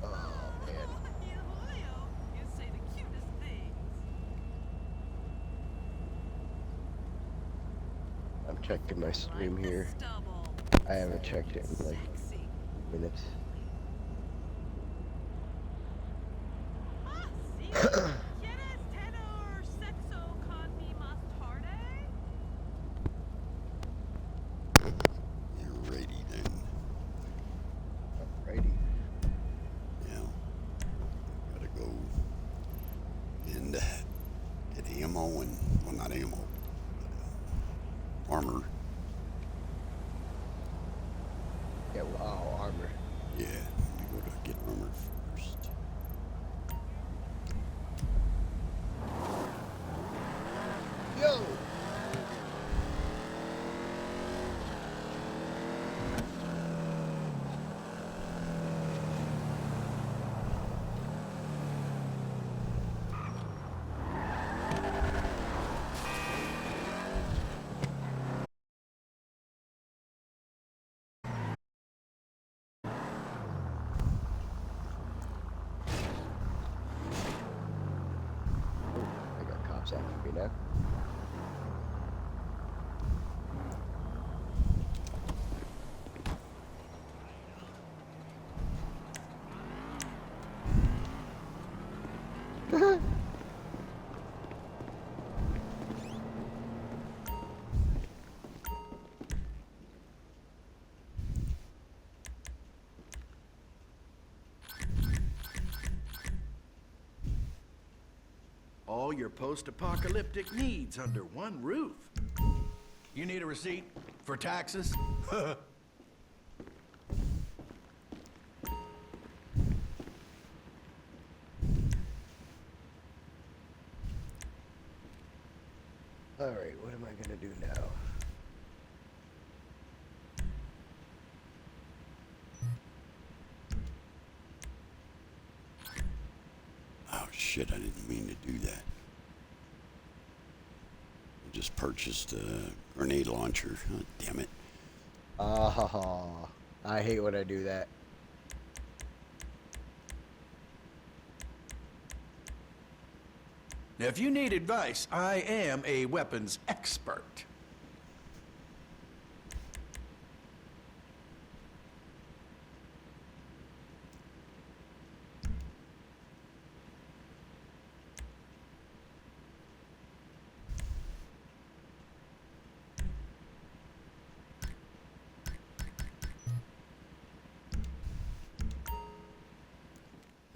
Oh, man. You say the cutest things. I'm checking my stream Like the here. stubble. I haven't checked it in like Sexy. minutes. Ah, sí. ¿Quieres tenor sexo con mi más tarde? You're ready then. Alrighty. Now, gotta go and get ammo and, well, not ammo, but armor. Yeah, wow, armor. Yeah, let me go to get armor first. Yo! I got cops after me now. All your post-apocalyptic needs under one roof. You need a receipt for taxes? Alright, what am I gonna do now? Oh shit, I didn't mean to do that. I just purchased a grenade launcher. Oh, damn it. Oh, I hate when I do that. Now, if you need advice, I am a weapons expert.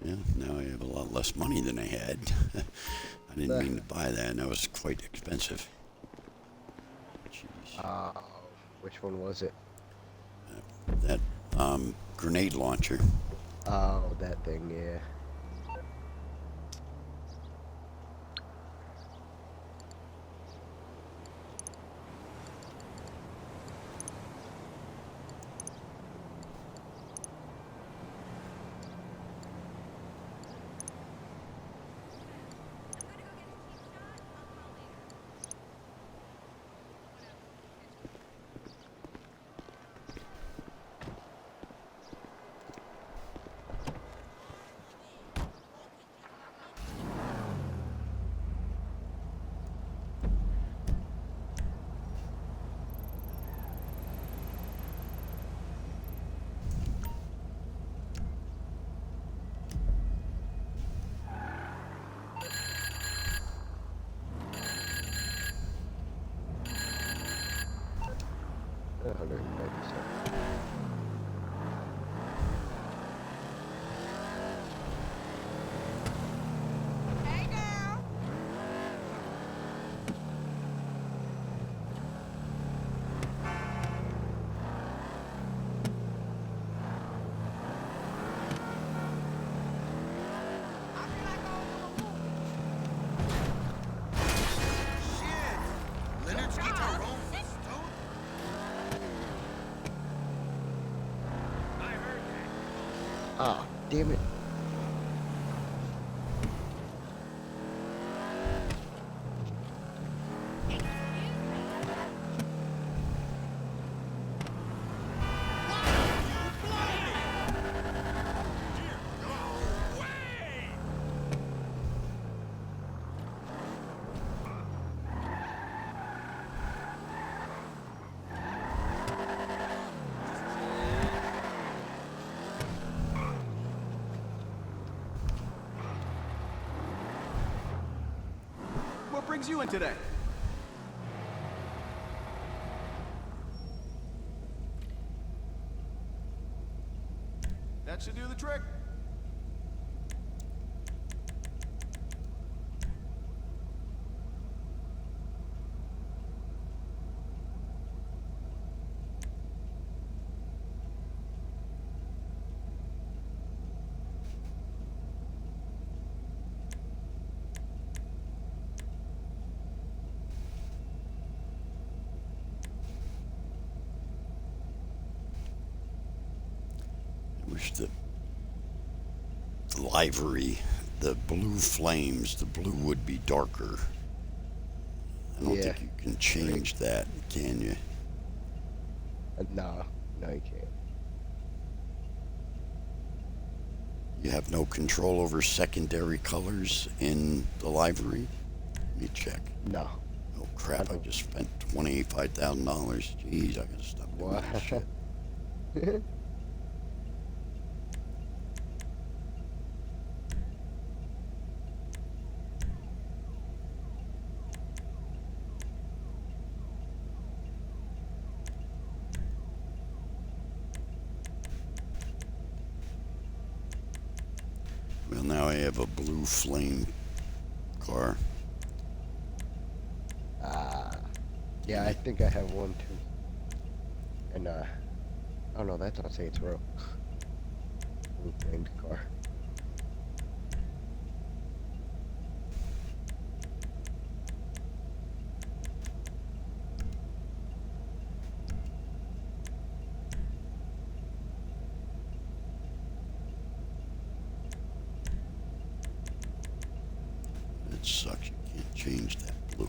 Yeah, now I have a lot less money than I had. I didn't mean to buy that, and that was quite expensive. Jeez. Which one was it? That grenade launcher. Oh, that thing, yeah. damn it. What brings you in today? That should do the trick. I wish the livery, the blue flames, the blue would be darker. I don't Yeah. think you can change that, can you? No, you can't. You have no control over secondary colors in the livery? Let me check. No. Oh crap, I just spent $25,000. Jeez, I gotta stop doing Wow. that shit. Well, now I have a blue flame car. Yeah, I think I have one too. And oh no, that's not Saints Row. Blue flamed car. It sucks, you can't change that blue.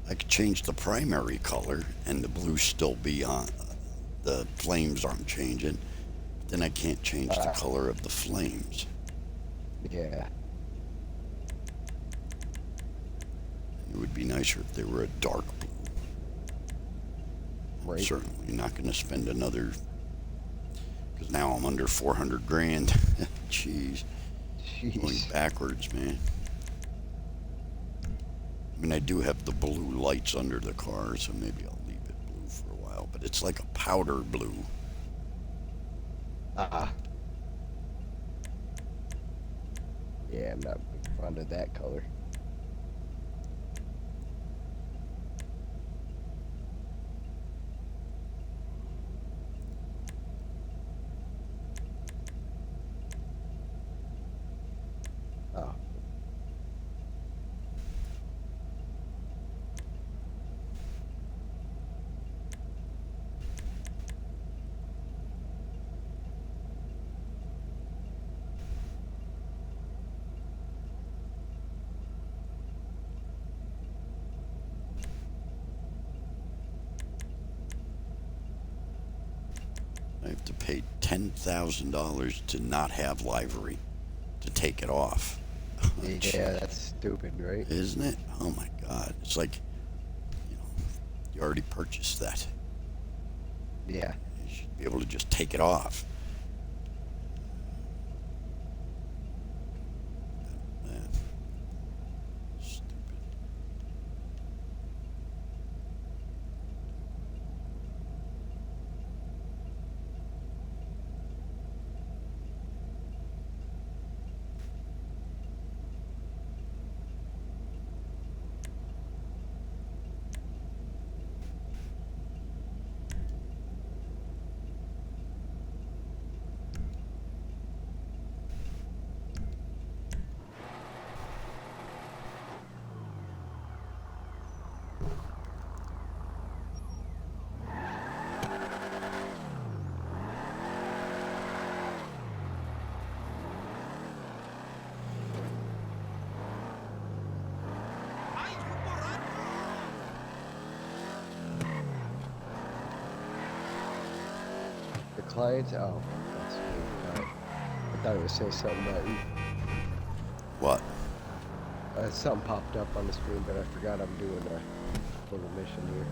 I could change the primary color and the blue still be on. The flames aren't changing. Then I can't change the color of the flames. Yeah. It would be nicer if they were a dark blue. I'm Right. certainly not going to spend another, because now I'm under 400 grand. Jeez, going Jeez. backwards, man. I mean, I do have the blue lights under the car, so maybe I'll leave it blue for a while. But it's like a powder blue. Yeah, I'm not big fond of that color. Oh. I have to pay $10,000 to not have livery, to take it off. Yeah, that's stupid, right? Isn't it? Oh my God. It's like, you know, you already purchased that. Yeah. You should be able to just take it off. Man. Stupid. clients? Oh, that's sweet. Alright. I thought it was saying something about you. What? Something popped up on the screen, but I forgot I'm doing a little mission here.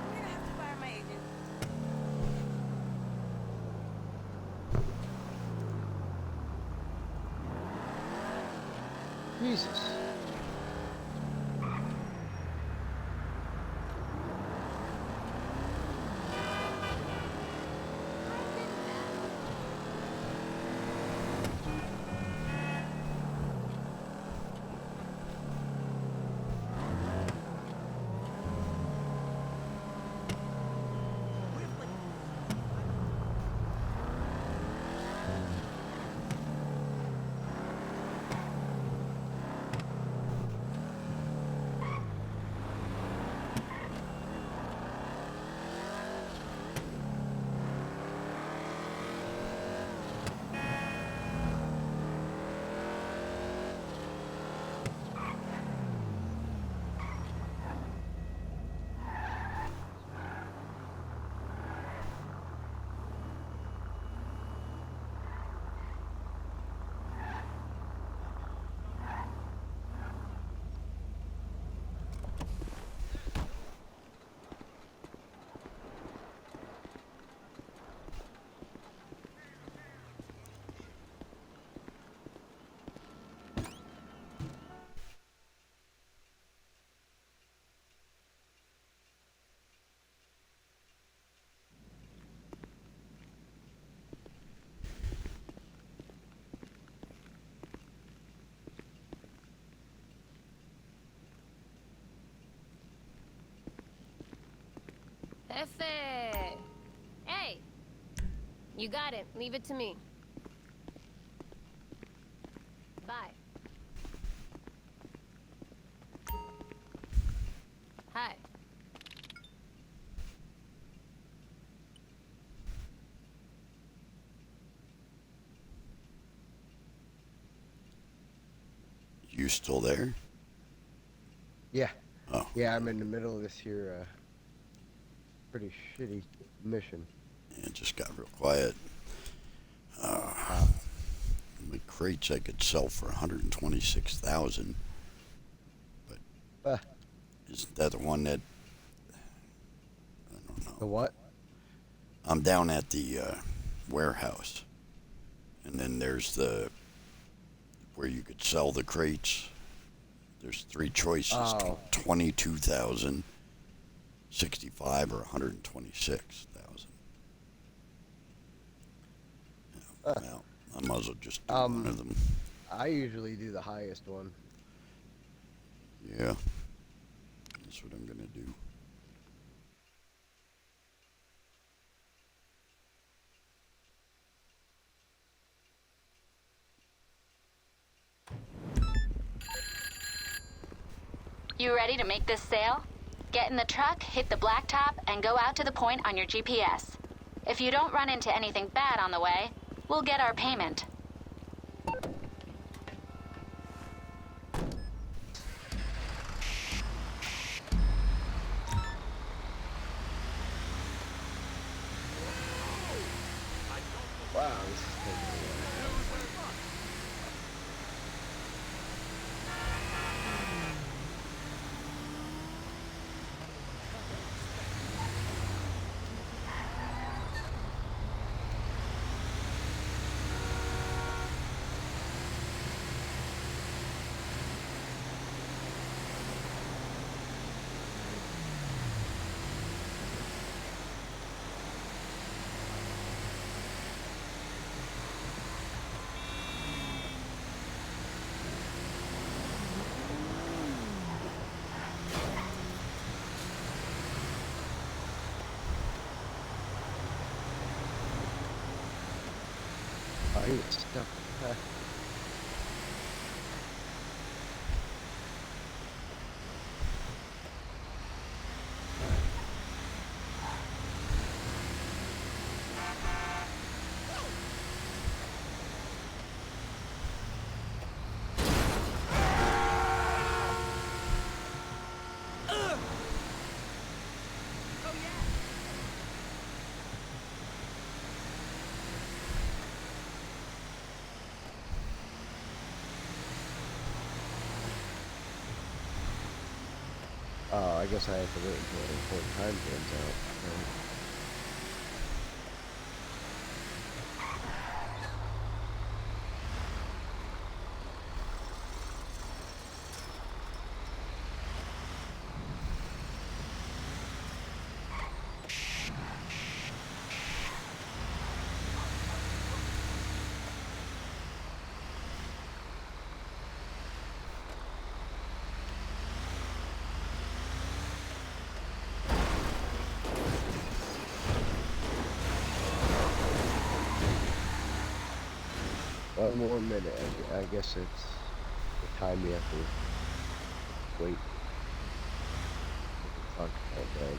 I'm gonna have to fire my agent. Jesus. Jefe! Hey! You got it. Leave it to me. Bye. Hi. You still there? Yeah. Oh. Yeah, I'm in the middle of this here, pretty shitty mission. Yeah, it just got real quiet. The crates I could sell for 126,000. But isn't that the one that? I don't know. The what? I'm down at the warehouse, and then there's the where you could sell the crates. There's three choices: Oh. 22,000, 65, or 126,000. Well, I might as well just do one of them. I usually do the highest one. Yeah, that's what I'm gonna do. You ready to make this sale? Get in the truck, hit the blacktop, and go out to the point on your GPS. If you don't run into anything bad on the way, we'll get our payment. Wow, this is taking a while. he was stuck. Oh, I guess I have to wait until the important time runs out. Right? One more minute. I guess it's the time you have to wait. Fuck, okay.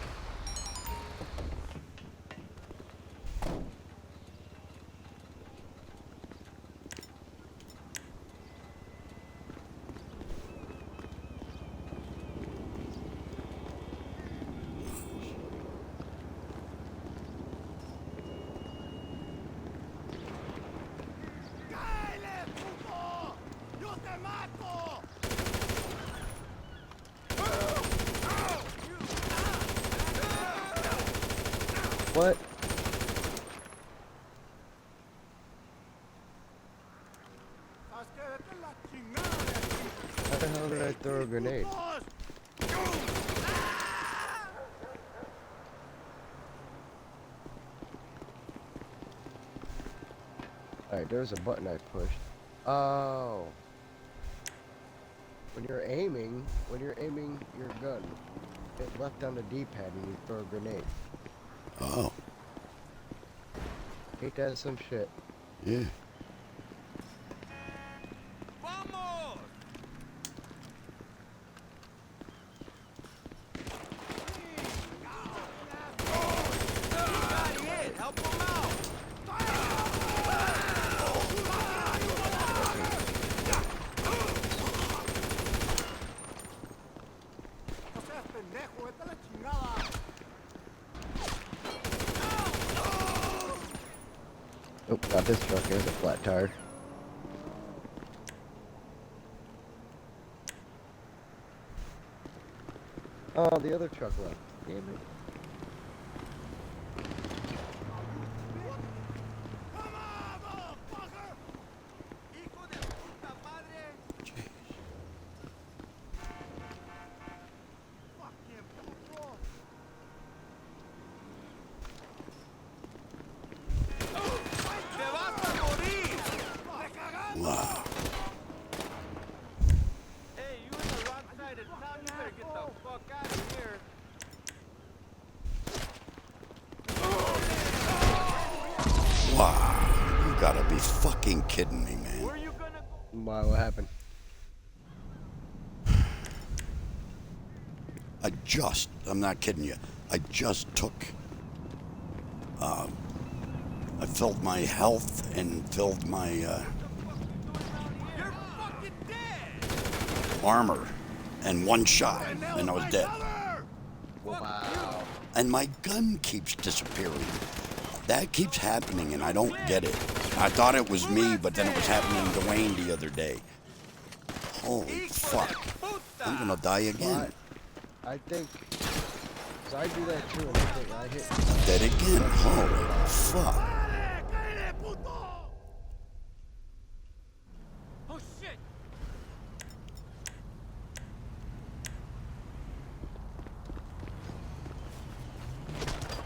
What? How the hell did I throw a grenade? Alright, there's a button I pushed. Oh. When you're aiming your gun, hit left on the D-pad and you throw a grenade. Oh. Ain't that some shit? Yeah. Vamos! Help him out! Oh, got this truck. There's a flat tire. Oh, the other truck left. Damn it. Wow. Hey, you in the wrong side of town. You better get the fuck out of here. Wow. You gotta be fucking kidding me, man. Where you gonna go? Why, what happened? I'm not kidding you. I just took, I filled my health and filled my, You're fucking dead! armor and one shot and I was dead. Wow. And my gun keeps disappearing. That keeps happening and I don't get it. I thought it was me, but then it was happening to Wayne the other day. Holy fuck. I'm gonna die again. I think... So I do that too, and I think I hit... Dead again. Holy fuck. Oh shit!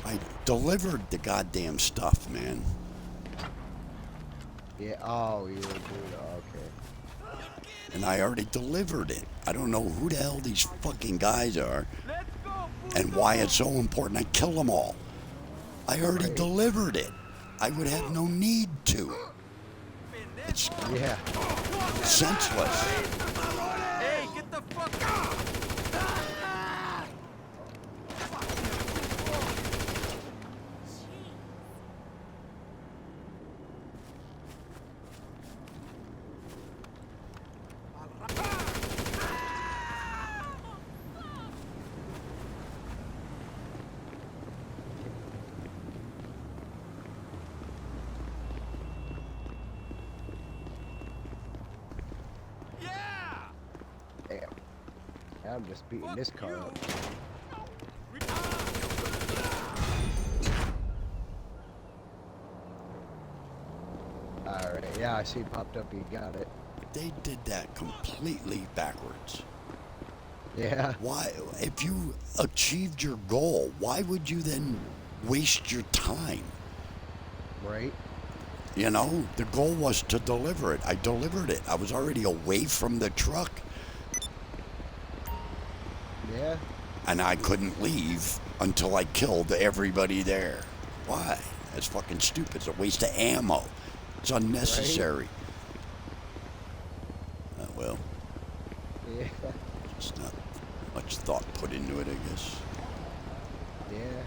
I delivered the goddamn stuff, man. Yeah, oh, you were doing it, okay. And I already delivered it. I don't know who the hell these fucking guys are Let's go! and why it's so important I kill them all. I already Right. delivered it. I would have no need to. It's Yeah. senseless. Hey, get the fuck out! Yeah! Damn. Now I'm just beating this car up. Alright, yeah, I see it popped up. You got it. They did that completely backwards. Yeah. Why, if you achieved your goal, why would you then waste your time? Right? You know, the goal was to deliver it. I delivered it. I was already away from the truck, Yeah. and I couldn't leave until I killed everybody there. Why? That's fucking stupid. It's a waste of ammo. It's unnecessary. Well, Yeah. it's not much thought put into it, I guess. Yeah.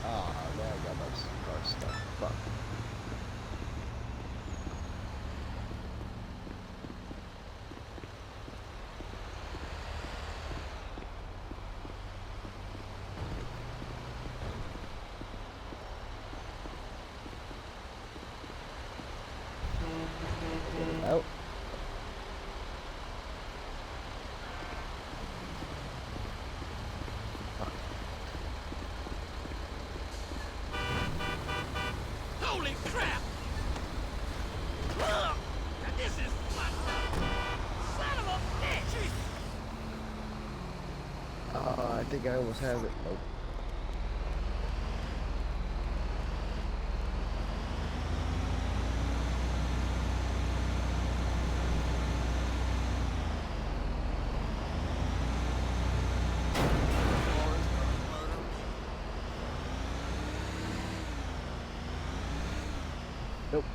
Ah, now I got my car stuck. Fuck. Get it out. Holy crap! Ugh! This is fucked up! Son of a bitch! I think I almost have it. Nope. Nope.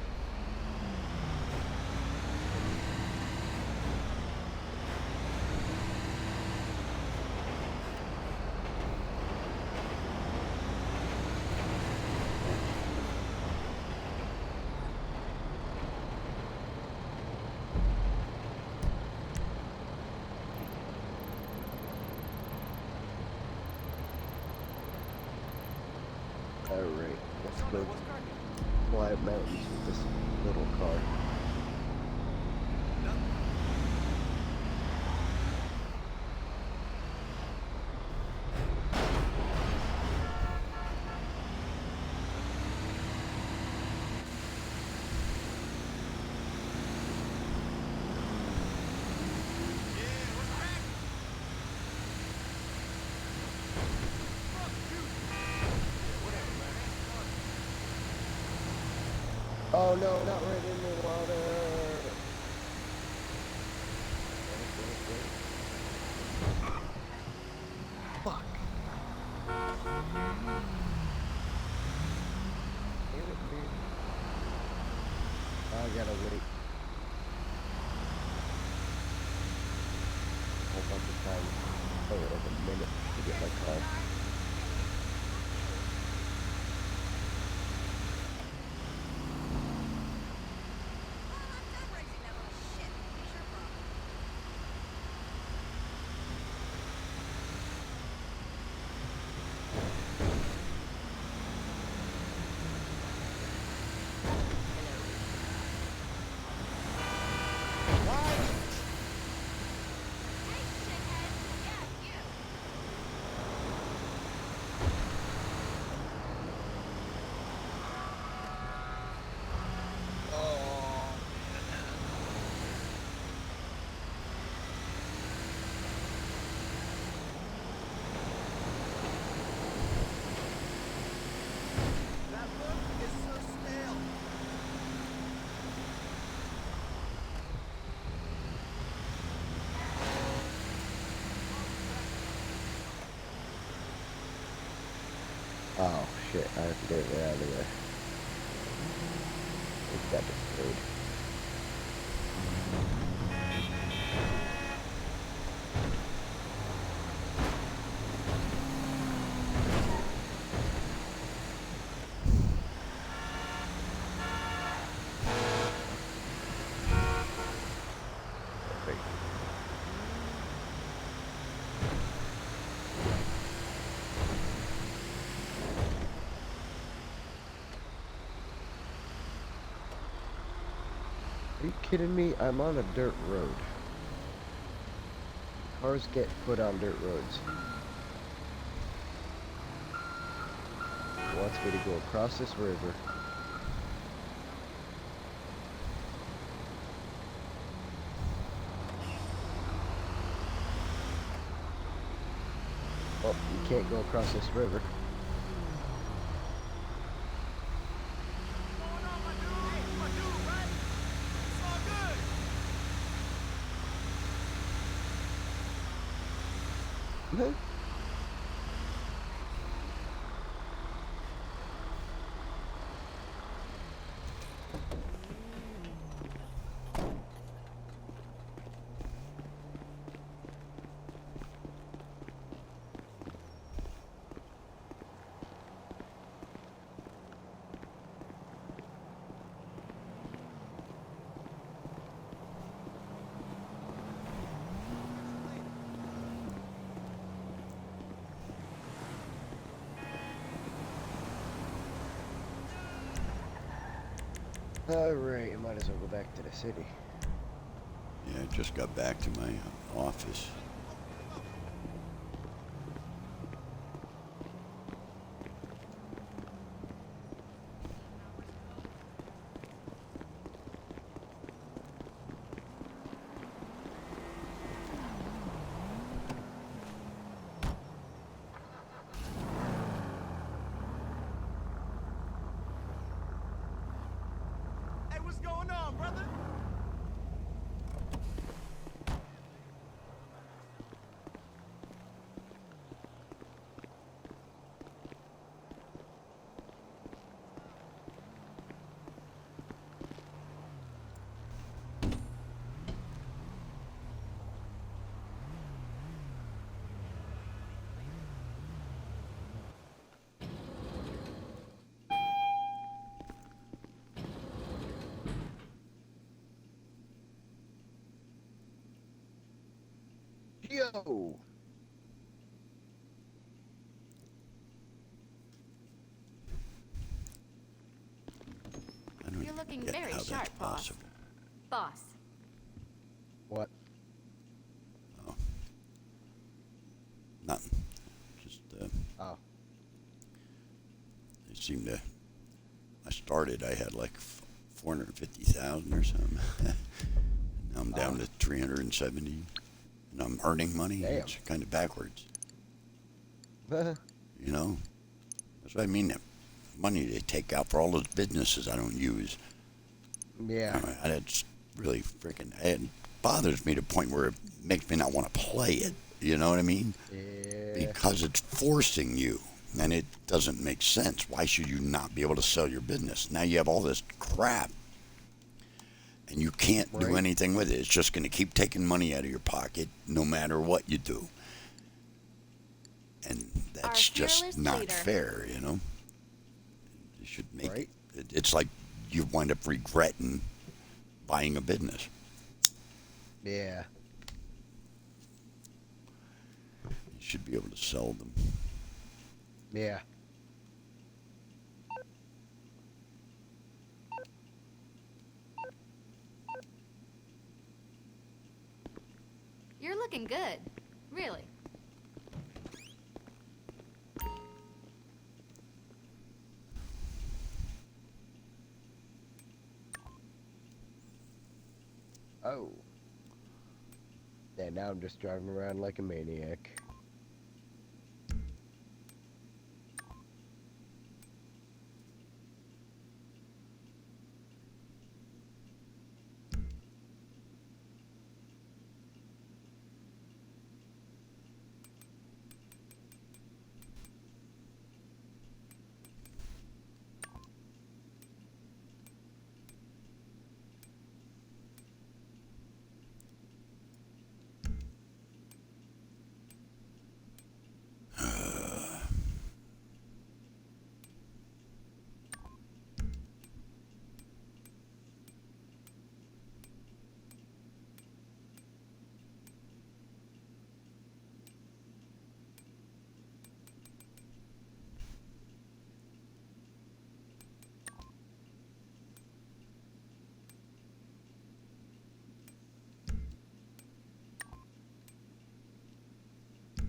Alright, let's go fly mountains with this little car. Oh no, not right in the water. Fuck. Damn it, dude. I gotta wait. A bunch of time. Oh, like a minute to get my car. Oh shit, I have to get it out of there. Take that road. Perfect. Are you kidding me? I'm on a dirt road. Cars get put on dirt roads. It wants me to go across this river. Oh, you can't go across this river. Mhm. Alright, I might as well go back to the city. Yeah, I just got back to my office. Hey, what's going on, brother? Yo! I don't You're looking get very how sharp, that's boss. possible. Boss. What? Oh. Nothing. Just, Oh. they seem to. I started, I had like 450,000 or something. Now I'm down to 370. And I'm earning money. Damn. It's kind of backwards. Uh, You know? That's what I mean. That money they take out for all those businesses I don't use. yeah. It's really freaking. It bothers me to the point where it makes me not want to play it. You know what I mean? Yeah. Because it's forcing you. And it doesn't make sense. Why should you not be able to sell your business? Now you have all this crap. And you can't do Right. anything with it. It's just going to keep taking money out of your pocket no matter what you do. And that's Our just fearless not leader. fair, you know? You should make Right. it's like you wind up regretting buying a business. Yeah. You should be able to sell them. Yeah. You're looking good. Really. Oh. Yeah, now I'm just driving around like a maniac.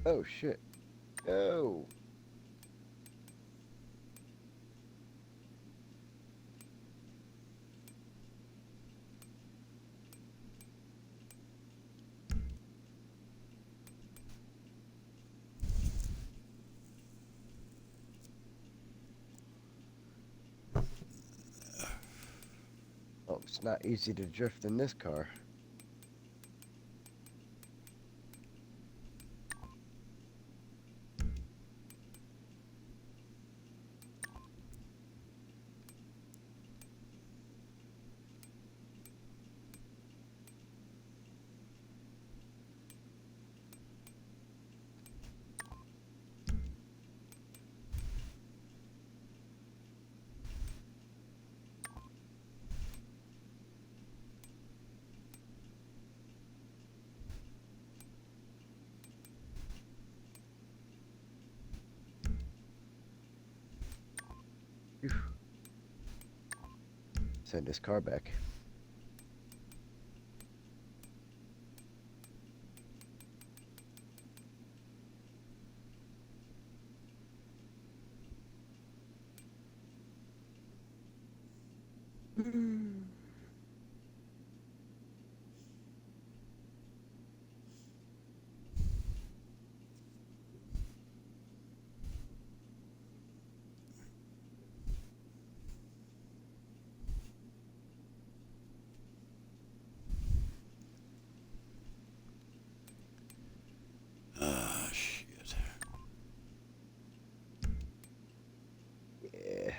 Oh shit. Oh. Oh, it's not easy to drift in this car. Phew. Send this car back. Ah, shit. Yeah.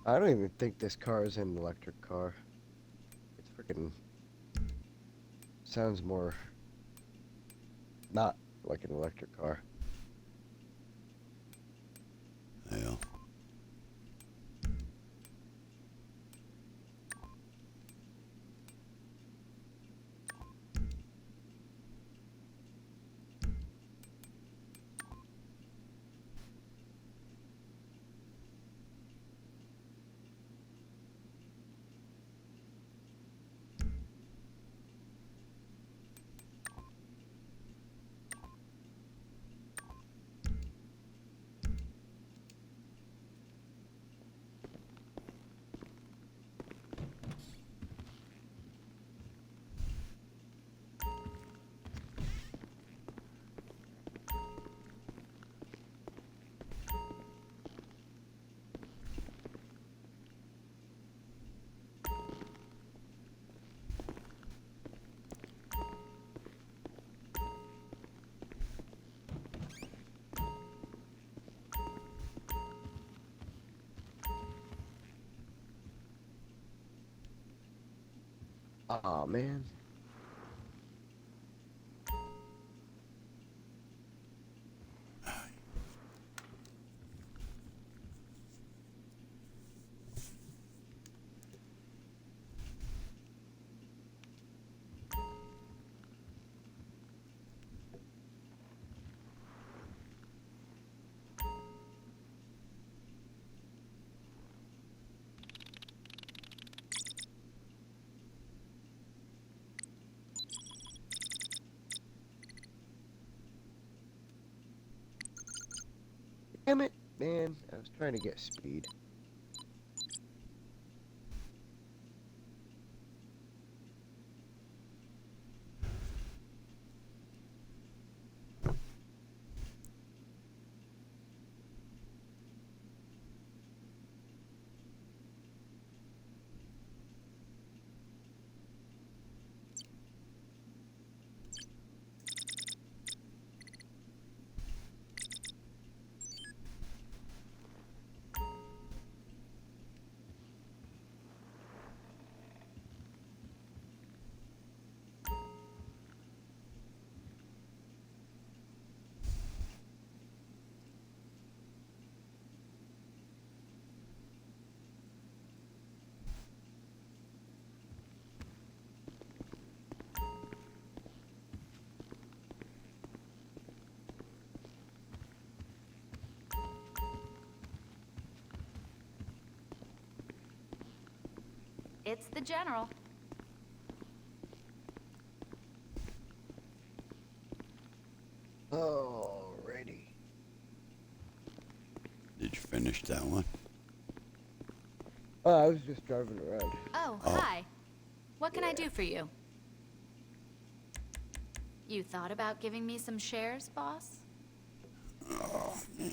I don't even think this car is an electric car. It's freaking sounds more not like an electric car. Well, Aw, man. Damn it, man. I was trying to get speed. It's the General. Alrighty. Did you finish that one? Oh, I was just driving around. Oh, Oh. hi. What can I do for you? You thought about giving me some shares, boss? Oh, man.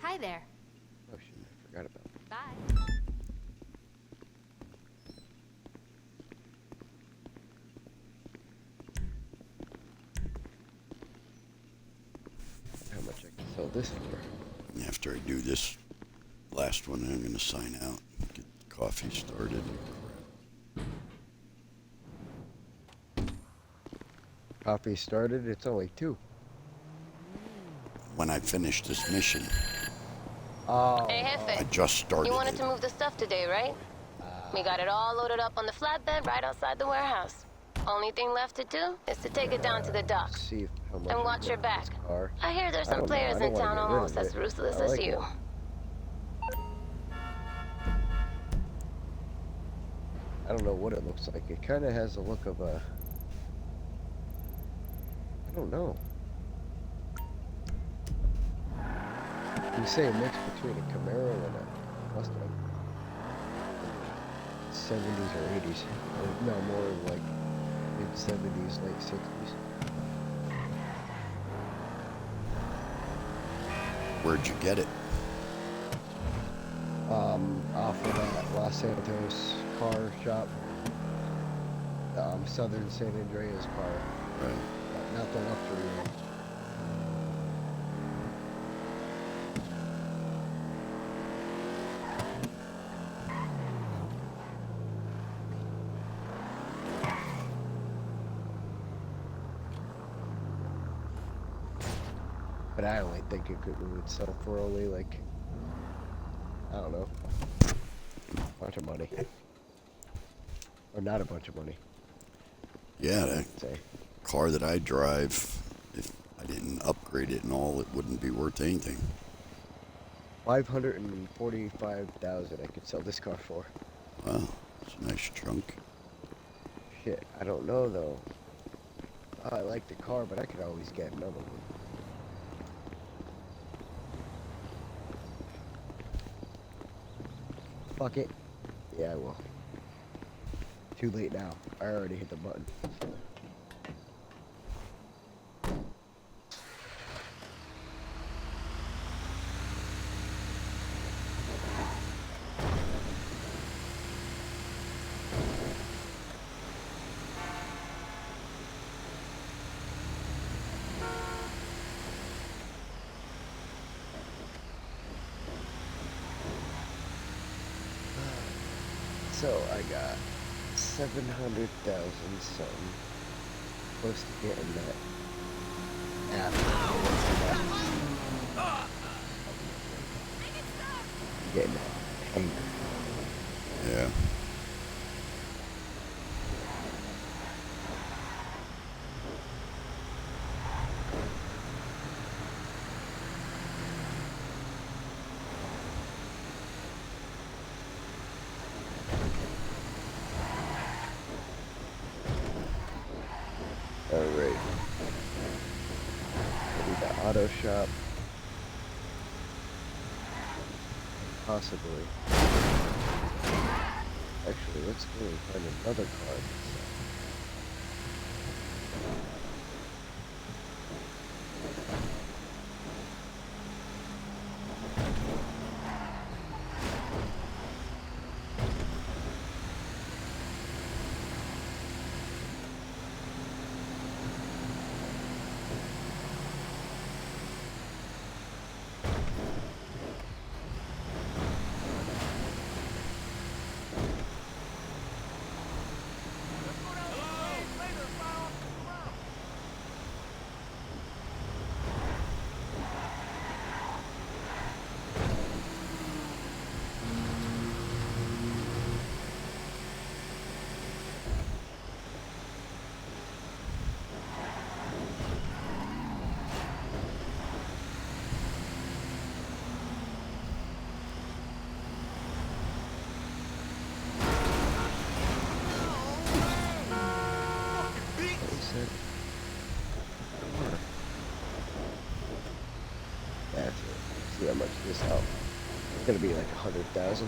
Hi there. Oh shit, I forgot about it. Bye. How much I can sell this for. After I do this last one, I'm going to sign out, get the coffee started. Coffee started, it's only 2. When I finish this mission, Oh. Hey, I Jefe. just started You wanted it. to move the stuff today, right? We got it all loaded up on the flatbed right outside the warehouse. Only thing left to do is to take it down to the docks. See how much And I watch get your for back. this car. I hear there's I some don't know, players I don't in wanna town get rid of almost as it. ruthless I as like you. it. I don't know what it looks like. It kind of has a look of a... I don't know. You say a mix between a Camaro and a Mustang. 70s or 80s. Or, no, more like mid-70s, late 60s. Where'd you get it? Off of that Los Santos car shop. Southern San Andreas car. Right. Not the luxury one. But I only think it would sell for only like, I don't know, a bunch of money. Or not a bunch of money, Yeah, that I'd say. car that I drive, if I didn't upgrade it and all, it wouldn't be worth anything. 545,000 I could sell this car for. Wow, it's a nice chunk. Shit, I don't know though. I like the car, but I could always get another one. Fuck it. Yeah, I will. Too late now. I already hit the button. So I got 700,000 something. Close to getting that. Getting that hanger. Yeah. Alright. Maybe the auto shop. Possibly. Actually, let's go and find another car. said. That's it. See how much this helps. It's gonna be like 100,000.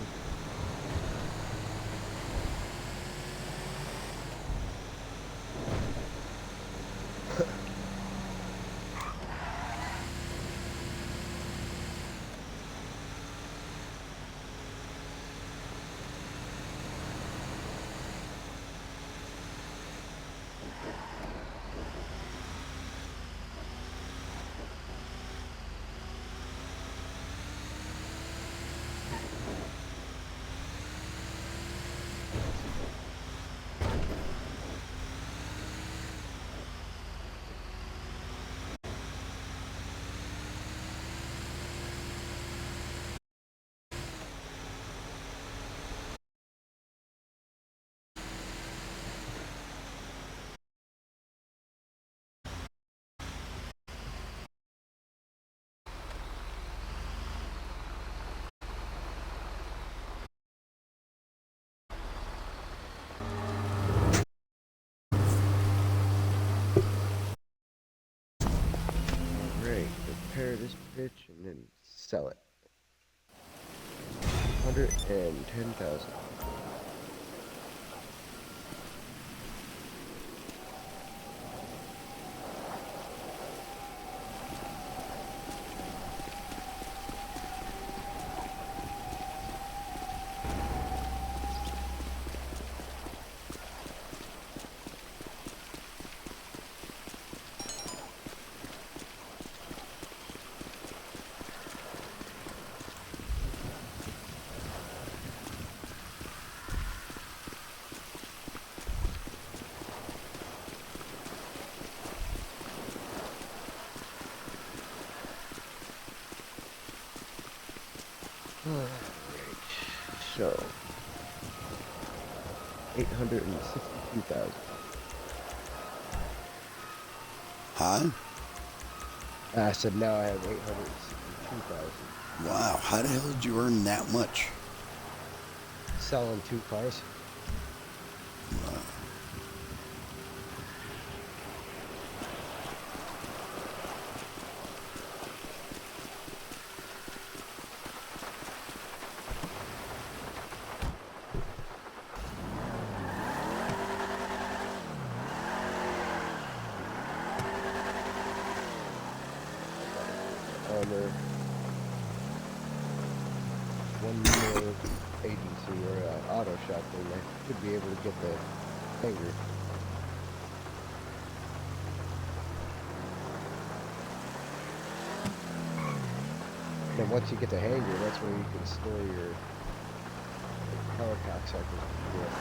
Great. Repair this bitch and then sell it. 110,000. Alright, so 862,000. Huh? I said now I have 862,000. Wow, how the hell did you earn that much? Selling 2 cars. Armor. One more agency or auto shop thing. I should be able to get the hanger. And once you get the hanger, that's where you can store your power cocksuckers. Yeah.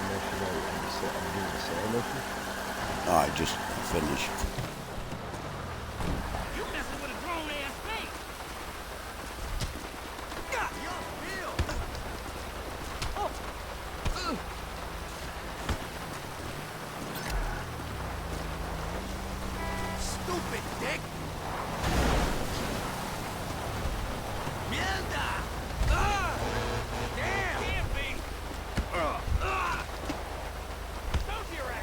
mission or I'm doing the sale mission? I just finished. You messing with a grown-ass man. God, y'all feel. Stupid dick. Mierda. Damn. Can't be. Don't your ass.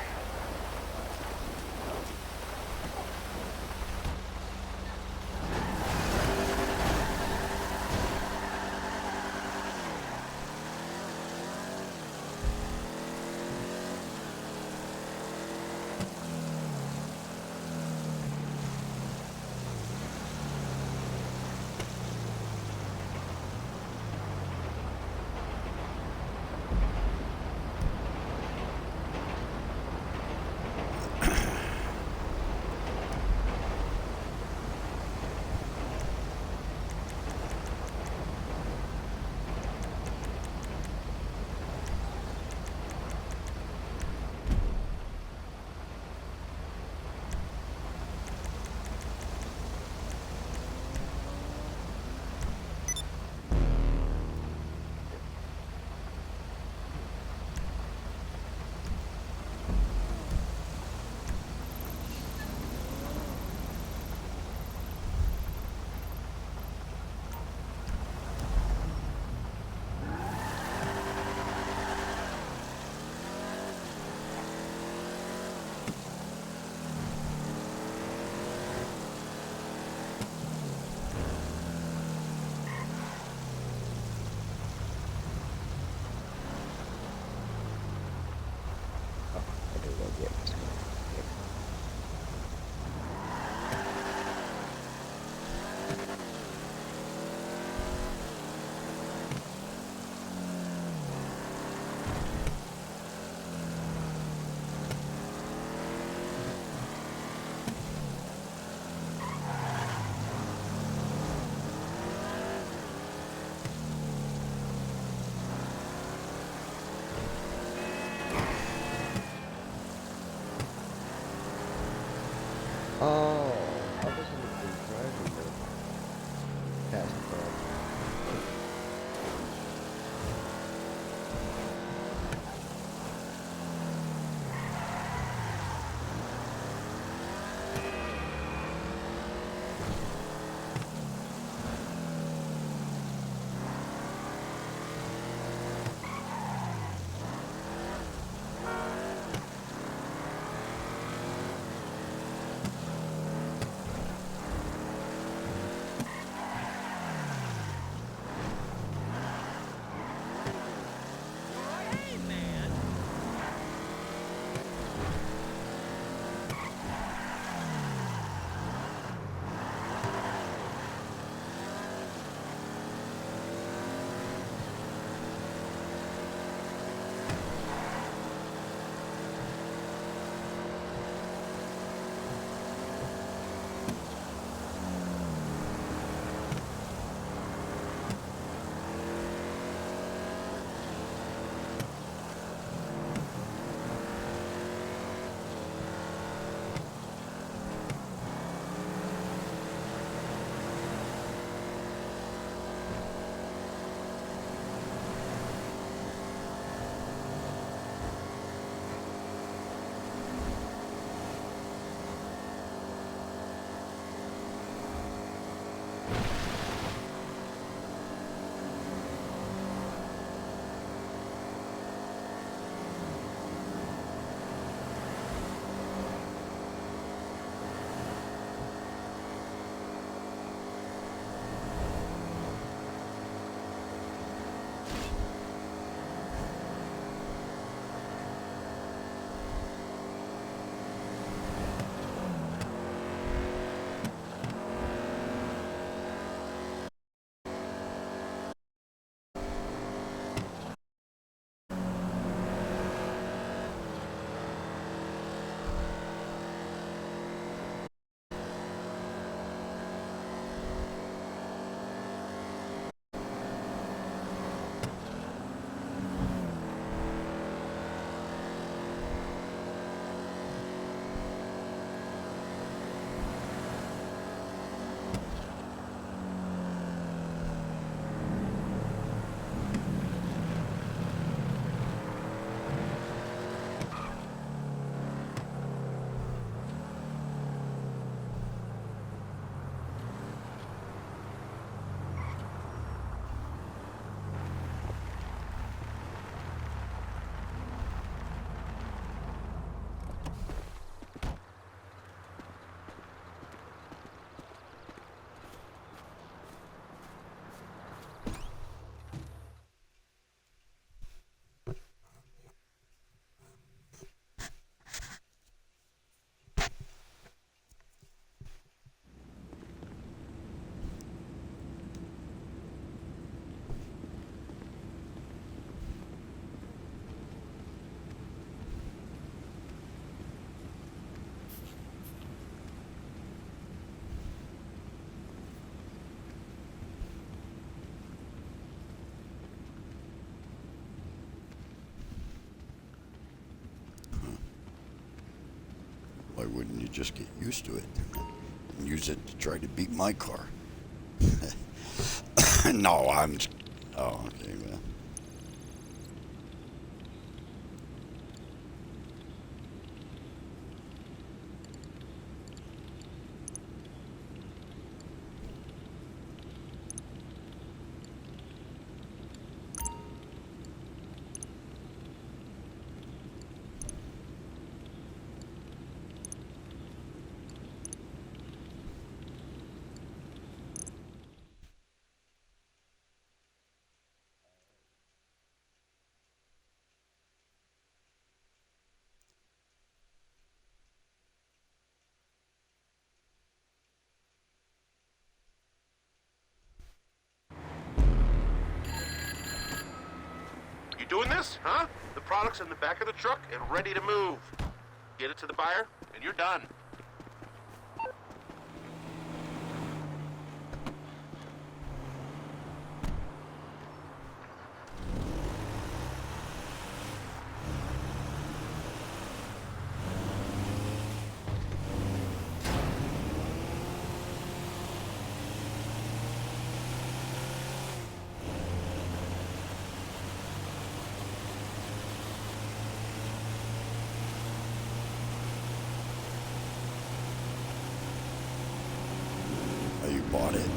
I do love getting this one. to just get used to it and use it to try to beat my car. No, I'm... Oh, okay, well. You doing this, huh? The product's in the back of the truck and ready to move. Get it to the buyer, and you're done. Oh, you bought it.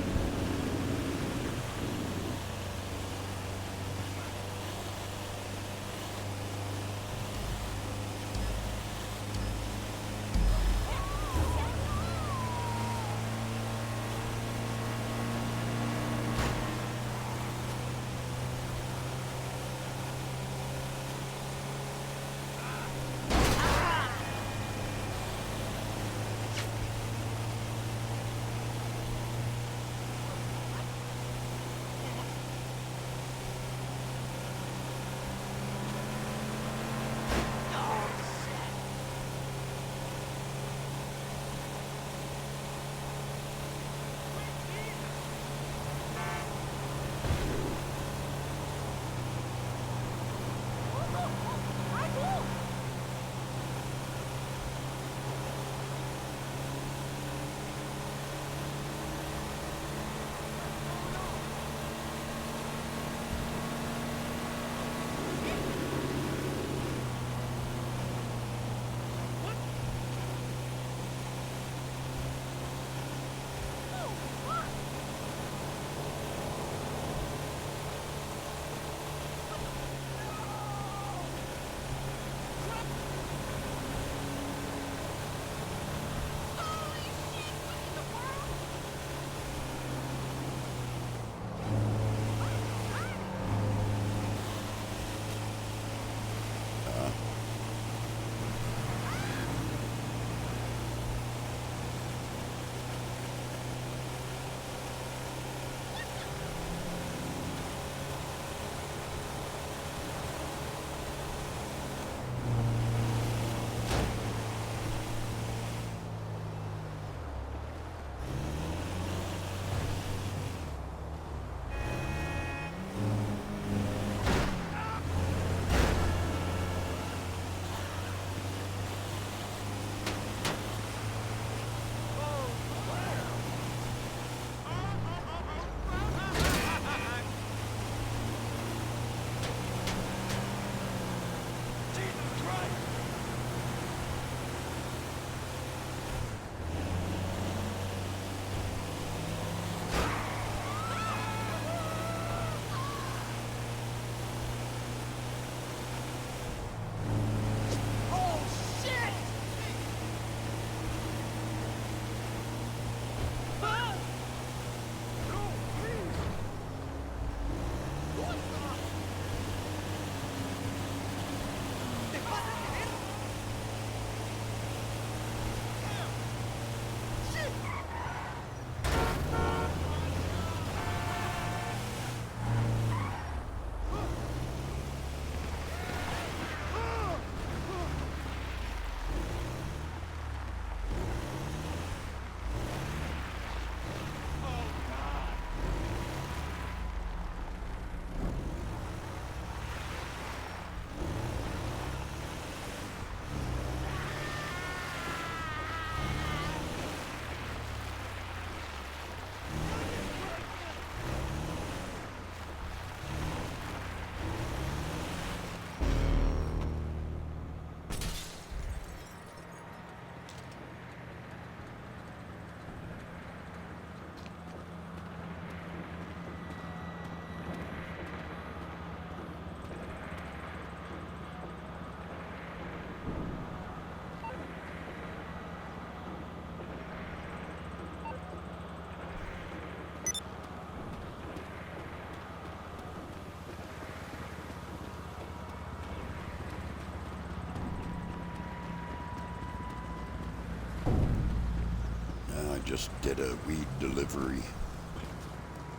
just get a weed delivery.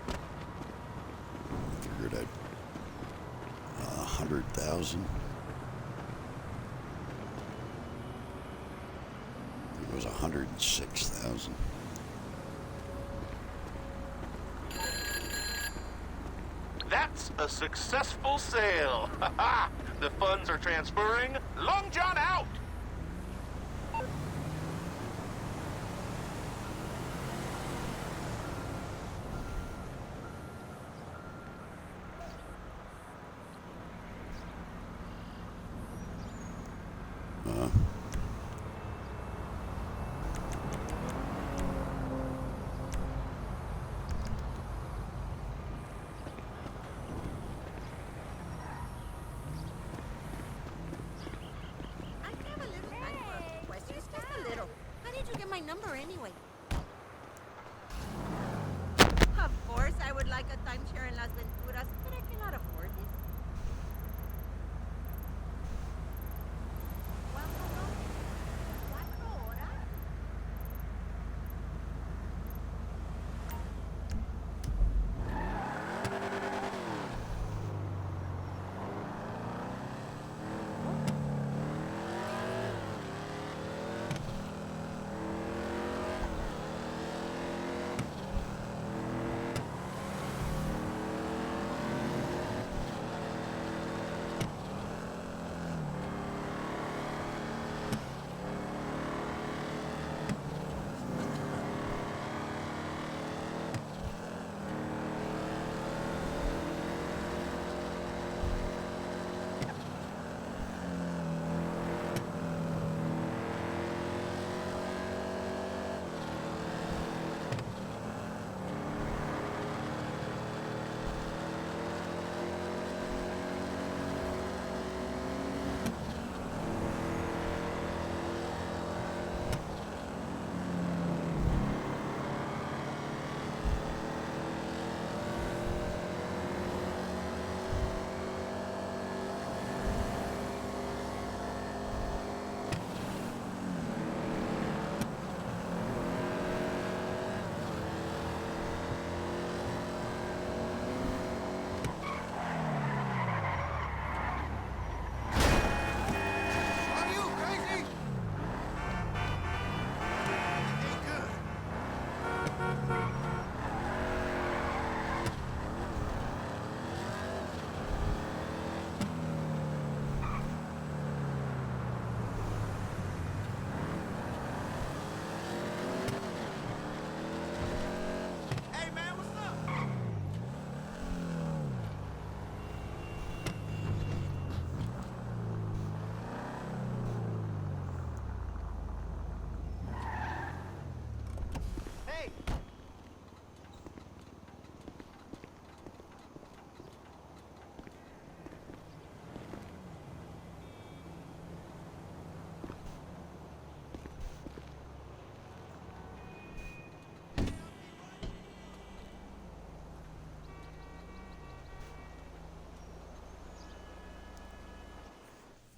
I figured I'd 100,000. It was 106,000. That's a successful sale. The funds are transferring. Long John out. My number anyway. Of course, I would like a timeshare in Las Venturas, but I cannot afford it.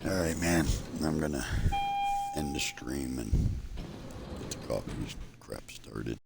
Alright, man. I'm gonna end the stream and get the coffee crap started.